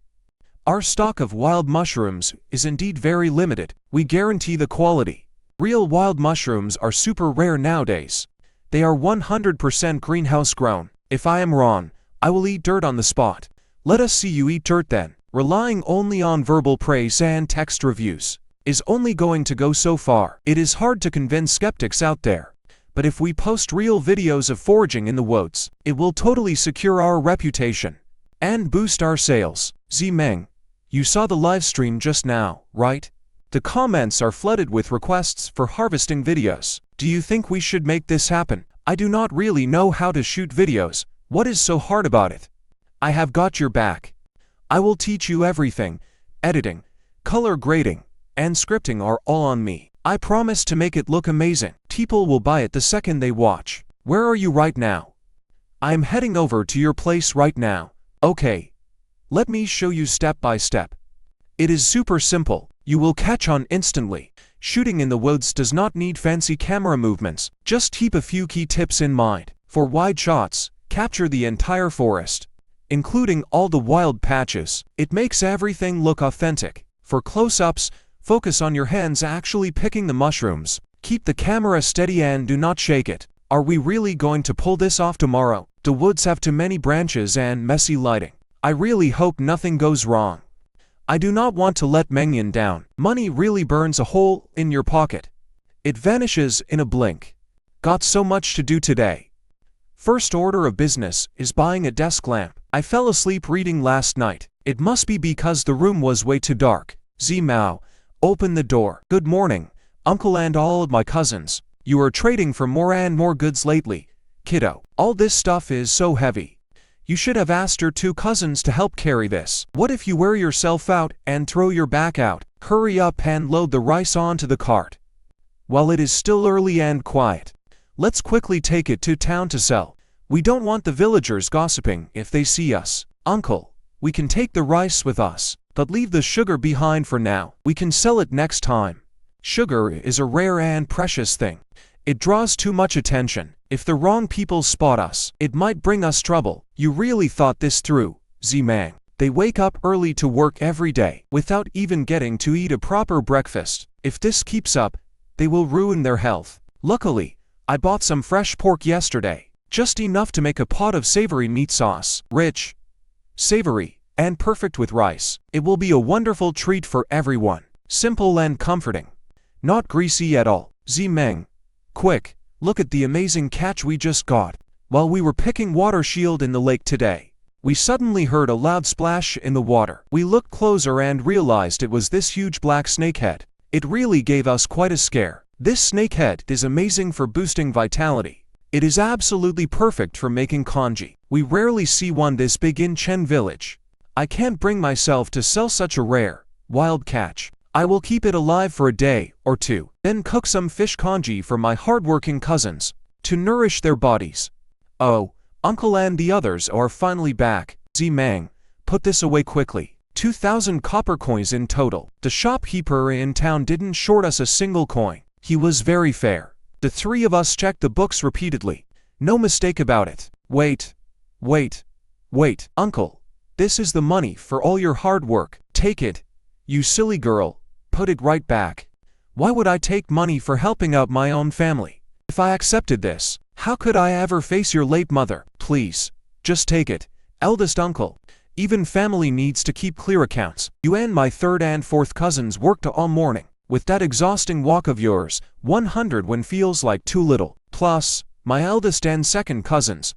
Our stock of wild mushrooms is indeed very limited. We guarantee the quality. Real wild mushrooms are super rare nowadays. They are 100% greenhouse grown. If I am wrong, I will eat dirt on the spot. Let us see you eat dirt then. Relying only on verbal praise and text reviews is only going to go so far. It is hard to convince skeptics out there. But if we post real videos of foraging in the woods, it will totally secure our reputation and boost our sales. Zimeng, you saw the live stream just now, right? The comments are flooded with requests for harvesting videos. Do you think we should make this happen? I do not really know how to shoot videos. What is so hard about it? I have got your back. I will teach you everything. Editing, color grading, and scripting are all on me. I promise to make it look amazing. People will buy it the second they watch. Where are you right now? I am heading over to your place right now. Okay. Let me show you step by step. It is super simple. You will catch on instantly. Shooting in the woods does not need fancy camera movements. Just keep a few key tips in mind. For wide shots, capture the entire forest, including all the wild patches. It makes everything look authentic. For close-ups, focus on your hands actually picking the mushrooms. Keep the camera steady and do not shake it. Are we really going to pull this off tomorrow? The woods have too many branches and messy lighting. I really hope nothing goes wrong. I do not want to let Mengyan down. Money really burns a hole in your pocket. It vanishes in a blink. Got so much to do today. First order of business is buying a desk lamp. I fell asleep reading last night. It must be because the room was way too dark. Zimao, open the door. Good morning, uncle and all of my cousins. You are trading for more and more goods lately, kiddo. All this stuff is so heavy. You should have asked your 2 cousins to help carry this. What if you wear yourself out and throw your back out? Hurry up and load the rice onto the cart. While it is still early and quiet, let's quickly take it to town to sell. We don't want the villagers gossiping if they see us. Uncle, we can take the rice with us, but leave the sugar behind for now. We can sell it next time. Sugar is a rare and precious thing. It draws too much attention. If the wrong people spot us, it might bring us trouble. You really thought this through, Zimang. They wake up early to work every day, without even getting to eat a proper breakfast. If this keeps up, they will ruin their health. Luckily, I bought some fresh pork yesterday, just enough to make a pot of savory meat sauce. Rich, savory, and perfect with rice. It will be a wonderful treat for everyone. Simple and comforting. Not greasy at all. Zimeng, quick, look at the amazing catch we just got while we were picking water shield in the lake today. We suddenly heard a loud splash in the water. We looked closer and realized it was this huge black snakehead. It really gave us quite a scare. This snakehead is amazing for boosting vitality. It is absolutely perfect for making congee. We rarely see one this big in Chen village. I can't bring myself to sell such a rare, wild catch. I will keep it alive for a day or two, then cook some fish congee for my hardworking cousins, to nourish their bodies. Oh, Uncle and the others are finally back. Zimang, put this away quickly. 2,000 copper coins in total. The shopkeeper in town didn't short us a single coin. He was very fair. The three of us checked the books repeatedly. No mistake about it. Wait, Uncle. This is the money for all your hard work. Take it. You silly girl. Put it right back. Why would I take money for helping out my own family? If I accepted this, how could I ever face your late mother? Please, just take it. Eldest uncle. Even family needs to keep clear accounts. You and my third and fourth cousins worked all morning. With that exhausting walk of yours, 100 when feels like too little. Plus, my eldest and second cousins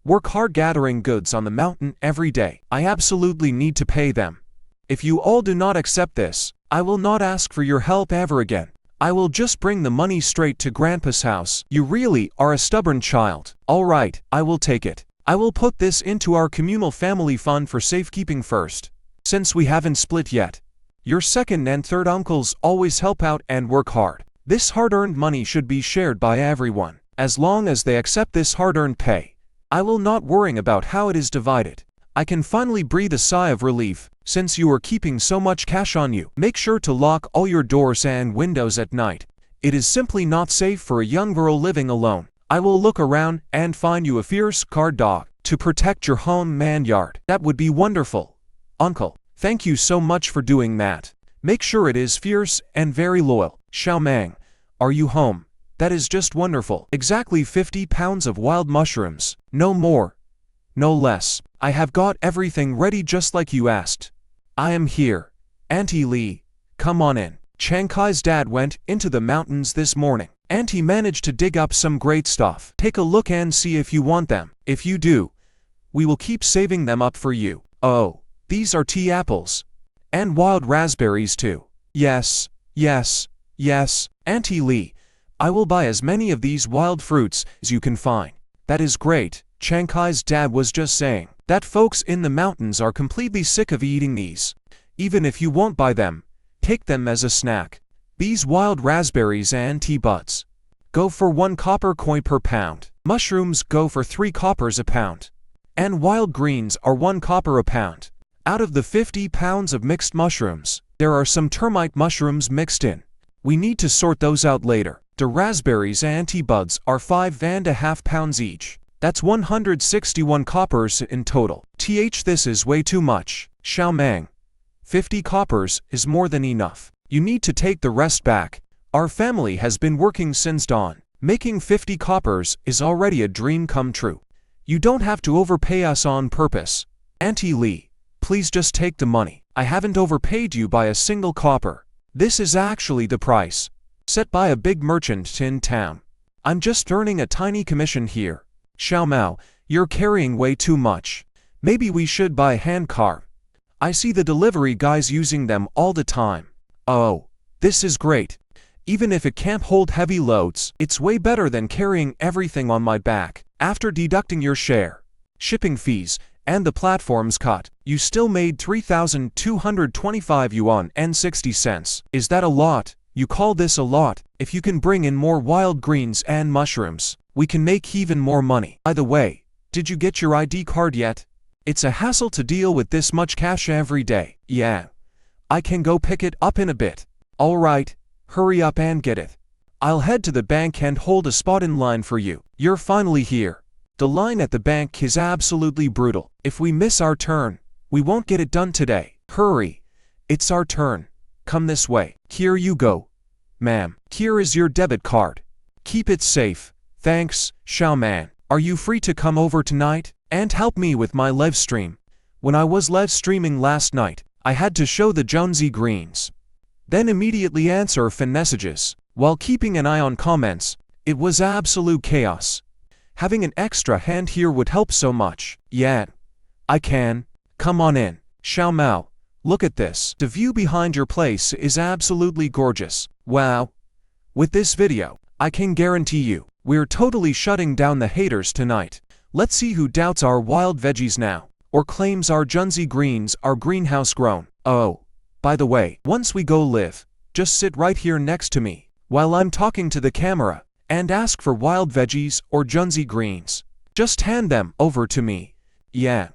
work hard gathering goods on the mountain every day. I absolutely need to pay them. If you all do not accept this, I will not ask for your help ever again. I will just bring the money straight to Grandpa's house. You really are a stubborn child. All right, I will take it. I will put this into our communal family fund for safekeeping first. Since we haven't split yet, your second and third uncles always help out and work hard. This hard-earned money should be shared by everyone. As long as they accept this hard-earned pay, I will not worry about how it is divided. I can finally breathe a sigh of relief, since you are keeping so much cash on you. Make sure to lock all your doors and windows at night. It is simply not safe for a young girl living alone. I will look around and find you a fierce guard dog to protect your home man yard. That would be wonderful. Uncle, thank you so much for doing that. Make sure it is fierce and very loyal. Xiaomang, are you home? That is just wonderful. Exactly 50 pounds of wild mushrooms. No more. No less. I have got everything ready just like you asked. I am here. Auntie Li, come on in. Chiang Kai's dad went into the mountains this morning. Auntie managed to dig up some great stuff. Take a look and see if you want them. If you do, we will keep saving them up for you. Oh, these are tea apples. And wild raspberries too. Yes. Auntie Li, I will buy as many of these wild fruits as you can find. That is great. Chiang Kai's dad was just saying that folks in the mountains are completely sick of eating these. Even if you won't buy them, take them as a snack. These wild raspberries and tea buds go for 1 copper coin per pound. Mushrooms go for 3 coppers a pound. And wild greens are 1 copper a pound. Out of the 50 pounds of mixed mushrooms, there are some termite mushrooms mixed in. We need to sort those out later. The raspberries and tea buds are 5.5 pounds each. That's 161 coppers in total. This is way too much. Xiaomang, 50 coppers is more than enough. You need to take the rest back. Our family has been working since dawn. Making 50 coppers is already a dream come true. You don't have to overpay us on purpose. Auntie Li, please just take the money. I haven't overpaid you by a single copper. This is actually the price set by a big merchant in town. I'm just earning a tiny commission here. Xiaomao, you're carrying way too much. Maybe we should buy hand car. I see the delivery guys using them all the time. Oh, this is great. Even if it can't hold heavy loads, it's way better than carrying everything on my back. After deducting your share, shipping fees, and the platform's cut, you still made 3,225 yuan and 60 cents. Is that a lot? You call this a lot? If you can bring in more wild greens and mushrooms, we can make even more money. By the way, did you get your ID card yet? It's a hassle to deal with this much cash every day. Yeah. I can go pick it up in a bit. All right, hurry up and get it. I'll head to the bank and hold a spot in line for you. You're finally here. The line at the bank is absolutely brutal. If we miss our turn, we won't get it done today. Hurry. It's our turn. Come this way. Here you go. Ma'am, here is your debit card. Keep it safe. Thanks, Xiaoman. Are you free to come over tonight and help me with my live stream? When I was live streaming last night, I had to show the Jonesy greens, then immediately answer fan messages, while keeping an eye on comments. It was absolute chaos. Having an extra hand here would help so much. Yeah. I can. Come on in. Xiao Mao, look at this. The view behind your place is absolutely gorgeous. Wow. With this video, I can guarantee you, we're totally shutting down the haters tonight. Let's see who doubts our wild veggies now, or claims our Junzi greens are greenhouse grown. Oh, by the way, once we go live, just sit right here next to me, while I'm talking to the camera, and ask for wild veggies or Junzi greens. Just hand them over to me. Yeah.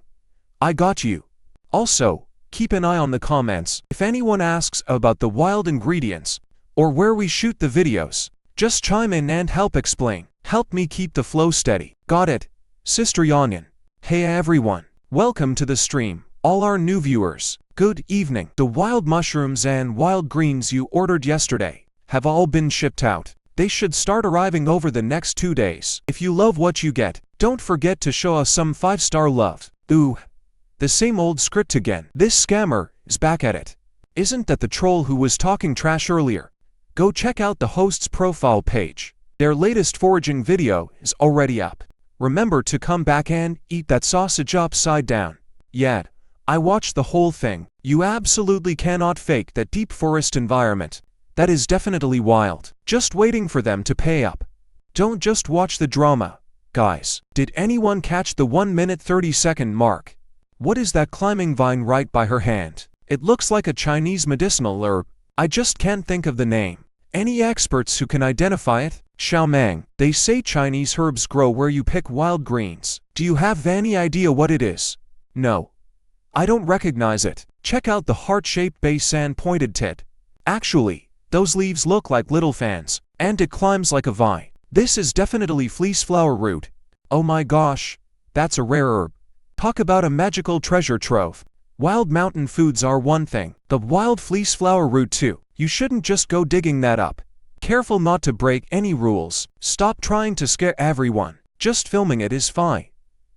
I got you. Also, keep an eye on the comments. If anyone asks about the wild ingredients, or where we shoot the videos, just chime in and help explain. Help me keep the flow steady. Got it, Sister Yanyan. Hey everyone, welcome to the stream. All our new viewers, good evening. The wild mushrooms and wild greens you ordered yesterday have all been shipped out. They should start arriving over the next 2 days. If you love what you get, don't forget to show us some 5-star love. Ooh, the same old script again. This scammer is back at it. Isn't that the troll who was talking trash earlier? Go check out the host's profile page. Their latest foraging video is already up. Remember to come back and eat that sausage upside down. Yeah, I watched the whole thing. You absolutely cannot fake that deep forest environment. That is definitely wild. Just waiting for them to pay up. Don't just watch the drama. Guys, did anyone catch the 1 minute 30-second mark? What is that climbing vine right by her hand? It looks like a Chinese medicinal herb. I just can't think of the name. Any experts who can identify it? Xiaomang, they say Chinese herbs grow where you pick wild greens. Do you have any idea what it is? No. I don't recognize it. Check out the heart-shaped base and pointed tip. Actually, those leaves look like little fans, and it climbs like a vine. This is definitely fleece flower root. Oh my gosh, that's a rare herb. Talk about a magical treasure trove. Wild mountain foods are one thing, the wild fleece flower root too. You shouldn't just go digging that up. Careful not to break any rules. Stop trying to scare everyone. Just filming it is fine.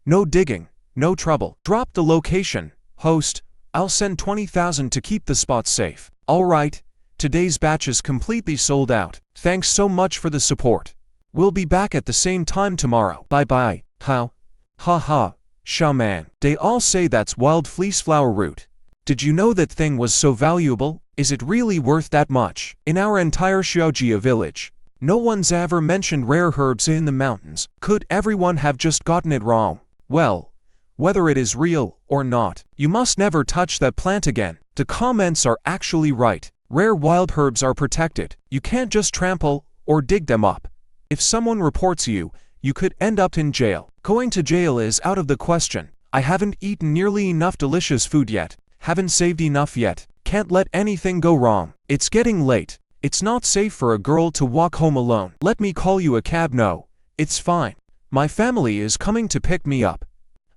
No digging, no trouble. Drop the location. Host, I'll send 20,000 to keep the spot safe. Alright, today's batch is completely sold out. Thanks so much for the support. We'll be back at the same time tomorrow. Bye bye. How? Ha ha. Xiaoman, they all say that's wild fleece flower root. Did you know that thing was so valuable? Is it really worth that much? In our entire Xiaojia village, no one's ever mentioned rare herbs in the mountains. Could everyone have just gotten it wrong? Well, whether it is real or not, you must never touch that plant again. The comments are actually right. Rare wild herbs are protected. You can't just trample or dig them up. If someone reports you, you could end up in jail. Going to jail is out of the question. I haven't eaten nearly enough delicious food yet. Haven't saved enough yet. Can't let anything go wrong. It's getting late. It's not safe for a girl to walk home alone. Let me call you a cab. No, it's fine. My family is coming to pick me up.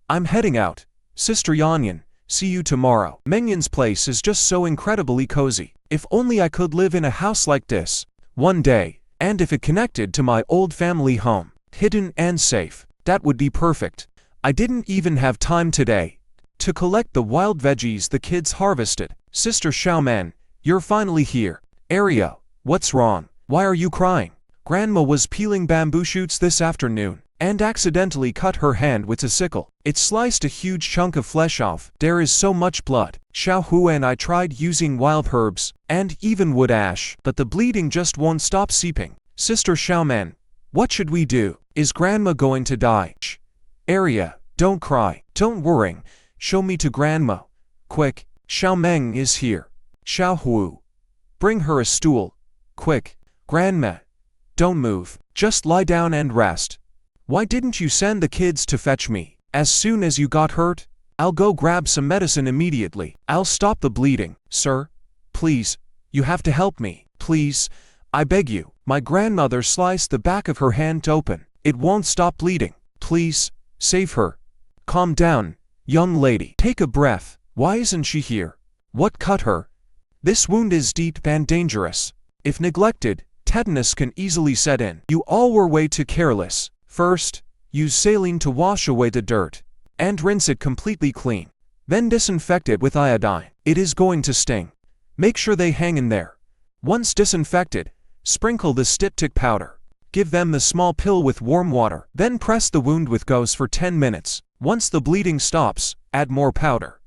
I'm heading out. Sister Yanyan, see you tomorrow. Mengyan's place is just so incredibly cozy. If only I could live in a house like this one day, and if it connected to my old family home, hidden and safe, that would be perfect. I didn't even have time today to collect the wild veggies the kids harvested. Sister Xiaoman, you're finally here. Aria, what's wrong? Why are you crying? Grandma was peeling bamboo shoots this afternoon and accidentally cut her hand with a sickle. It sliced a huge chunk of flesh off. There is so much blood. Xiao Hu and I tried using wild herbs and even wood ash, but the bleeding just won't stop seeping. Sister Xiaoman, what should we do? Is Grandma going to die? Shh. Aria, don't cry. Don't worry. Show me to Grandma. Quick, Xiaomeng is here. Xiao Hu, bring her a stool. Quick. Grandma, don't move. Just lie down and rest. Why didn't you send the kids to fetch me? As soon as you got hurt, I'll go grab some medicine immediately. I'll stop the bleeding. Sir, please, you have to help me. Please, I beg you. My grandmother sliced the back of her hand open. It won't stop bleeding. Please, save her. Calm down, young lady. Take a breath. Why isn't she here? What cut her? This wound is deep and dangerous. If neglected, tetanus can easily set in. You all were way too careless. First, use saline to wash away the dirt, and rinse it completely clean. Then disinfect it with iodine. It is going to sting. Make sure they hang in there. Once disinfected, sprinkle the styptic powder. Give them the small pill with warm water. Then press the wound with gauze for 10 minutes. Once the bleeding stops, add more powder.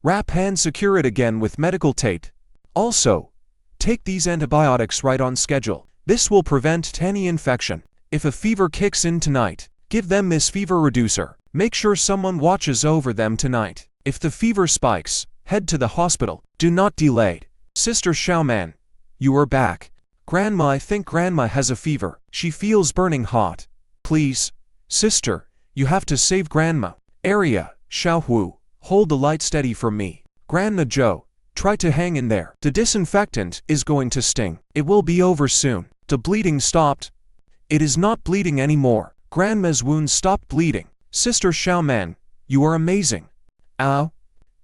Wrap and secure it again with medical tape. Also, take these antibiotics right on schedule. This will prevent any infection. If a fever kicks in tonight, give them this fever reducer. Make sure someone watches over them tonight. If the fever spikes, head to the hospital. Do not delay. Sister Xiaoman, you are back. Grandma, I think Grandma has a fever. She feels burning hot. Please, sister, you have to save Grandma. Area, Xiaohu, hold the light steady for me. Grandma Zhou, try to hang in there. The disinfectant is going to sting. It will be over soon. The bleeding stopped. It is not bleeding anymore. Grandma's wounds stopped bleeding. Sister Xiaoman, you are amazing. Ow.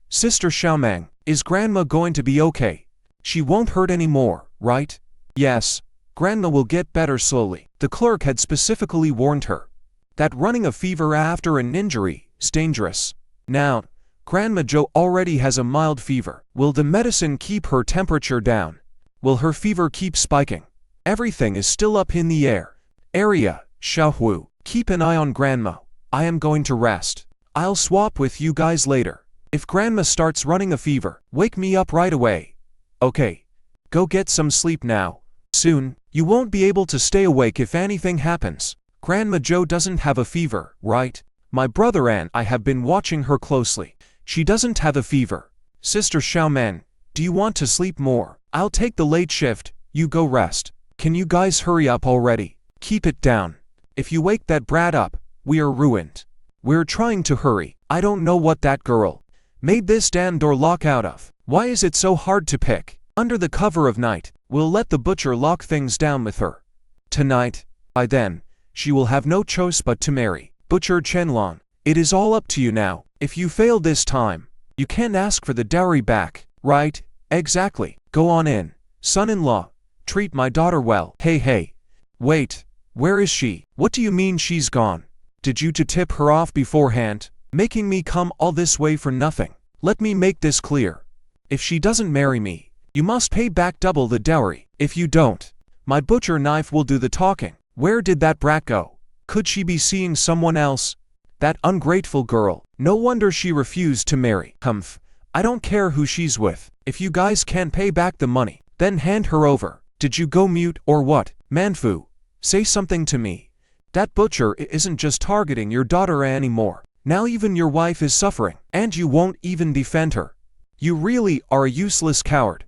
Sister Xiaomang, is Grandma going to be okay? She won't hurt anymore, right? Yes. Grandma will get better slowly. The clerk had specifically warned her that running a fever after an injury is dangerous. Now, Grandma Zhou already has a mild fever. Will the medicine keep her temperature down? Will her fever keep spiking? Everything is still up in the air. Area, Xiaohu, keep an eye on Grandma. I am going to rest. I'll swap with you guys later. If Grandma starts running a fever, wake me up right away. Okay. Go get some sleep now. Soon, you won't be able to stay awake if anything happens. Grandma Zhou doesn't have a fever, right? My brother and I have been watching her closely. She doesn't have a fever. Sister Xiaoman, do you want to sleep more? I'll take the late shift. You go rest. Can you guys hurry up already? Keep it down. If you wake that brat up, we are ruined. We're trying to hurry. I don't know what that girl made this damn door lock out of. Why is it so hard to pick? Under the cover of night, we'll let the butcher lock things down with her. Tonight, by then, she will have no choice but to marry Butcher Chenlong. It is all up to you now. If you fail this time, you can't ask for the dowry back, right? Exactly. Go on in. Son-in-law, treat my daughter well. Hey. Wait, where is she? What do you mean she's gone? Did you to tip her off beforehand? Making me come all this way for nothing. Let me make this clear. If she doesn't marry me, you must pay back double the dowry. If you don't, my butcher knife will do the talking. Where did that brat go? Could she be seeing someone else? That ungrateful girl. No wonder she refused to marry. Humph. I don't care who she's with. If you guys can't pay back the money, then hand her over. Did you go mute or what? Manfu, say something to me. That butcher isn't just targeting your daughter anymore. Now even your wife is suffering, and you won't even defend her. You really are a useless coward.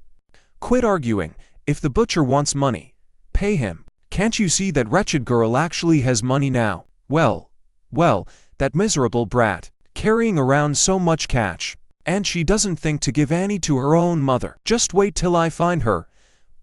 Quit arguing. If the butcher wants money, pay him. Can't you see that wretched girl actually has money now? Well, that miserable brat, carrying around so much cash, and she doesn't think to give any to her own mother. Just wait till I find her.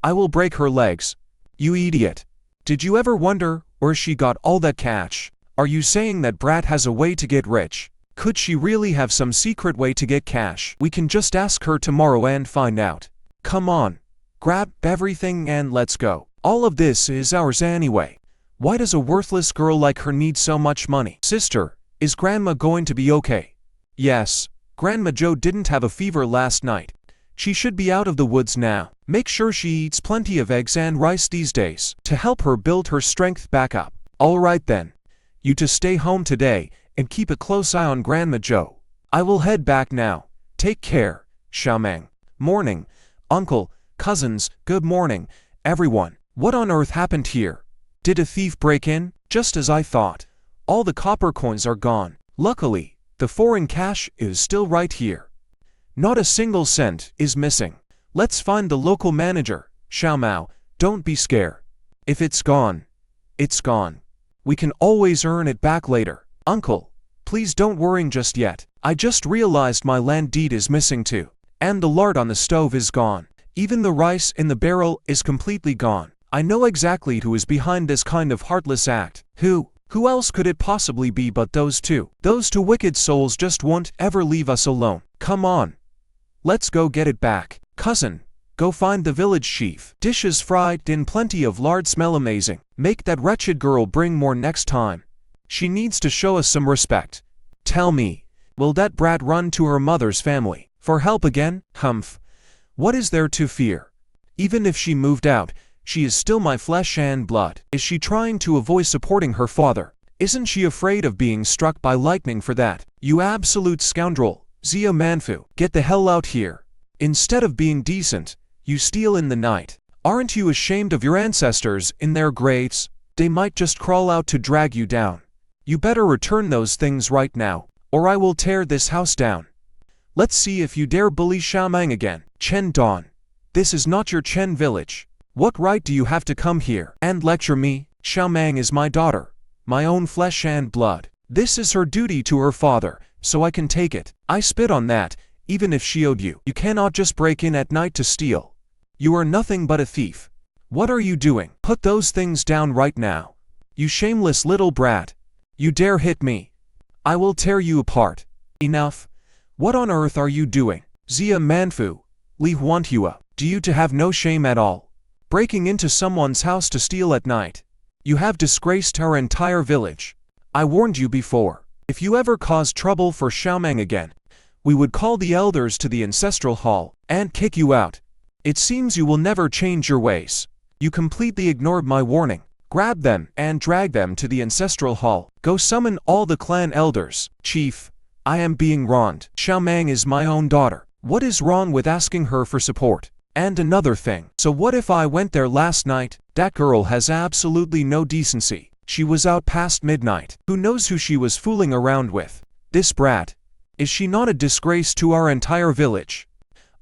I will break her legs. You idiot. Did you ever wonder where she got all that cash? Are you saying that brat has a way to get rich? Could she really have some secret way to get cash? We can just ask her tomorrow and find out. Come on. Grab everything and let's go. All of this is ours anyway. Why does a worthless girl like her need so much money? Sister, is Grandma going to be okay? Yes. Grandma Zhou didn't have a fever last night. She should be out of the woods now. Make sure she eats plenty of eggs and rice these days to help her build her strength back up. All right then. You to stay home today and keep a close eye on Grandma Zhou. I will head back now. Take care, Xiaomang. Morning, uncle, cousins, good morning, everyone. What on earth happened here? Did a thief break in? Just as I thought. All the copper coins are gone. Luckily, the foreign cash is still right here. Not a single cent is missing. Let's find the local manager. Xiaomao, don't be scared. If it's gone, it's gone. We can always earn it back later. Uncle, please don't worry just yet. I just realized my land deed is missing too. And the lard on the stove is gone. Even the rice in the barrel is completely gone. I know exactly who is behind this kind of heartless act. Who else could it possibly be but those two? Those two wicked souls just won't ever leave us alone. Come on. Let's go get it back. Cousin, go find the village chief. Dishes fried in plenty of lard smell amazing. Make that wretched girl bring more next time. She needs to show us some respect. Tell me, will that brat run to her mother's family for help again? Humph. What is there to fear? Even if she moved out, she is still my flesh and blood. Is she trying to avoid supporting her father? Isn't she afraid of being struck by lightning for that? You absolute scoundrel. Zia Manfu, get the hell out here. Instead of being decent, you steal in the night. Aren't you ashamed of your ancestors in their graves? They might just crawl out to drag you down. You better return those things right now, or I will tear this house down. Let's see if you dare bully Xiaomang again. Chen Don, this is not your Chen village. What right do you have to come here and lecture me? Xiaomang is my daughter, my own flesh and blood. This is her duty to her father, so I can take it. I spit on that, even if she owed you. You cannot just break in at night to steal. You are nothing but a thief. What are you doing? Put those things down right now. You shameless little brat. You dare hit me. I will tear you apart. Enough. What on earth are you doing? Zia Manfu, Li Huanhua, do you to have no shame at all? Breaking into someone's house to steal at night. You have disgraced our entire village. I warned you before. If you ever cause trouble for Xiaomang again, we would call the elders to the ancestral hall and kick you out. It seems you will never change your ways. You completely ignored my warning. Grab them and drag them to the ancestral hall. Go summon all the clan elders. Chief, I am being wronged. Xiaomang is my own daughter. What is wrong with asking her for support? And another thing. So what if I went there last night? That girl has absolutely no decency. She was out past midnight. Who knows who she was fooling around with? This brat. Is she not a disgrace to our entire village?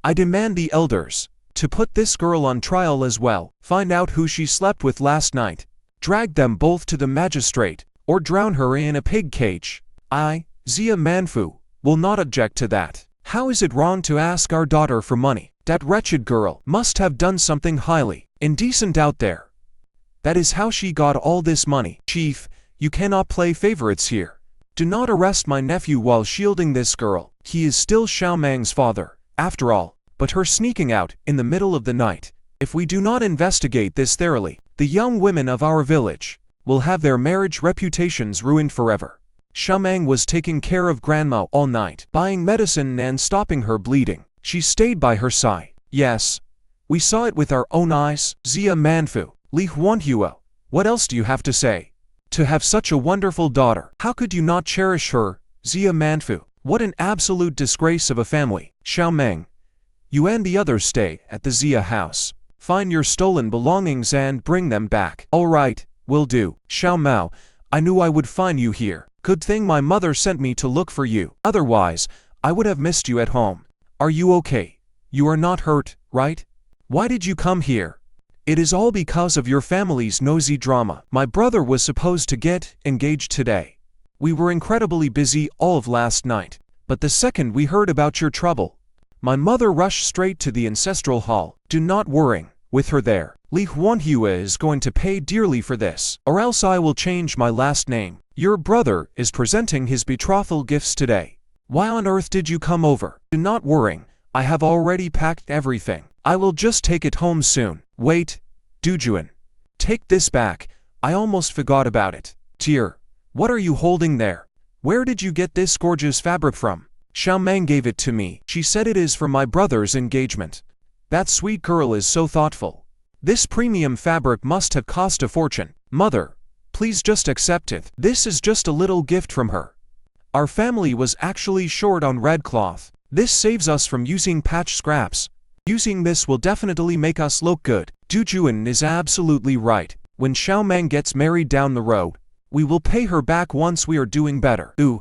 I demand the elders to put this girl on trial as well. Find out who she slept with last night. Drag them both to the magistrate, or drown her in a pig cage. I, Zia Manfu, will not object to that. How is it wrong to ask our daughter for money? That wretched girl must have done something highly indecent out there. That is how she got all this money. Chief, you cannot play favorites here. Do not arrest my nephew while shielding this girl. He is still Xiaomang's father, after all. But her sneaking out in the middle of the night. If we do not investigate this thoroughly, the young women of our village will have their marriage reputations ruined forever. Xiaomang was taking care of grandma all night, buying medicine and stopping her bleeding. She stayed by her side. Yes, we saw it with our own eyes. Zia Manfu, Li Huanhua, what else do you have to say? To have such a wonderful daughter, how could you not cherish her? Zia Manfu, what an absolute disgrace of a family. Xiaomang, you and the others stay at the Zia house. Find your stolen belongings and bring them back. All right, will do. Xiao Mao, I knew I would find you here. Good thing my mother sent me to look for you. Otherwise, I would have missed you at home. Are you okay? You are not hurt, right? Why did you come here? It is all because of your family's nosy drama. My brother was supposed to get engaged today. We were incredibly busy all of last night. But the second we heard about your trouble, my mother rushed straight to the ancestral hall. Do not worry, with her there. Li Huanhua is going to pay dearly for this, or else I will change my last name. Your brother is presenting his betrothal gifts today. Why on earth did you come over? Do not worry, I have already packed everything. I will just take it home soon. Wait, Dujuan. Take this back, I almost forgot about it. Dear, what are you holding there? Where did you get this gorgeous fabric from? Xiaomang gave it to me. She said it is for my brother's engagement. That sweet girl is so thoughtful. This premium fabric must have cost a fortune. Mother, please just accept it. This is just a little gift from her. Our family was actually short on red cloth. This saves us from using patch scraps. Using this will definitely make us look good. Du Juan is absolutely right. When Xiaomang gets married down the road, we will pay her back once we are doing better. Ooh,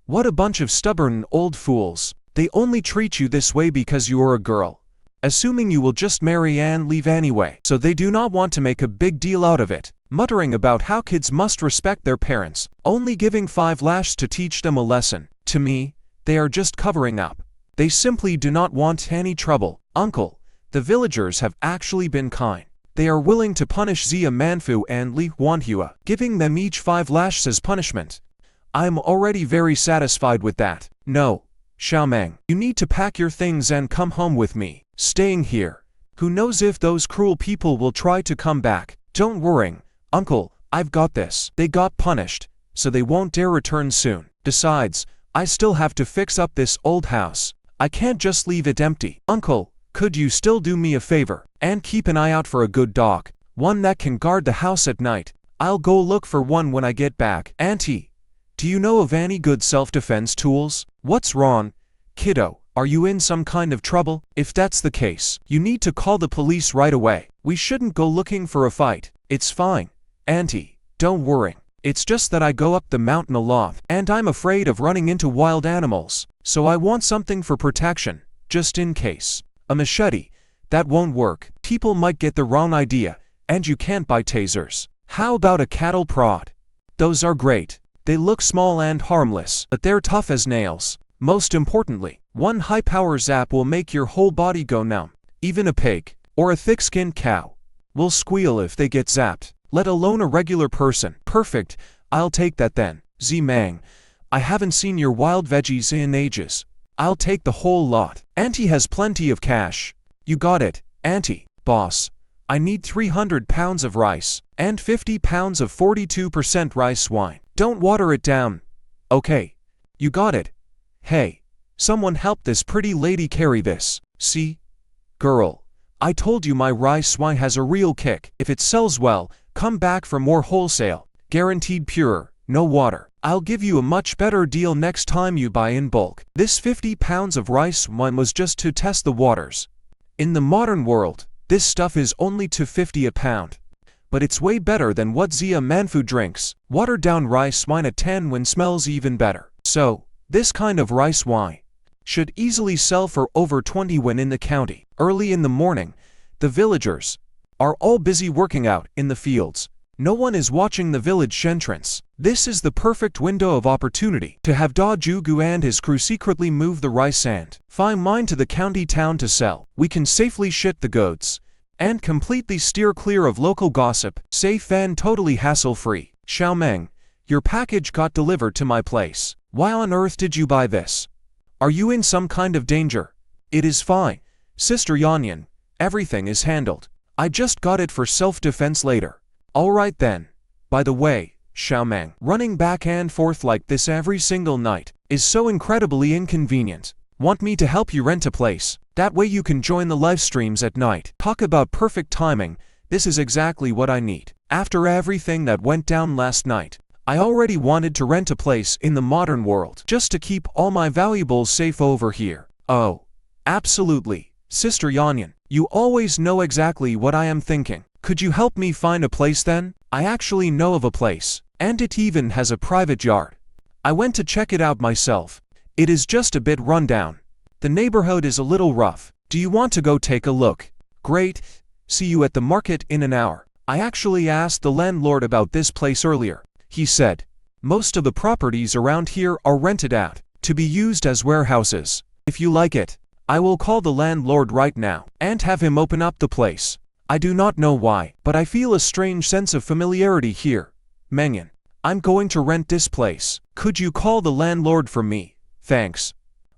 what a bunch of stubborn old fools. They only treat you this way because you are a girl, assuming you will just marry and leave anyway. So they do not want to make a big deal out of it, muttering about how kids must respect their parents, only giving 5 lashes to teach them a lesson. To me, they are just covering up. They simply do not want any trouble. Uncle, the villagers have actually been kind. They are willing to punish Zia Manfu and Li Huanhua, giving them each 5 lashes as punishment. I am already very satisfied with that. No, Xiaomang, you need to pack your things and come home with me. Staying here, who knows if those cruel people will try to come back. Don't worry, Uncle, I've got this. They got punished, so they won't dare return soon. Besides, I still have to fix up this old house. I can't just leave it empty. Uncle, could you still do me a favor and keep an eye out for a good dog, one that can guard the house at night? I'll go look for one when I get back. Auntie, do you know of any good self-defense tools? What's wrong? Kiddo, are you in some kind of trouble? If that's the case, you need to call the police right away. We shouldn't go looking for a fight. It's fine, Auntie, don't worry. It's just that I go up the mountain a lot, and I'm afraid of running into wild animals, so I want something for protection, just in case. A machete? That won't work. People might get the wrong idea, and you can't buy tasers. How about a cattle prod? Those are great. They look small and harmless, but they're tough as nails. Most importantly, one high-power zap will make your whole body go numb. Even a pig, or a thick-skinned cow, will squeal if they get zapped, let alone a regular person. Perfect, I'll take that then. Z-Mang, I haven't seen your wild veggies in ages. I'll take the whole lot. Auntie has plenty of cash. You got it, Auntie. Boss, I need 300 pounds of rice, and 50 pounds of 42% rice wine. Don't water it down. Okay. You got it. Hey, someone help this pretty lady carry this. See? Girl, I told you my rice wine has a real kick. If it sells well, come back for more wholesale. Guaranteed pure, no water. I'll give you a much better deal next time you buy in bulk. This 50 pounds of rice wine was just to test the waters. In the modern world, this stuff is only $2.50 a pound. But it's way better than what Zia Manfu drinks. Watered down rice wine at 10 when smells even better. So, this kind of rice wine should easily sell for over 20 when in the county. Early in the morning, the villagers are all busy working out in the fields. No one is watching the village entrance. This is the perfect window of opportunity to have Da Jugu and his crew secretly move the rice and fine wine to the county town to sell. We can safely shit the goats and completely steer clear of local gossip, safe and totally hassle-free. Xiaomeng, your package got delivered to my place. Why on earth did you buy this? Are you in some kind of danger? It is fine, Sister Yanyan. Everything is handled. I just got it for self-defense later. Alright then. By the way, Xiaomeng, running back and forth like this every single night is so incredibly inconvenient. Want me to help you rent a place? That way you can join the live streams at night. Talk about perfect timing. This is exactly what I need. After everything that went down last night, I already wanted to rent a place in the modern world just to keep all my valuables safe over here. Oh, absolutely. Sister Yanyan, you always know exactly what I am thinking. Could you help me find a place then? I actually know of a place, and it even has a private yard. I went to check it out myself. It is just a bit rundown. The neighborhood is a little rough. Do you want to go take a look? Great. See you at the market in an hour. I actually asked the landlord about this place earlier. He said, most of the properties around here are rented out to be used as warehouses. If you like it, I will call the landlord right now and have him open up the place. I do not know why, but I feel a strange sense of familiarity here. Mengyan, I'm going to rent this place. Could you call the landlord for me? Thanks.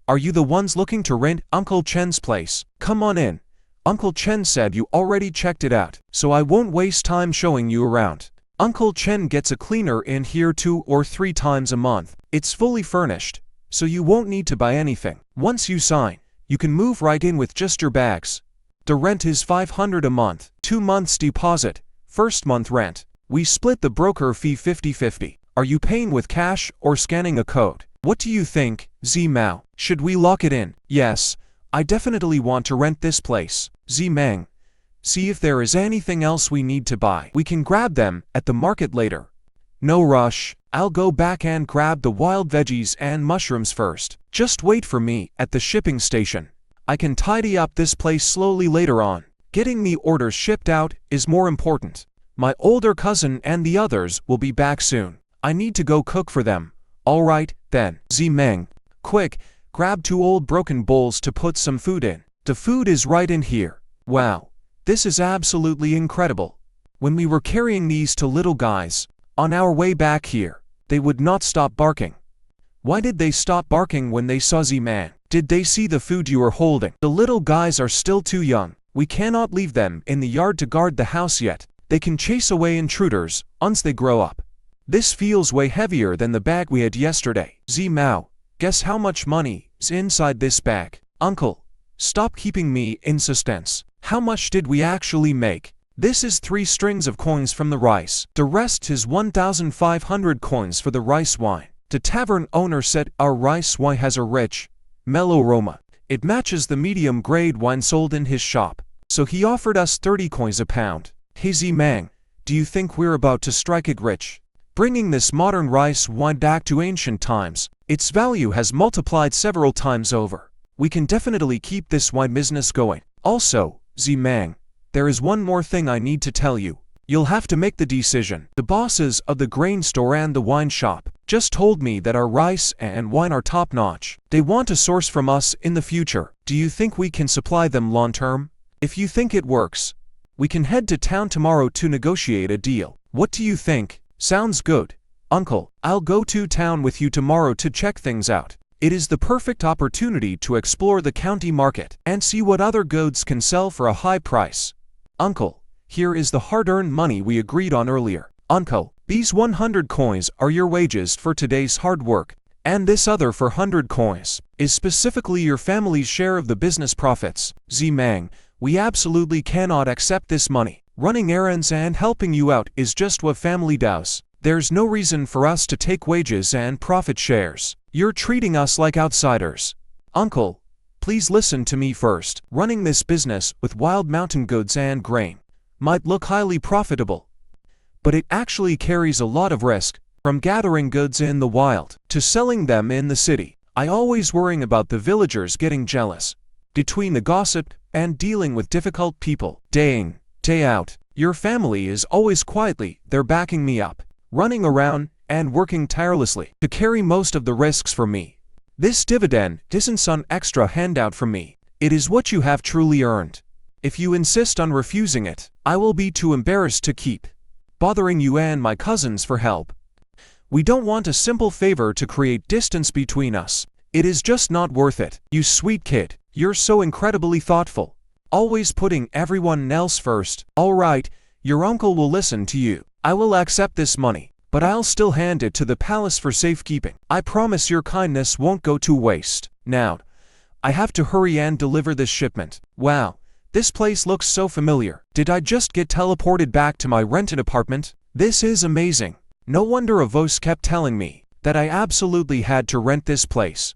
Are you the ones looking to rent Uncle Chen's place? Come on in. Uncle Chen said you already checked it out, so I won't waste time showing you around. Uncle Chen gets a cleaner in here 2 or 3 times a month. It's fully furnished, so you won't need to buy anything. Once you sign, you can move right in with just your bags. The rent is 500 a month, 2 months deposit, first month rent. We split the broker fee 50-50. Are you paying with cash or scanning a code? What do you think, Zimao? Should we lock it in? Yes, I definitely want to rent this place. Zimeng, see if there is anything else we need to buy. We can grab them at the market later. No rush. I'll go back and grab the wild veggies and mushrooms first. Just wait for me at the shipping station. I can tidy up this place slowly later on. Getting the orders shipped out is more important. My older cousin and the others will be back soon. I need to go cook for them. Alright, then. Zimeng, quick, grab 2 old broken bowls to put some food in. The food is right in here. Wow, this is absolutely incredible. When we were carrying these 2 little guys on our way back here, they would not stop barking. Why did they stop barking when they saw Z-Man? Did they see the food you were holding? The little guys are still too young. We cannot leave them in the yard to guard the house yet. They can chase away intruders once they grow up. This feels way heavier than the bag we had yesterday. Z-Mao, guess how much money is inside this bag? Uncle, stop keeping me in suspense. How much did we actually make? This is 3 strings of coins from the rice. The rest is 1,500 coins for the rice wine. The tavern owner said our rice wine has a rich, mellow aroma. It matches the medium-grade wine sold in his shop. So he offered us 30 coins a pound. Hey Z-Mang, do you think we're about to strike it rich? Bringing this modern rice wine back to ancient times, its value has multiplied several times over. We can definitely keep this wine business going. Also, Z-Mang, there is one more thing I need to tell you. You'll have to make the decision. The bosses of the grain store and the wine shop just told me that our rice and wine are top-notch. They want to source from us in the future. Do you think we can supply them long-term? If you think it works, we can head to town tomorrow to negotiate a deal. What do you think? Sounds good. Uncle, I'll go to town with you tomorrow to check things out. It is the perfect opportunity to explore the county market and see what other goods can sell for a high price. Uncle, here is the hard-earned money we agreed on earlier. Uncle, these 100 coins are your wages for today's hard work, and this other 400 coins is specifically your family's share of the business profits. Z-Mang, we absolutely cannot accept this money. Running errands and helping you out is just what family does. There's no reason for us to take wages and profit shares. You're treating us like outsiders. Uncle, please listen to me first. Running this business with wild mountain goods and grain might look highly profitable, but it actually carries a lot of risk, from gathering goods in the wild to selling them in the city. I always worrying about the villagers getting jealous. Between the gossip and dealing with difficult people, day in, day out, your family is always quietly there backing me up, running around and working tirelessly to carry most of the risks for me. This dividend isn't some extra handout from me. It is what you have truly earned. If you insist on refusing it, I will be too embarrassed to keep bothering you and my cousins for help. We don't want a simple favor to create distance between us. It is just not worth it. You sweet kid, you're so incredibly thoughtful, always putting everyone else first. All right, your uncle will listen to you. I will accept this money, but I'll still hand it to the palace for safekeeping. I promise your kindness won't go to waste. Now, I have to hurry and deliver this shipment. Wow, this place looks so familiar. Did I just get teleported back to my rented apartment? This is amazing. No wonder a voice kept telling me that I absolutely had to rent this place.